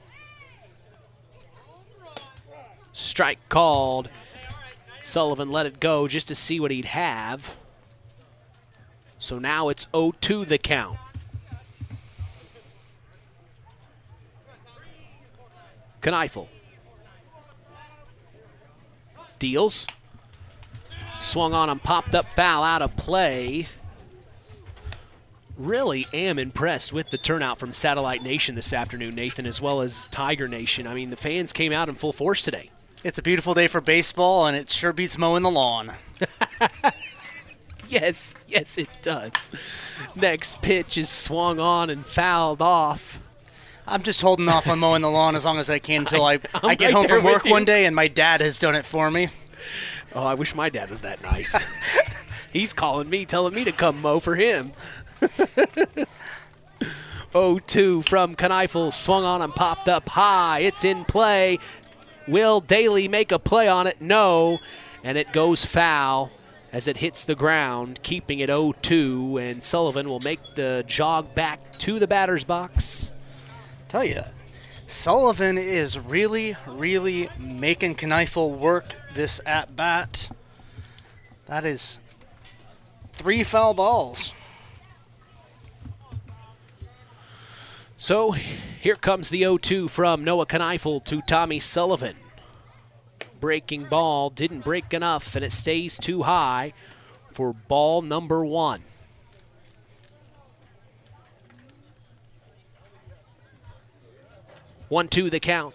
Strike called. Sullivan let it go just to see what he'd have. So now it's 0-2 the count. Kneifel. Deals. Swung on and popped up foul out of play. Really am impressed with the turnout from Satellite Nation this afternoon, Nathan, as well as Tiger Nation. I mean, the fans came out in full force today. It's a beautiful day for baseball, and it sure beats mowing the lawn. Yes, it does. Next pitch is swung on and fouled off. I'm just holding off on mowing the lawn as long as I can until I get right home there from with work you. one day, and my dad has done it for me. Oh, I wish my dad was that nice. He's calling me, telling me to come mow for him. 0-2 from Kneifel, swung on and popped up high. It's in play. Will Daly make a play on it? No. And it goes foul as it hits the ground, keeping it 0-2. And Sullivan will make the jog back to the batter's box. Tell you, Sullivan is really, really making Kneifel work this at-bat. That is 3 foul balls. So here comes the 0-2 from Noah Kneifel to Tommy Sullivan. Breaking ball didn't break enough, and it stays too high for ball number 1. One-two the count.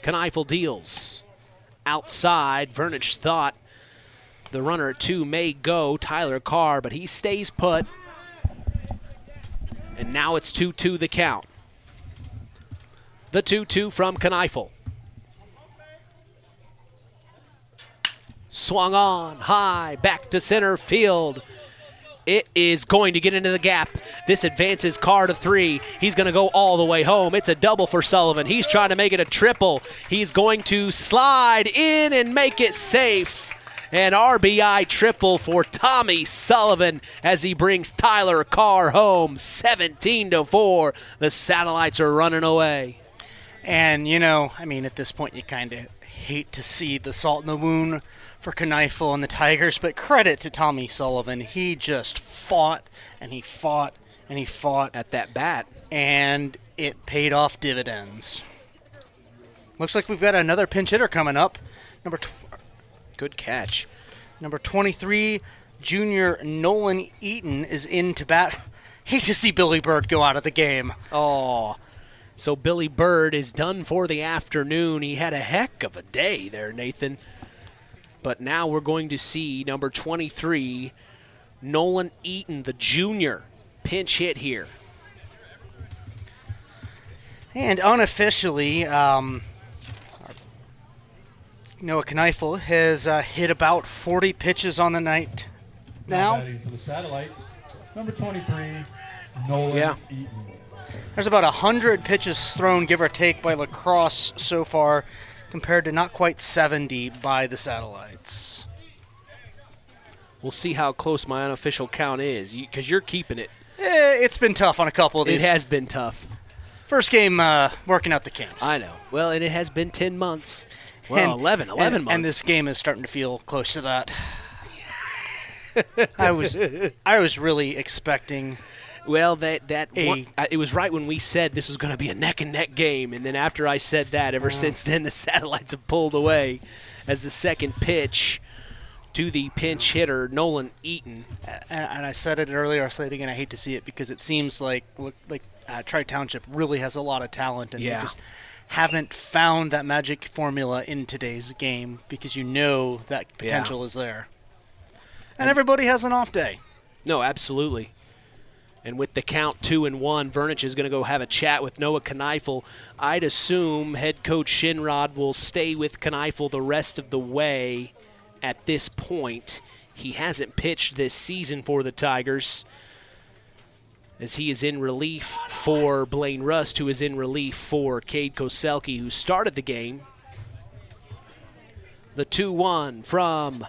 Kneifel deals. Outside, Vernich thought the runner at 2 may go, Tyler Carr, but he stays put. And now it's 2-2 the count. The 2-2 from Kneifel. Swung on, high, back to center field. It is going to get into the gap. This advances Carr to 3. He's going to go all the way home. It's a double for Sullivan. He's trying to make it a triple. He's going to slide in and make it safe. An RBI triple for Tommy Sullivan as he brings Tyler Carr home. 17-4. The Satellites are running away. And, you know, I mean, at this point you kind of hate to see the salt in the wound for Kneifel and the Tigers, but credit to Tommy Sullivan. He just fought and he fought and he fought at that bat, and it paid off dividends. Looks like we've got another pinch hitter coming up. Good catch. Number 23, junior Nolan Eaton is in to bat. Hate to see Billy Bird go out of the game. Oh, so Billy Bird is done for the afternoon. He had a heck of a day there, Nathan. But now we're going to see number 23, Nolan Eaton, the junior, pinch hit here. And unofficially, Noah Kneifel has hit about 40 pitches on the night now. Batting for the Satellites, number 23, Nolan Yeah. Eaton. There's about 100 pitches thrown, give or take, by Lacrosse so far, compared to not quite 70 by the Satellites. We'll see how close my unofficial count is, because you're keeping it. It's been tough on a couple of these. It has been tough. First game, working out the kinks. I know. Well, and it has been 10 months. Well, 11 months. And this game is starting to feel close to that. I was really expecting. Well, it was right when we said this was going to be a neck and neck game, and then after I said that, ever since then the Satellites have pulled away as the second pitch to the pinch hitter Nolan Eaton. And I said it earlier. I'll say it again. I hate to see it because it seems like Tri-Township really has a lot of talent, and they just haven't found that magic formula in today's game because you know that potential is there. And everybody has an off day. No, absolutely. And with the count 2-1, Vernich is going to go have a chat with Noah Kneifel. I'd assume head coach Shinrod will stay with Kneifel the rest of the way at this point. He hasn't pitched this season for the Tigers, as he is in relief for Blaine Rust, who is in relief for Cade Koselke, who started the game. The 2-1 from...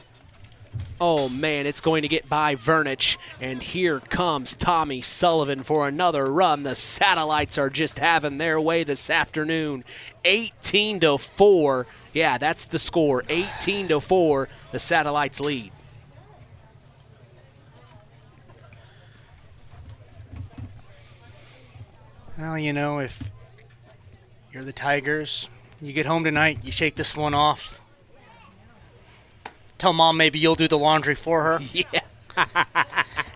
Oh, man, it's going to get by Vernich, and here comes Tommy Sullivan for another run. The Satellites are just having their way this afternoon. 18-4. Yeah, that's the score. 18-4, the Satellites lead. Well, you know, if you're the Tigers, you get home tonight, you shake this one off. Tell Mom maybe you'll do the laundry for her. Yeah.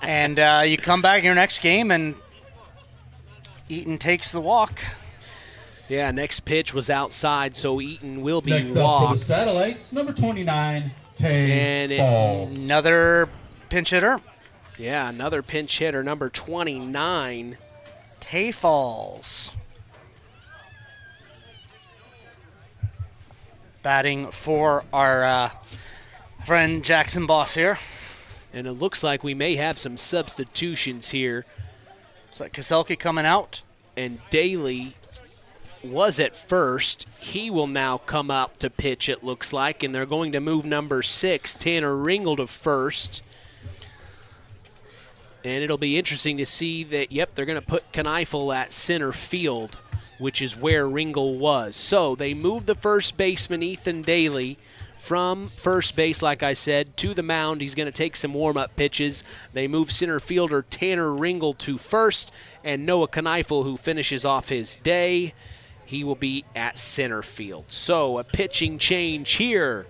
And you come back in your next game, and Eaton takes the walk. Yeah, next pitch was outside, so Eaton will be Next walked. up for the Satellites, number 29, Tay Falls. Another pinch hitter. Yeah, another pinch hitter, number 29. Tay Falls. Batting for our friend Jackson Boss here. And it looks like we may have some substitutions here. It's like Koselke coming out. And Daly was at first. He will now come up to pitch, it looks like. And they're going to move number 6, Tanner Ringel, to first. And it'll be interesting to see that, yep, they're going to put Kneifel at center field, which is where Ringel was. So they moved the first baseman, Ethan Daly, from first base, like I said, to the mound. He's going to take some warm-up pitches. They move center fielder Tanner Ringel to first, and Noah Kneifel, who finishes off his day, he will be at center field. So a pitching change here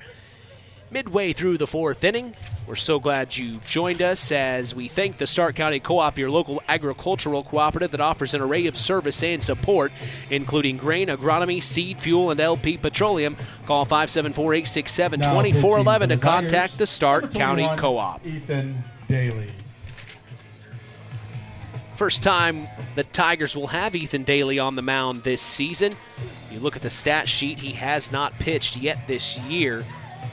midway through the fourth inning. We're so glad you joined us as we thank the Stark County Co-op, your local agricultural cooperative that offers an array of service and support, including grain, agronomy, seed, fuel, and LP Petroleum. Call 574-867-2411 to contact the Stark County Co-op. Ethan Daly. First time the Tigers will have Ethan Daly on the mound this season. You look at the stat sheet, he has not pitched yet this year.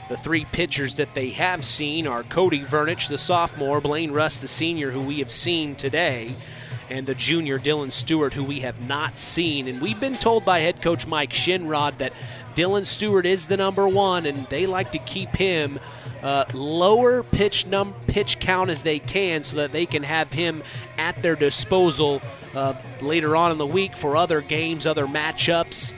The three pitchers that they have seen are Cody Vernich, the sophomore, Blaine Rust, the senior, who we have seen today, and the junior Dylan Stewart, who we have not seen. And we've been told by head coach Mike Shinrod that Dylan Stewart is the number one, and they like to keep him lower pitch count as they can so that they can have him at their disposal later on in the week for other games, other matchups.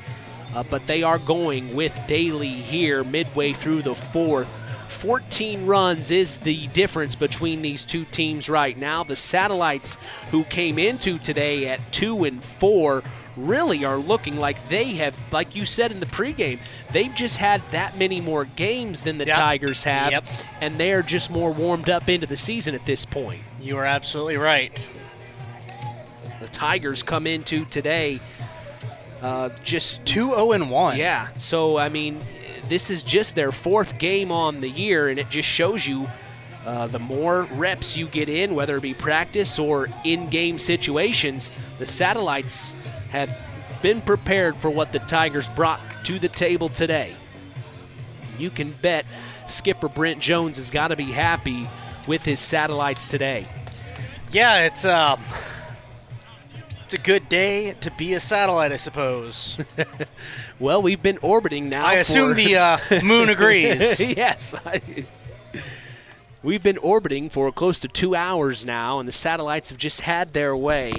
But they are going with Daly here midway through the fourth. 14 runs is the difference between these two teams right now. The Satellites, who came into today at 2-4, really are looking like they have, like you said in the pregame, they've just had that many more games than the Tigers have, and they're just more warmed up into the season at this point. You are absolutely right. The Tigers come into today just 2-0-1. Yeah, so I mean, this is just their fourth game on the year, and it just shows you the more reps you get in, whether it be practice or in-game situations, the Satellites have been prepared for what the Tigers brought to the table today. You can bet skipper Brent Jones has got to be happy with his Satellites today. Yeah, it's It's a good day to be a satellite, I suppose. Well, we've been orbiting now. I assume the moon agrees. Yes. We've been orbiting for close to 2 hours now, and the satellites have just had their way.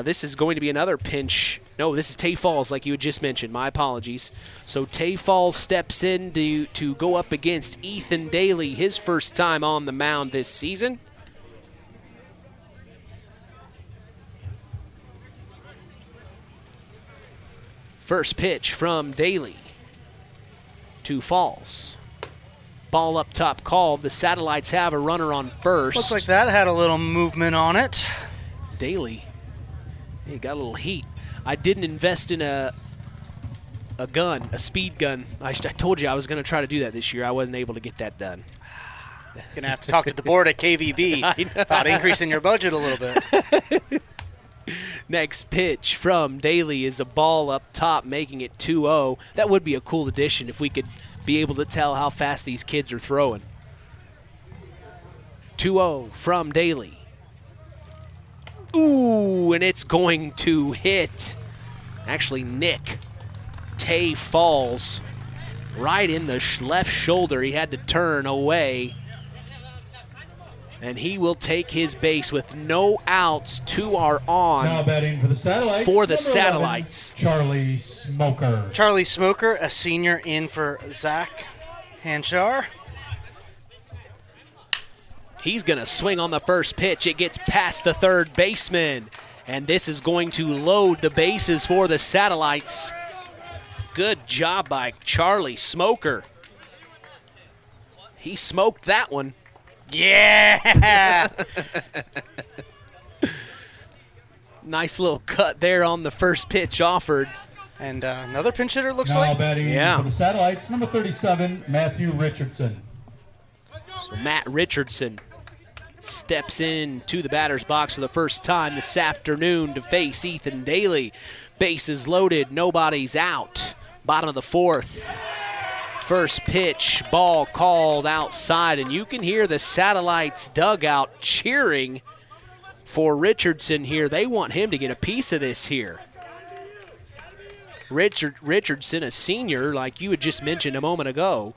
This is going to be another pinch. No, this is Tay Falls, like you had just mentioned. My apologies. So Tay Falls steps in to go up against Ethan Daly, his first time on the mound this season. First pitch from Daly to Falls. Ball up top called. The Satellites have a runner on first. Looks like that had a little movement on it. Daly, he got a little heat. I didn't invest in a gun, a speed gun. I told you I was going to try to do that this year. I wasn't able to get that done. Going to have to talk to the board at KVB about increasing your budget a little bit. Next pitch from Daly is a ball up top, making it 2-0. That would be a cool addition if we could be able to tell how fast these kids are throwing. 2-0 from Daly. Ooh, and it's going to hit, actually nick, Tay Falls right in the left shoulder. He had to turn away, and he will take his base with no outs. 2 are on. Now batting for the Satellites. For the number Satellites. 11, Charlie Smoker. Charlie Smoker, a senior, in for Zach Hanchar. He's going to swing on the first pitch. It gets past the third baseman, and this is going to load the bases for the Satellites. Good job by Charlie Smoker. He smoked that one. Yeah! Nice little cut there on the first pitch offered. And another pinch hitter, looks now like. batting for the Satellites, number 37, Matthew Richardson. So Matt Richardson steps in to the batter's box for the first time this afternoon to face Ethan Daly. Bases loaded, nobody's out. Bottom of the fourth. First pitch, ball called outside, and you can hear the Satellites dugout cheering for Richardson here. They want him to get a piece of this here. Richardson, a senior, like you had just mentioned a moment ago.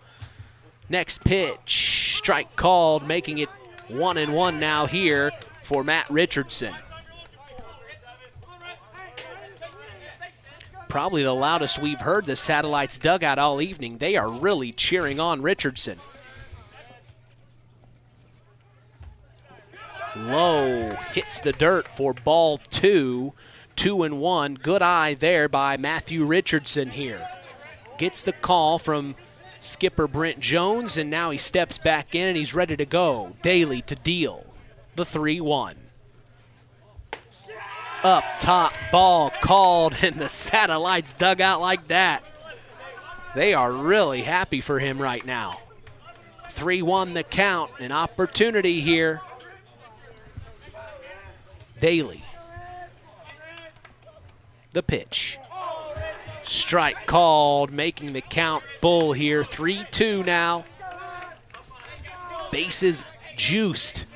Next pitch, strike called, making it 1-1 now here for Matt Richardson. Probably the loudest we've heard the Satellites dugout all evening. They are really cheering on Richardson. Low hits the dirt for ball 2. 2-1. Good eye there by Matthew Richardson here. Gets the call from skipper Brent Jones, and now he steps back in and he's ready to go. Daly to deal the 3-1. Up top, ball called, and the Satellites dug out like that. They are really happy for him right now. 3-1 the count, an opportunity here. Daly. The pitch. Strike called, making the count full here. 3-2 now. Bases juiced.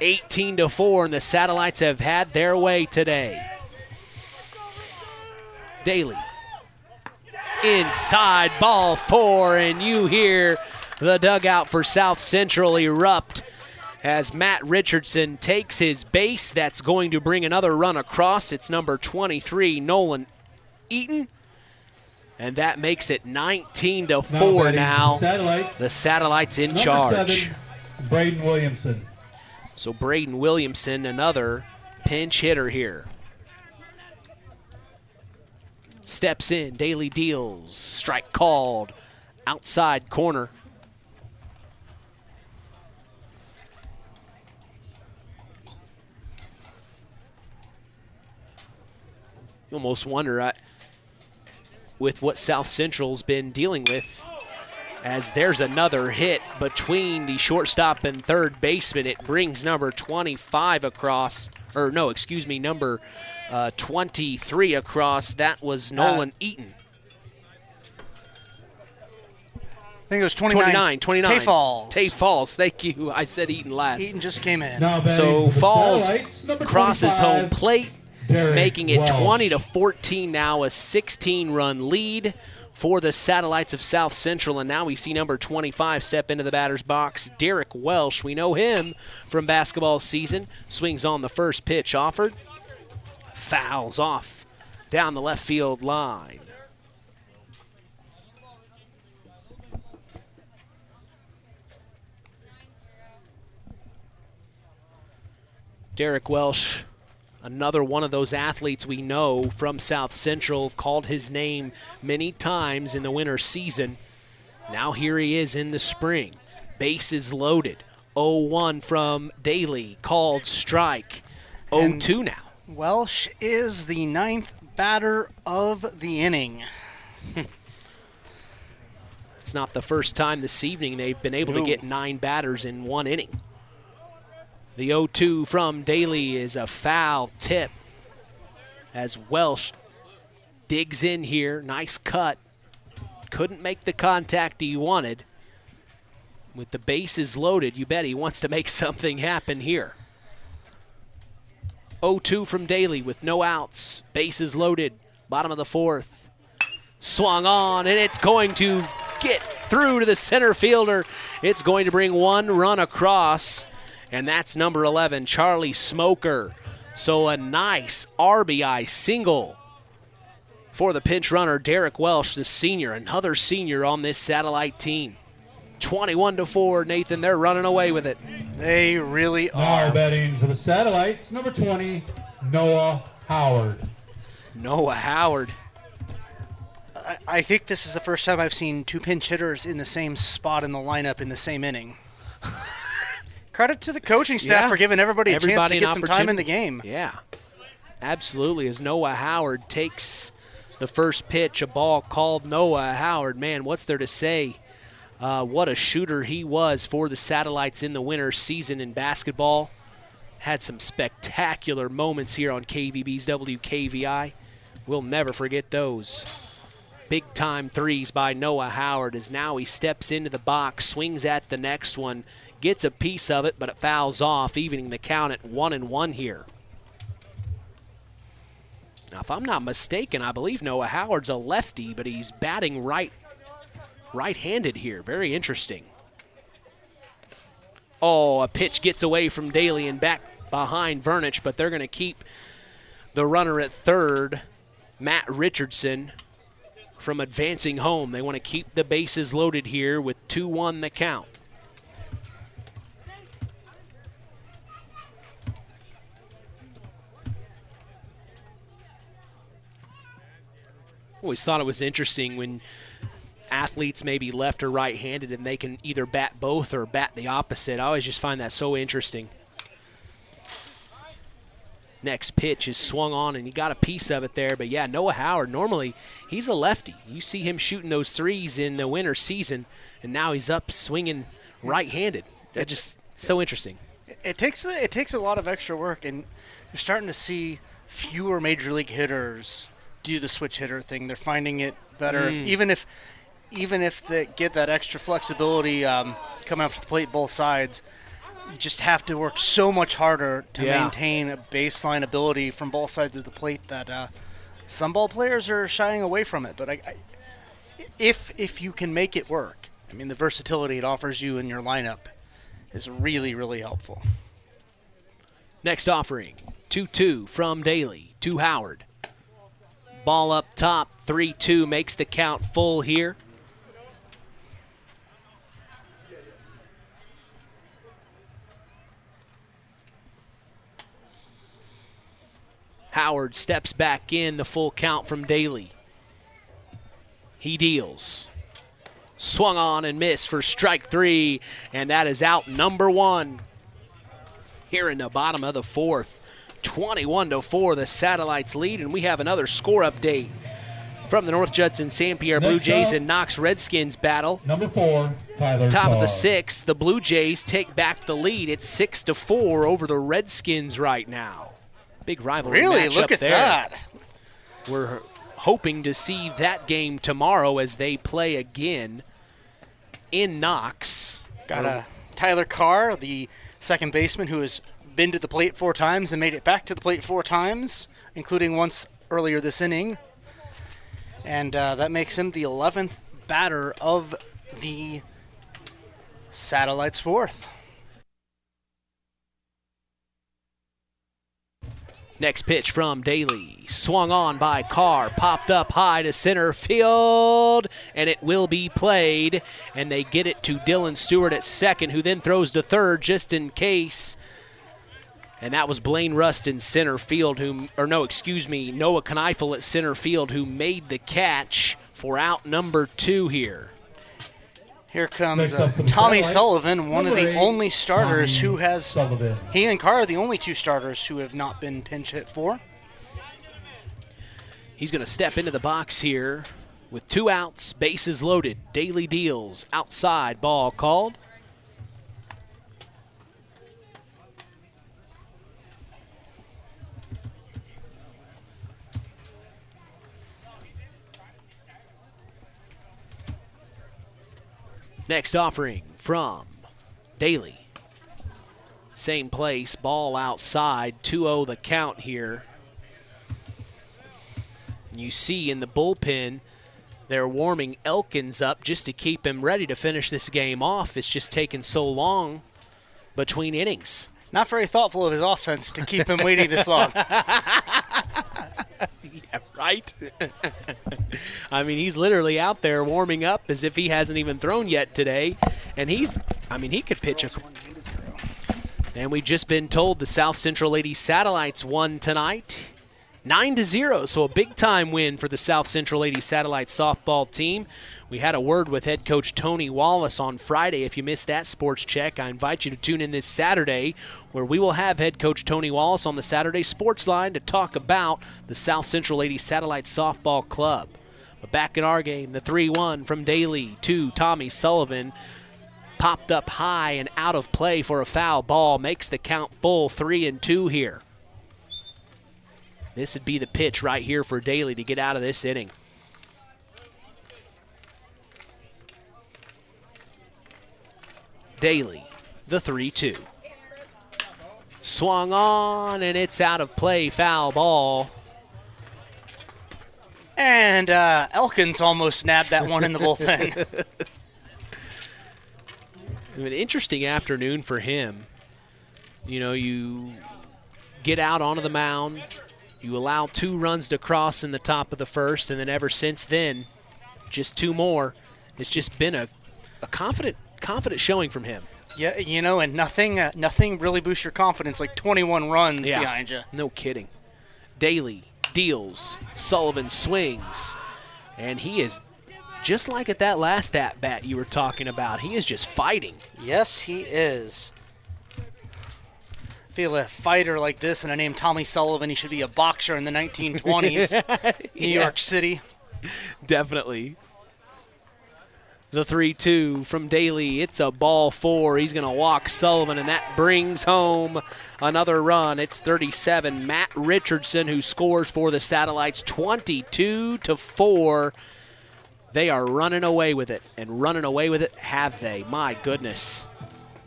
18-4, and the Satellites have had their way today. Daly. Inside, ball 4, and you hear the dugout for South Central erupt as Matt Richardson takes his base. That's going to bring another run across. It's number 23, Nolan Eaton. And that makes it 19-4 now. The Satellites in charge. 7, Braden Williamson. So Braden Williamson, another pinch hitter here. Steps in, Daly deals, strike called, outside corner. You almost wonder, with what South Central's been dealing with, as there's another hit between the shortstop and third baseman. It brings number 25 across, or no, excuse me, number 23 across. That was Nolan Eaton. I think it was 29. 29. Tay Falls. Tay Falls. Thank you. I said Eaton last. Eaton just came in. So Falls Number crosses 25, home plate, Derek making it Welsh. 20-14 now, a 16-run lead for the Satellites of South Central. And now we see number 25 step into the batter's box, Derek Welsh. We know him from basketball season. Swings on the first pitch offered. Fouls off down the left field line. Derek Welsh, another one of those athletes we know from South Central, called his name many times in the winter season. Now here he is in the spring. Bases loaded. 0-1 from Daly, called strike. 0-2 now. Welsh is the 9th batter of the inning. It's not the first time this evening they've been able to get 9 batters in one inning. The 0-2 from Daly is a foul tip as Welsh digs in here. Nice cut. Couldn't make the contact he wanted. With the bases loaded, you bet he wants to make something happen here. 0-2 from Daly with no outs. Bases loaded. Bottom of the 4th. Swung on, and it's going to get through to the center fielder. It's going to bring 1 run across. And that's number 11, Charlie Smoker. So a nice RBI single for the pinch runner, Derek Welsh, the senior, another senior on this Satellite team. 21-4, Nathan, they're running away with it. They really Now are. batting for the Satellites, number 20, Noah Howard. Noah Howard. I think this is the first time I've seen 2 pinch hitters in the same spot in the lineup in the same inning. Credit to the coaching staff for giving everybody a chance to get some time in the game. Yeah, absolutely. As Noah Howard takes the first pitch, a ball called Noah Howard. Man, what's there to say? What a shooter he was for the Satellites in the winter season in basketball. Had some spectacular moments here on KVB's WKVI. We'll never forget those. Big-time threes by Noah Howard as now he steps into the box, swings at the next one, gets a piece of it, but it fouls off, evening the count at 1-1 here. Now, if I'm not mistaken, I believe Noah Howard's a lefty, but he's batting right-handed here. Very interesting. Oh, a pitch gets away from Daly and back behind Vernich, but they're going to keep the runner at third, Matt Richardson, from advancing home. They want to keep the bases loaded here with 2-1 the count. Always thought it was interesting when athletes may be left or right-handed and they can either bat both or bat the opposite. I always just find that so interesting. Next pitch is swung on, and he got a piece of it there. But, yeah, Noah Howard, normally he's a lefty. You see him shooting those threes in the winter season, and now he's up swinging right-handed. That's just so interesting. It takes a lot of extra work, and you're starting to see fewer major league hitters do the switch hitter thing. They're finding it better, even if they get that extra flexibility coming up to the plate both sides. You just have to work so much harder to maintain a baseline ability from both sides of the plate that some ball players are shying away from it. But if you can make it work, I mean, the versatility it offers you in your lineup is really, really helpful. Next offering, 2-2 from Daly to Howard. Ball up top, 3-2 makes the count full here. Howard steps back in, the full count from Daly. He deals. Swung on and missed for strike 3, and that is out number 1. Here in the bottom of the 4th, 21-4, the Satellites lead, and we have another score update from the North Judson St. Pierre Blue Jays and Knox Redskins battle. Number 4, Tyler Top of the Carr. 6th, the Blue Jays take back the lead. It's 6-4 over the Redskins right now. Big rivalry match Look up at there. that. We're hoping to see that game tomorrow as they play again. in Knox. Got Tyler Carr, the second baseman, who has been to the plate 4 times and made it back to the plate 4 times, including once earlier this inning. And that makes him the 11th batter of the Satellites' 4th. Next pitch from Daly. Swung on by Carr. Popped up high to center field. And it will be played. And they get it to Dylan Stewart at second, who then throws to third just in case. And that was Blaine Rust in center field, Noah Kneifel at center field, who made the catch for out number 2 here. Here comes Tommy Sullivan, one of the only starters who has. He and Carr are the only 2 starters who have not been pinch hit for. He's going to step into the box here with 2 outs, bases loaded. Daly deals outside, ball called. Next offering from Daly. Same place, ball outside, 2-0 the count here. And you see in the bullpen, they're warming Elkins up just to keep him ready to finish this game off. It's just taken so long between innings. Not very thoughtful of his offense to keep him waiting this long. Yeah, right? I mean, he's literally out there warming up as if he hasn't even thrown yet today. And he could pitch a... And we've just been told the South Central Lady Satellites won tonight. 9-0, so a big-time win for the South Central Lady Satellites softball team. We had a word with head coach Tony Wallace on Friday. If you missed that sports check, I invite you to tune in this Saturday, where we will have head coach Tony Wallace on the Saturday Sports Line to talk about the South Central Lady Satellites softball club. But back in our game, the 3-1 from Daly to Tommy Sullivan. Popped up high and out of play for a foul ball. Makes the count full, 3-2 here. This would be the pitch right here for Daly to get out of this inning. Daly, the 3-2. Swung on, and it's out of play, foul ball. And Elkins almost nabbed that one in the bullpen. An interesting afternoon for him. You know, you get out onto the mound, you allow 2 runs to cross in the top of the first, and then ever since then, just 2 more. It's just been a confident showing from him. Yeah, you know, and nothing really boosts your confidence like 21 runs behind you. No kidding. Daly deals, Sullivan swings, and he is just like at that last at-bat you were talking about. He is just fighting. Yes, he is. Feel a fighter like this and a name Tommy Sullivan, he should be a boxer in the 1920s. New York City. Definitely. The 3-2 from Daly. It's a ball 4. He's going to walk Sullivan, and that brings home another run. It's 37. Matt Richardson, who scores for the Satellites, 22-4. They are running away with it, and running away with it have they. My goodness.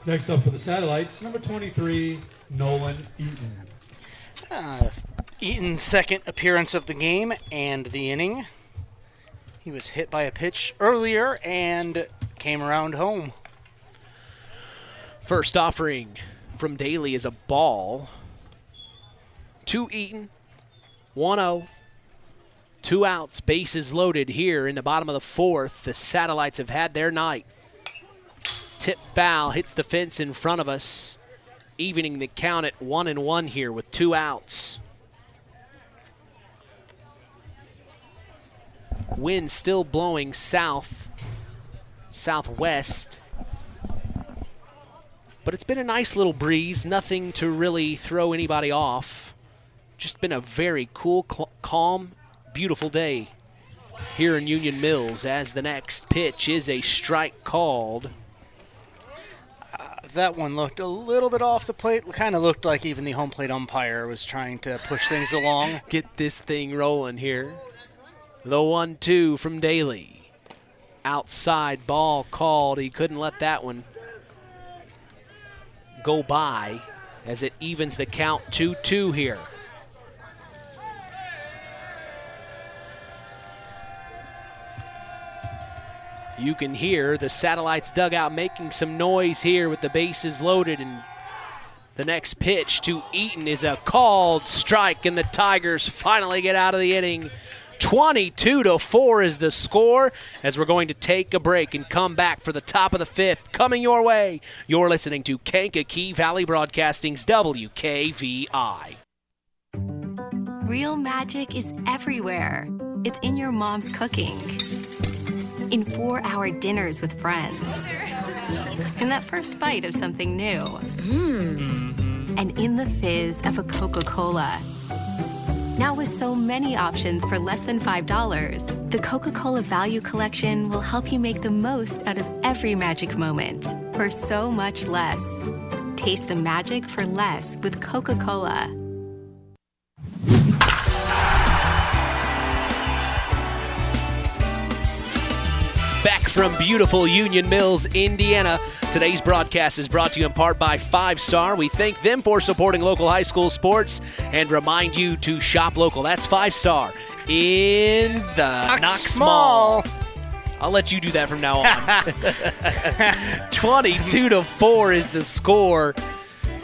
Next up for the Satellites, number 23, Nolan Eaton. Eaton's second appearance of the game and the inning. He was hit by a pitch earlier and came around home. First offering from Daly is a ball. 2 Eaton, 1-0. 2 outs, bases loaded here in the bottom of the 4th. The Satellites have had their night. Tip foul hits the fence in front of us, evening the count at 1-1 here with 2 outs. Wind still blowing southwest. But it's been a nice little breeze, nothing to really throw anybody off. Just been a very cool, calm, beautiful day here in Union Mills, as the next pitch is a strike called. That one looked a little bit off the plate. Kind of looked like even the home plate umpire was trying to push things along. Get this thing rolling here. The 1-2 from Daly. outside ball called. He couldn't let that one go by as it evens the count 2-2 here. You can hear the Satellites dugout making some noise here with the bases loaded, and the next pitch to Eaton is a called strike, and the Tigers finally get out of the inning. 22-4 is the score as we're going to take a break and come back for the top of the fifth. Coming your way, you're listening to Kankakee Valley Broadcasting's WKVI. Real magic is everywhere. It's in your mom's cooking, in 4-hour dinners with friends, in that first bite of something new, and in the fizz of a Coca-Cola. Now with so many options for less than $5, the Coca-Cola Value Collection will help you make the most out of every magic moment for so much less. Taste the magic for less with Coca-Cola. Back from beautiful Union Mills, Indiana. Today's broadcast is brought to you in part by 5 Star. We thank them for supporting local high school sports and remind you to shop local. That's 5 Star in the Knox Mall. I'll let you do that from now on. 22-4 is the score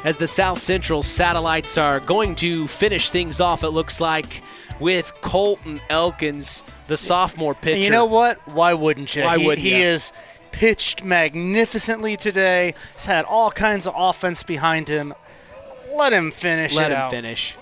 as the South Central Satellites are going to finish things off, it looks like, with Colton Elkins, the sophomore pitcher. And you know what? Why wouldn't you? Why wouldn't he you? has pitched magnificently today. He's had all kinds of offense behind him. Let him finish Let it him out. finish.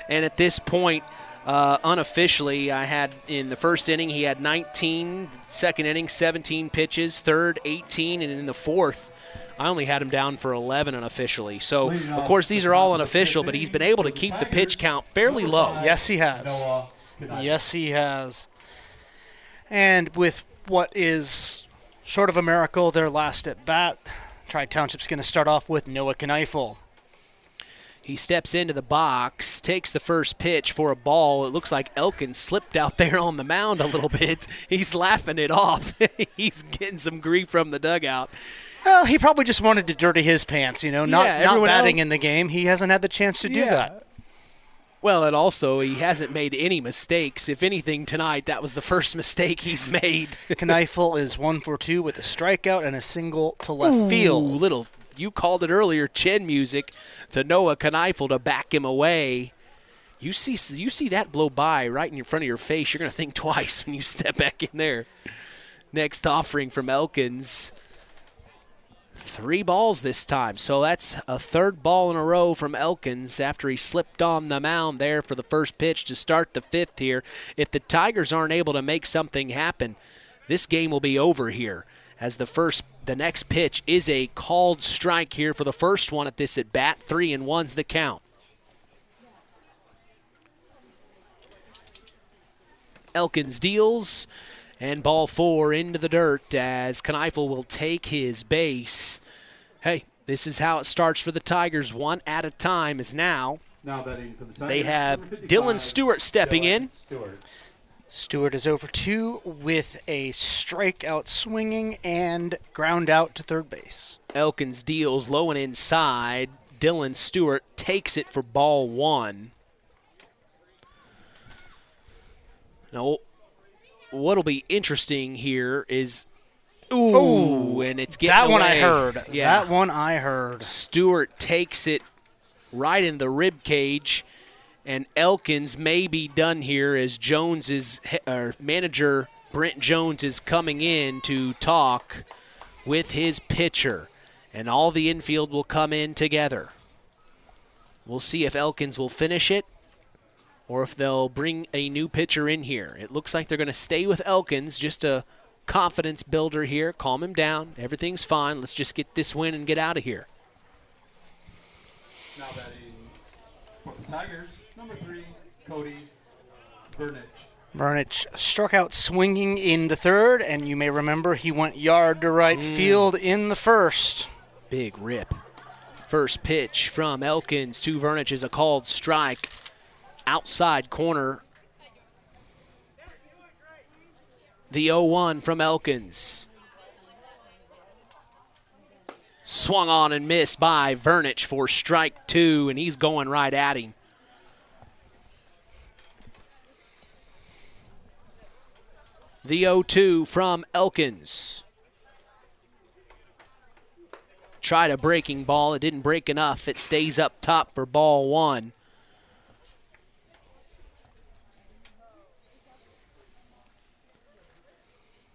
And at this point, unofficially, I had in the first inning, he had 19, second inning, 17 pitches, third, 18, and in the fourth, I only had him down for 11 unofficially. So, of course, these are all unofficial, but he's been able to keep the pitch count fairly low. Yes, he has. Yes, he has. And with what is short of a miracle, their last at bat, Tri-Township's going to start off with Noah Kneifel. He steps into the box, takes the first pitch for a ball. It looks like Elkins slipped out there on the mound a little bit. He's laughing it off. He's getting some grief from the dugout. Well, he probably just wanted to dirty his pants, not batting else, in the game. He hasn't had the chance to do that. Well, and also he hasn't made any mistakes. If anything, tonight that was the first mistake he's made. Kneifel is 1 for 2 with a strikeout and a single to left field. You called it earlier, chin music to Noah Kneifel to back him away. You see that blow by right in front of your face. You're going to think twice when you step back in there. Next offering from Elkins. 3 balls this time, so that's a third ball in a row from Elkins after he slipped on the mound there for the first pitch to start the fifth here. If the Tigers aren't able to make something happen, this game will be over here as the next pitch is a called strike here for the first one at this at bat. 3-1's the count. Elkins deals. And ball 4 into the dirt as Kneifel will take his base. Hey, this is how it starts for the Tigers. One at a time is now. Now batting for the Tigers, they have Dylan Stewart stepping in. Stewart is over 2 with a strikeout swinging and ground out to third base. Elkins deals low and inside. Dylan Stewart takes it for ball 1. Now, what'll be interesting here is, and it's getting that away. one I heard. Yeah. That one I heard. Stewart takes it right in the rib cage, and Elkins may be done here as manager Brent Jones is coming in to talk with his pitcher, and all the infield will come in together. We'll see if Elkins will finish it, or if they'll bring a new pitcher in here. It looks like they're going to stay with Elkins, just a confidence builder here. Calm him down. Everything's fine. Let's just get this win and get out of here. Now batting for the Tigers, number 3, Cody Burnich. Burnich struck out swinging in the third, and you may remember he went yard to right field in the first. Big rip. First pitch from Elkins to Burnich is a called strike. Outside corner. The 0-1 from Elkins. Swung on and missed by Vernich for strike 2, and he's going right at him. The 0-2 from Elkins. Tried a breaking ball. It didn't break enough. It stays up top for ball 1.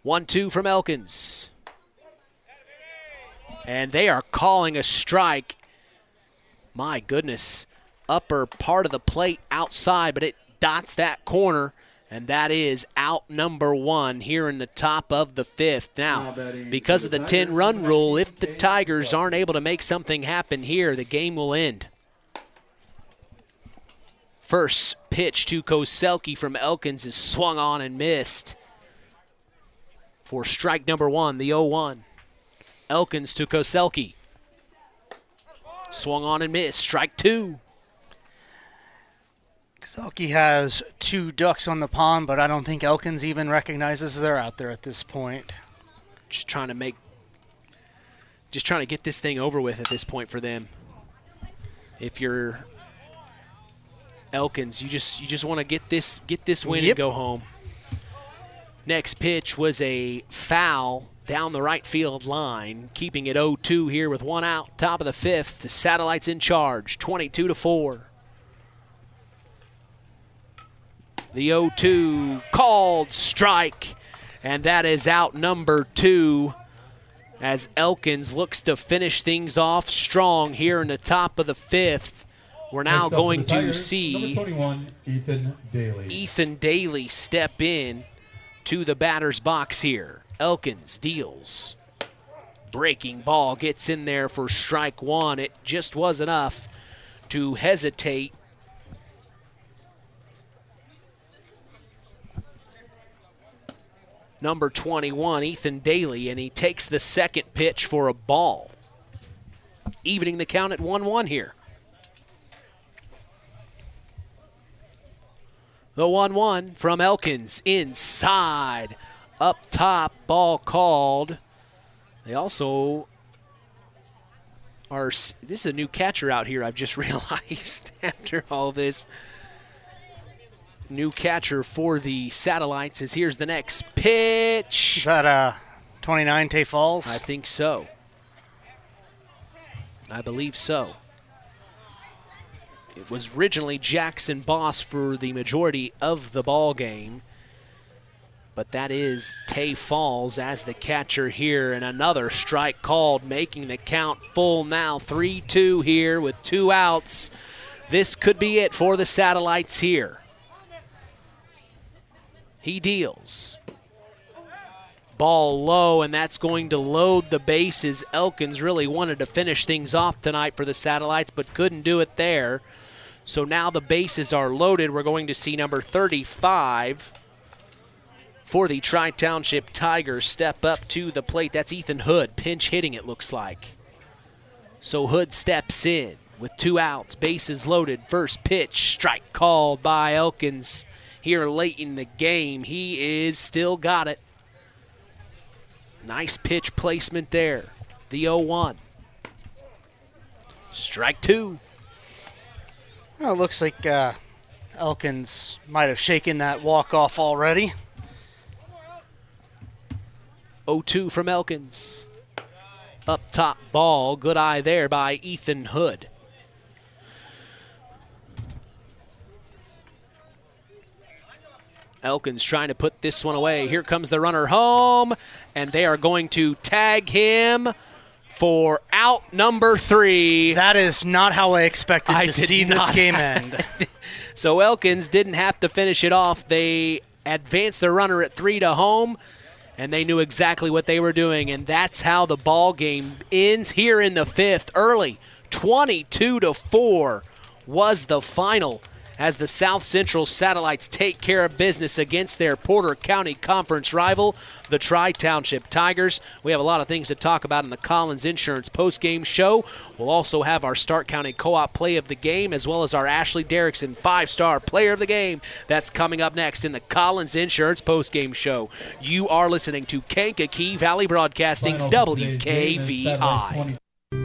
One-two from Elkins. And they are calling a strike. My goodness. Upper part of the plate outside, but it dots that corner. And that is out number 1 here in the top of the 5th. Now, because of the 10-run rule, if the Tigers aren't able to make something happen here, the game will end. First pitch to Koselke from Elkins is swung on and missed. For strike number 1, the 0-1. Elkins to Koselke. Swung on and missed. Strike 2. Koselke has 2 ducks on the pond, but I don't think Elkins even recognizes they're out there at this point. Just trying to get this thing over with at this point for them. If you're Elkins, you just want to get this win and go home. Next pitch was a foul down the right field line, keeping it 0-2 here with 1 out. Top of the 5th, the Satellites in charge, 22-4. The 0-2 called strike, and that is out number 2 as Elkins looks to finish things off strong here in the top of the 5th. We're now going to see number 21, Ethan Daly. Ethan Daly step in to the batter's box here. Elkins deals. Breaking ball gets in there for strike 1. It just was enough to hesitate. Number 21, Ethan Daly, and he takes the second pitch for a ball. Evening the count at 1-1 here. The 1-1 from Elkins inside. Up top, ball called. They also are, this is a new catcher out here, I've just realized after all this. New catcher for the Satellites as here's the next pitch. Is that 29 Tay Falls? I think so. I believe so. It was originally Jackson Boss for the majority of the ball game. But that is Tay Falls as the catcher here, and another strike called, making the count full now. 3-2 here with 2 outs. This could be it for the Satellites here. He deals. Ball low, and that's going to load the bases. Elkins really wanted to finish things off tonight for the Satellites, but couldn't do it there. So now the bases are loaded. We're going to see number 35 for the Tri-Township Tigers step up to the plate. That's Ethan Hood, pinch hitting it looks like. So Hood steps in with 2 outs, bases loaded. First pitch, strike called by Elkins here late in the game. He is still got it. Nice pitch placement there. The 0-1. Strike 2. Well, it looks like Elkins might have shaken that walk-off already. 0-2 from Elkins. Up top ball. Good eye there by Ethan Hood. Elkins trying to put this one away. Here comes the runner home, and they are going to tag him for out number 3. That is not how I expected to see this game end. So Elkins didn't have to finish it off. They advanced the runner at 3 to home, and they knew exactly what they were doing, and that's how the ball game ends here in the 5th. Early, 22-4 was the final as the South Central Satellites take care of business against their Porter County Conference rival, the Tri-Township Tigers. We have a lot of things to talk about in the Collins Insurance postgame show. We'll also have our Stark County Co-op play of the game, as well as our Ashley Derrickson 5-star player of the game. That's coming up next in the Collins Insurance postgame show. You are listening to Kankakee Valley Broadcasting's WKVI.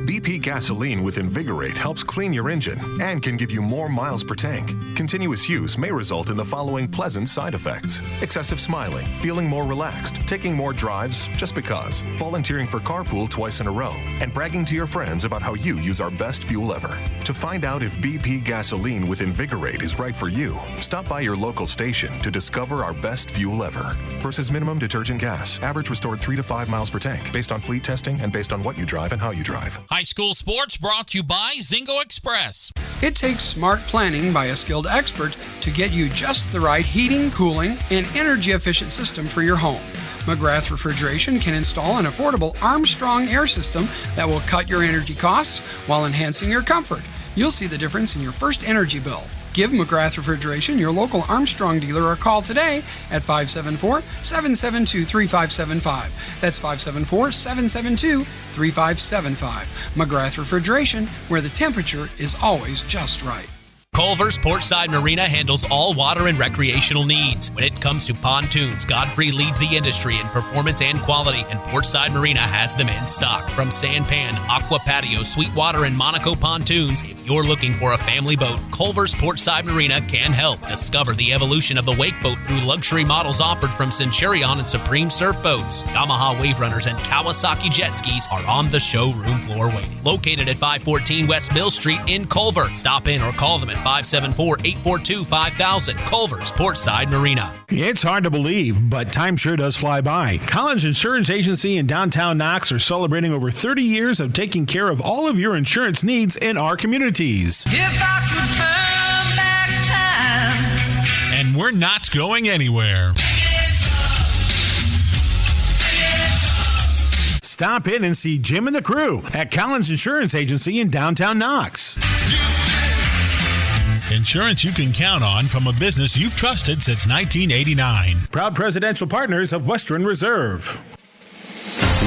BP gasoline with Invigorate helps clean your engine and can give you more miles per tank. Continuous use may result in the following pleasant side effects: excessive smiling, feeling more relaxed, taking more drives just because, volunteering for carpool twice in a row, and bragging to your friends about how you use our best fuel ever. To find out if BP gasoline with Invigorate is right for you, stop by your local station to discover our best fuel ever. Versus minimum detergent gas, average restored 3 to 5 miles per tank, based on fleet testing and based on what you drive and how you drive. High school sports brought to you by Zingo Express. It takes smart planning by a skilled expert to get you just the right heating, cooling, and energy-efficient system for your home. McGrath Refrigeration can install an affordable Armstrong air system that will cut your energy costs while enhancing your comfort. You'll see the difference in your first energy bill. Give McGrath Refrigeration, your local Armstrong dealer, a call today at 574-772-3575. That's 574-772-3575. McGrath Refrigeration, where the temperature is always just right. Culver's Portside Marina handles all water and recreational needs. When it comes to pontoons, Godfrey leads the industry in performance and quality, and Portside Marina has them in stock. From Sanpan, Aqua Patio, Sweetwater, and Monaco pontoons, if you're looking for a family boat, Culver's Portside Marina can help. Discover the evolution of the wake boat through luxury models offered from Centurion and Supreme Surf Boats. Yamaha Wave Runners and Kawasaki jet skis are on the showroom floor waiting. Located at 514 West Mill Street in Culver. Stop in or call them at 574-842-5000. Culver's Portside Marina. It's hard to believe, but time sure does fly by. Collins Insurance Agency in downtown Knox are celebrating over 30 years of taking care of all of your insurance needs in our communities. If I could turn back time. And we're not going anywhere. Stop in and see Jim and the crew at Collins Insurance Agency in downtown Knox. Insurance you can count on from a business you've trusted since 1989. Proud presidential partners of Western Reserve.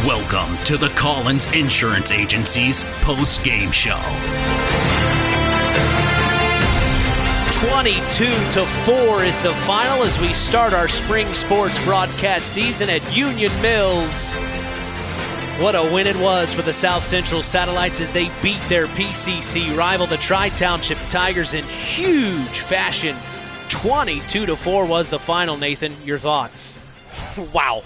Welcome to the Collins Insurance Agency's post-game show. 22-4 is the final as we start our spring sports broadcast season at Union Mills. What a win it was for the South Central Satellites as they beat their PCC rival, the Tri-Township Tigers, in huge fashion. 22-4 was the final, Nathan. Your thoughts? Wow.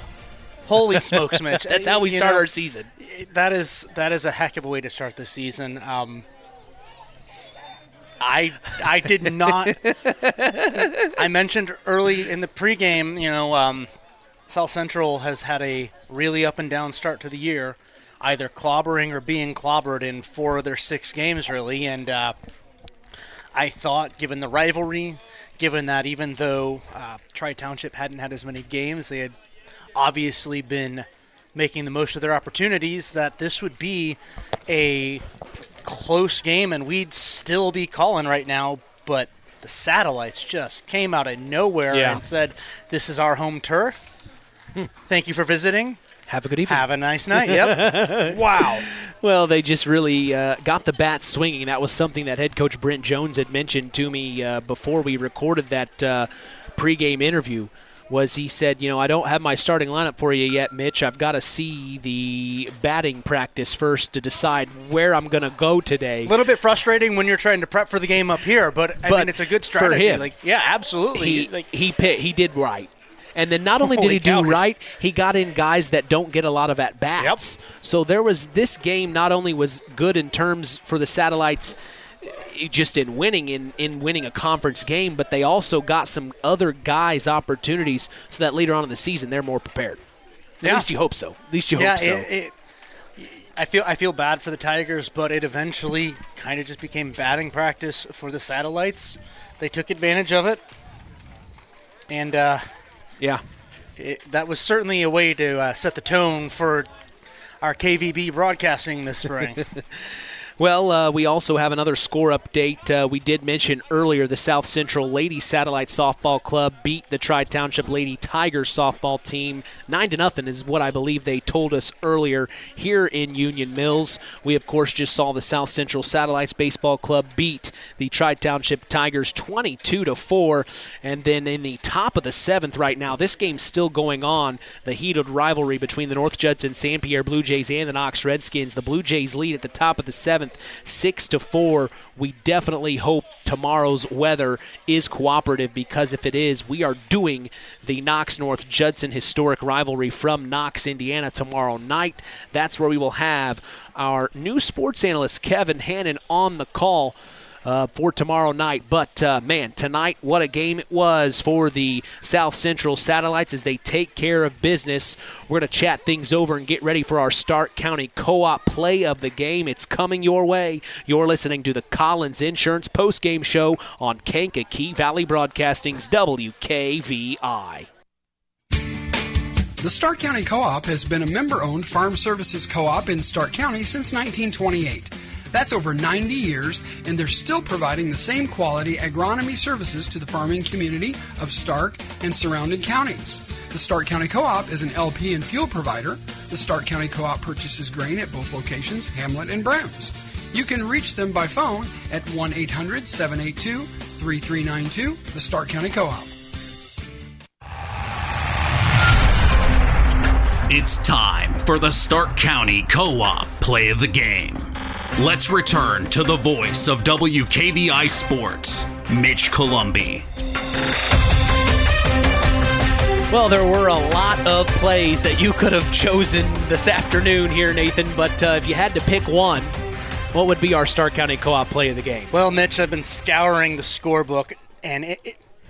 Holy smokes, Mitch. That's how we start our season. That is a heck of a way to start the season. I did not. I mentioned early in the pregame, South Central has had a really up and down start to the year, either clobbering or being clobbered in 4 of their 6 games, really. And I thought, given the rivalry, given that even though Tri-Township hadn't had as many games, they had obviously been making the most of their opportunities, that this would be a close game and we'd still be calling right now. But the Satellites just came out of nowhere and said, this is our home turf. Thank you for visiting. Have a good evening. Have a nice night. Yep. Wow. Well, they just really got the bat swinging. That was something that head coach Brent Jones had mentioned to me before we recorded that pregame interview. Was he said, I don't have my starting lineup for you yet, Mitch. I've got to see the batting practice first to decide where I'm going to go today. A little bit frustrating when you're trying to prep for the game up here, but I mean, it's a good strategy. For him, absolutely. He did right. And then not only did he do right, he got in guys that don't get a lot of at-bats. Yep. So this game not only was good in terms for the Satellites just in winning a conference game, but they also got some other guys opportunities so that later on in the season they're more prepared. At least you hope so. I feel bad for the Tigers, but it eventually kind of just became batting practice for the Satellites. They took advantage of it. And that was certainly a way to set the tone for our KVB broadcasting this spring. Well, we also have another score update. We did mention earlier the South Central Lady Satellite Softball Club beat the Tri-Township Lady Tigers softball team 9-0 is what I believe they told us earlier here in Union Mills. We, of course, just saw the South Central Satellites Baseball Club beat the Tri-Township Tigers 22-4. And then in the top of the 7th right now, this game's still going on, the heated rivalry between the North Judson San Pierre Blue Jays and the Knox Redskins. The Blue Jays lead at the top of the 7th. 6-4. We definitely hope tomorrow's weather is cooperative, because if it is, we are doing the Knox North Judson historic rivalry from Knox, Indiana tomorrow night. That's where we will have our new sports analyst Kevin Hannon on the call for tomorrow night. But, man, tonight, what a game it was for the South Central Satellites as they take care of business. We're going to chat things over and get ready for our Stark County Co-op play of the game. It's coming your way. You're listening to the Collins Insurance postgame show on Kankakee Valley Broadcasting's WKVI. The Stark County Co-op has been a member-owned farm services co-op in Stark County since 1928. That's over 90 years, and they're still providing the same quality agronomy services to the farming community of Stark and surrounding counties. The Stark County Co-op is an LP and fuel provider. The Stark County Co-op purchases grain at both locations, Hamlet and Brems. You can reach them by phone at 1-800-782-3392, the Stark County Co-op. It's time for the Stark County Co-op play of the game. Let's return to the voice of WKVI Sports, Mitch Columbi. Well, there were a lot of plays that you could have chosen this afternoon here, Nathan, but if you had to pick one, what would be our Stark County Co-op play of the game? Well, Mitch, I've been scouring the scorebook, and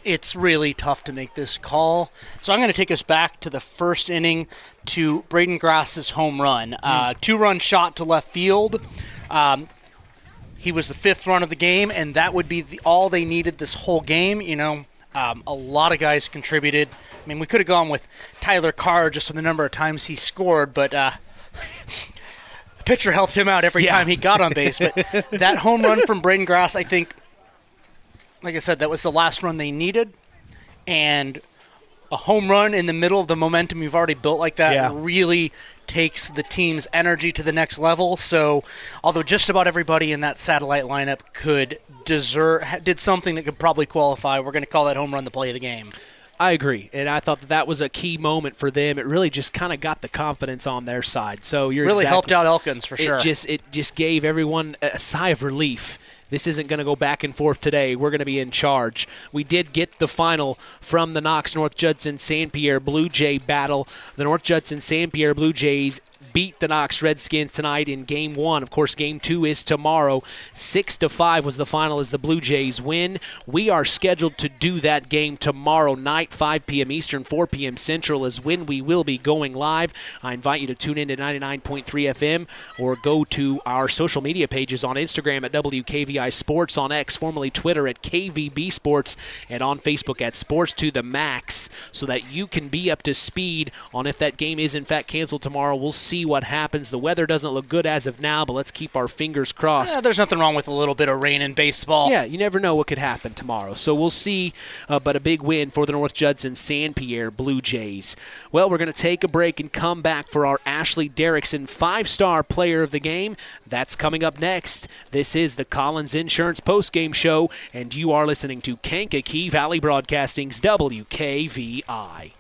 it's really tough to make this call. So I'm going to take us back to the first inning to Braden Grass's home run. 2-run shot to left field. He was the 5th run of the game, and that would be all they needed this whole game. You know, a lot of guys contributed. I mean, we could have gone with Tyler Carr just for the number of times he scored, but the pitcher helped him out every time he got on base. But that home run from Braden Grass, I think, like I said, that was the last run they needed. And a home run in the middle of the momentum you've already built like that really takes the team's energy to the next level. So although just about everybody in that satellite lineup did something that could probably qualify, we're going to call that home run the play of the game. I agree, and I thought that was a key moment for them. It really just kind of got the confidence on their side. So you're really helped out Elkins for sure. It just gave everyone a sigh of relief. This isn't going to go back and forth today. We're going to be in charge. We did get the final from the Knox North Judson San Pierre Blue Jay battle. The North Judson San Pierre Blue Jays beat the Knox Redskins tonight in Game 1. Of course, Game 2 is tomorrow. 6-5 was the final as the Blue Jays win. We are scheduled to do that game tomorrow night, 5 p.m. Eastern, 4 p.m. Central is when we will be going live. I invite you to tune in to 99.3 FM or go to our social media pages on Instagram at WKVI Sports, on X, formerly Twitter at KVB Sports, and on Facebook at Sports to the Max, so that you can be up to speed on if that game is in fact canceled tomorrow. We'll see what happens. The weather doesn't look good as of now, but let's keep our fingers crossed. There's nothing wrong with a little bit of rain in baseball. Yeah, you never know what could happen tomorrow. So we'll see, but a big win for the North Judson San Pierre Blue Jays. Well, we're going to take a break and come back for our Ashley Derrickson 5-star player of the game. That's coming up next. This is the Collins Insurance postgame show, and you are listening to Kankakee Valley Broadcasting's WKVI.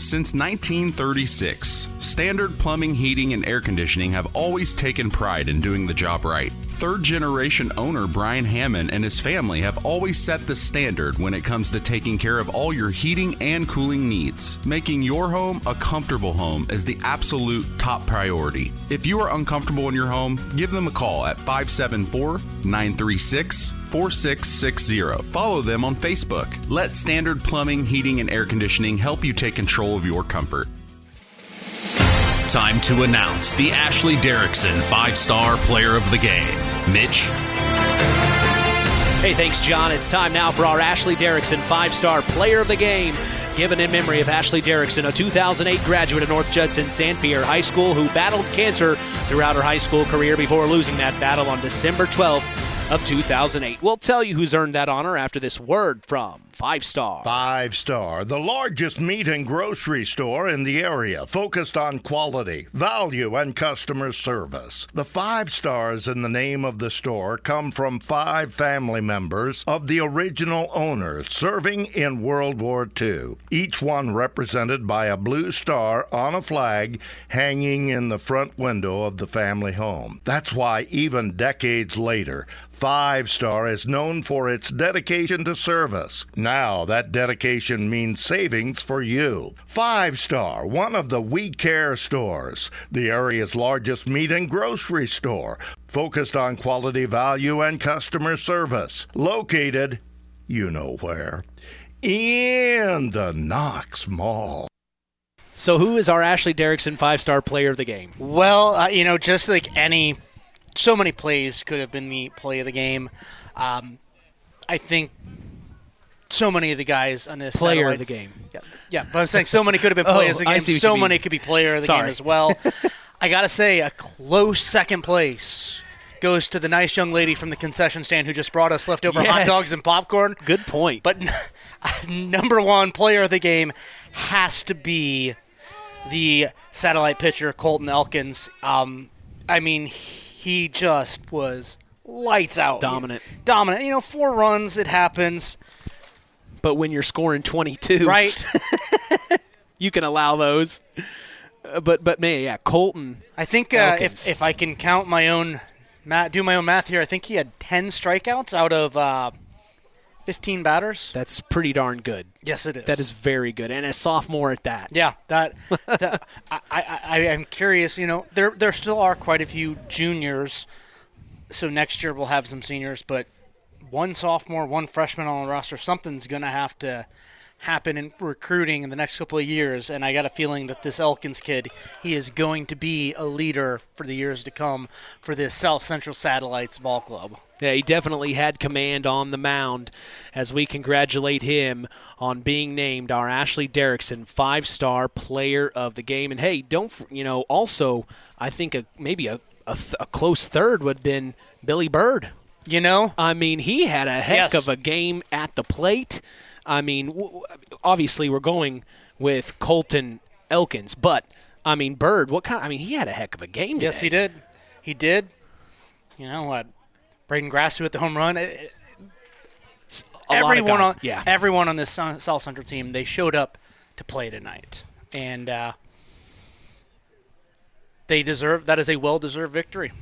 Since 1936, Standard Plumbing, Heating, and Air Conditioning have always taken pride in doing the job right. Third-generation owner Brian Hammond and his family have always set the standard when it comes to taking care of all your heating and cooling needs. Making your home a comfortable home is the absolute top priority. If you are uncomfortable in your home, give them a call at 574-936-4660. Follow them on Facebook. Let Standard Plumbing, Heating, and Air Conditioning help you take control of your comfort. Time to announce the Ashley Derrickson 5-star player of the game. Mitch? Hey, thanks, John. It's time now for our Ashley Derrickson 5-star player of the game. given in memory of Ashley Derrickson, a 2008 graduate of North Judson St. Pierre High School who battled cancer throughout her high school career before losing that battle on December 12th of 2008. We'll tell you who's earned that honor after this word from 5 Star. 5 Star, the largest meat and grocery store in the area, focused on quality, value, and customer service. The 5 stars in the name of the store come from 5 family members of the original owners serving in World War II, each one represented by a blue star on a flag hanging in the front window of the family home. That's why even decades later, 5 Star is known for its dedication to service. Now that dedication means savings for you. 5 Star, one of the We Care stores, the area's largest meat and grocery store, focused on quality, value, and customer service. Located, you know where, in the Knox Mall. So who is our Ashley Derrickson 5-star player of the game? Well, just like so many plays could have been the play of the game. I think so many of the guys on this player of the game. Yeah, but I'm saying so many could have been players of the game. So many could be player of the game as well. I got to say, a close second place goes to the nice young lady from the concession stand who just brought us leftover hot dogs and popcorn. Good point. But number one player of the game has to be the satellite pitcher, Colton Elkins. He just was lights out. Dominant. 4 runs, it happens. But when you're scoring 22, right, you can allow those. But man, yeah, Colton. I think if I can count my own do my own math here, I think he had 10 strikeouts out of 15 batters. That's pretty darn good. Yes, it is. That is very good, and a sophomore at that. Yeah, I'm curious. There still are quite a few juniors, so next year we'll have some seniors, but one sophomore, one freshman on the roster, something's going to have to happen in recruiting in the next couple of years, and I got a feeling that this Elkins kid, he is going to be a leader for the years to come for this South Central Satellites ball club. Yeah, he definitely had command on the mound as we congratulate him on being named our Ashley Derrickson 5-star player of the game. And hey, also I think maybe a close third would have been Billy Bird. He had a heck of a game at the plate. Obviously we're going with Colton Elkins, but Bird, he had a heck of a game today. Yes, he did. He did. Braden Grasso at the home run. Everyone on this South Central team, they showed up to play tonight, and that is a well-deserved victory.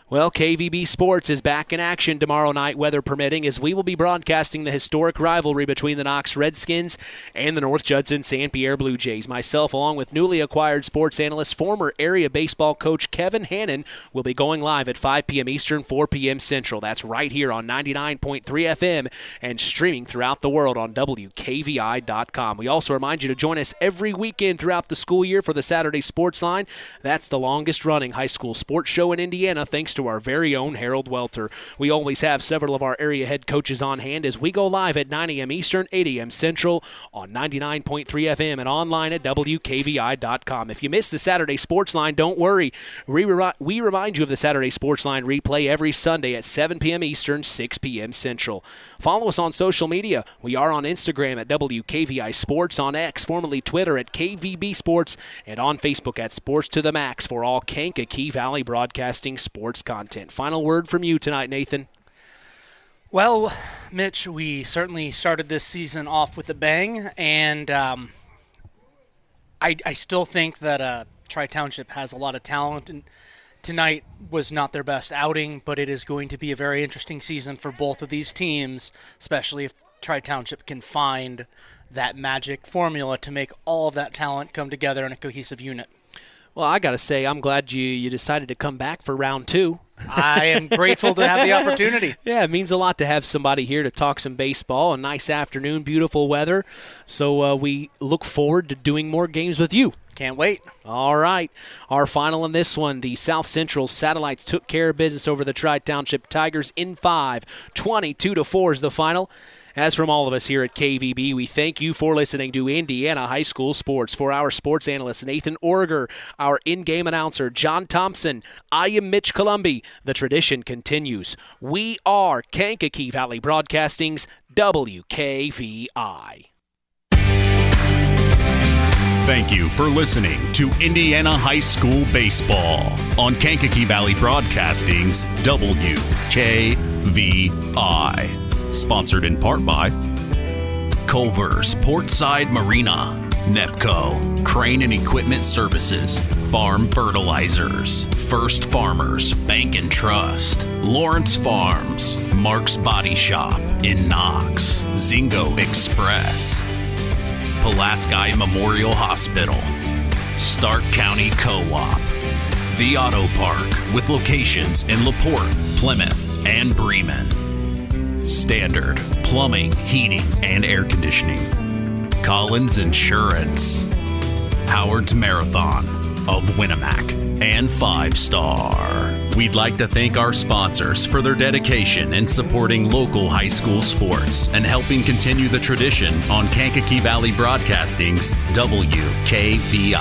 Well, KVB Sports is back in action tomorrow night, weather permitting, as we will be broadcasting the historic rivalry between the Knox Redskins and the North Judson St. Pierre Blue Jays. Myself, along with newly acquired sports analyst, former area baseball coach Kevin Hannon, will be going live at 5 p.m. Eastern, 4 p.m. Central. That's right here on 99.3 FM and streaming throughout the world on WKVI.com. We also remind you to join us every weekend throughout the school year for the Saturday Sports Line. That's the longest-running high school sports show in Indiana, thanks to our very own Harold Welter. We always have several of our area head coaches on hand as we go live at 9 a.m. Eastern, 8 a.m. Central on 99.3 FM and online at WKVI.com. If you missed the Saturday Sports Line, don't worry. We remind you of the Saturday Sports Line replay every Sunday at 7 p.m. Eastern, 6 p.m. Central. Follow us on social media. We are on Instagram at WKVI Sports, on X, formerly Twitter, at KVB Sports, and on Facebook at Sports to the Max for all Kankakee Valley Broadcasting sports content. Final word from you tonight, Nathan. Well, Mitch, we certainly started this season off with a bang, and I still think that Tri-Township has a lot of talent, and tonight was not their best outing, but it is going to be a very interesting season for both of these teams, especially if Tri-Township can find that magic formula to make all of that talent come together in a cohesive unit. Well, I got to say, I'm glad you decided to come back for round 2. I am grateful to have the opportunity. Yeah, it means a lot to have somebody here to talk some baseball. A nice afternoon, beautiful weather. So we look forward to doing more games with you. Can't wait. All right. Our final in this one, the South Central Satellites took care of business over the Tri-Township Tigers in 5. 22-4 is the final. As from all of us here at KVB, we thank you for listening to Indiana High School Sports. For our sports analyst, Nathan Orger, our in-game announcer, John Thompson, I am Mitch Columbi. The tradition continues. We are Kankakee Valley Broadcasting's WKVI. Thank you for listening to Indiana High School Baseball on Kankakee Valley Broadcasting's WKVI. Sponsored in part by Culver's Portside Marina, NEPCO, Crane and Equipment Services, Farm Fertilizers, First Farmers Bank and Trust, Lawrence Farms, Mark's Body Shop in Knox, Zingo Express, Pulaski Memorial Hospital, Stark County Co-op, The Auto Park with locations in LaPorte, Plymouth, and Bremen, Standard Plumbing, Heating, and Air Conditioning, Collins Insurance, Howard's Marathon of Winamac, and 5 Star. We'd like to thank our sponsors for their dedication in supporting local high school sports and helping continue the tradition on Kankakee Valley Broadcasting's WKVI.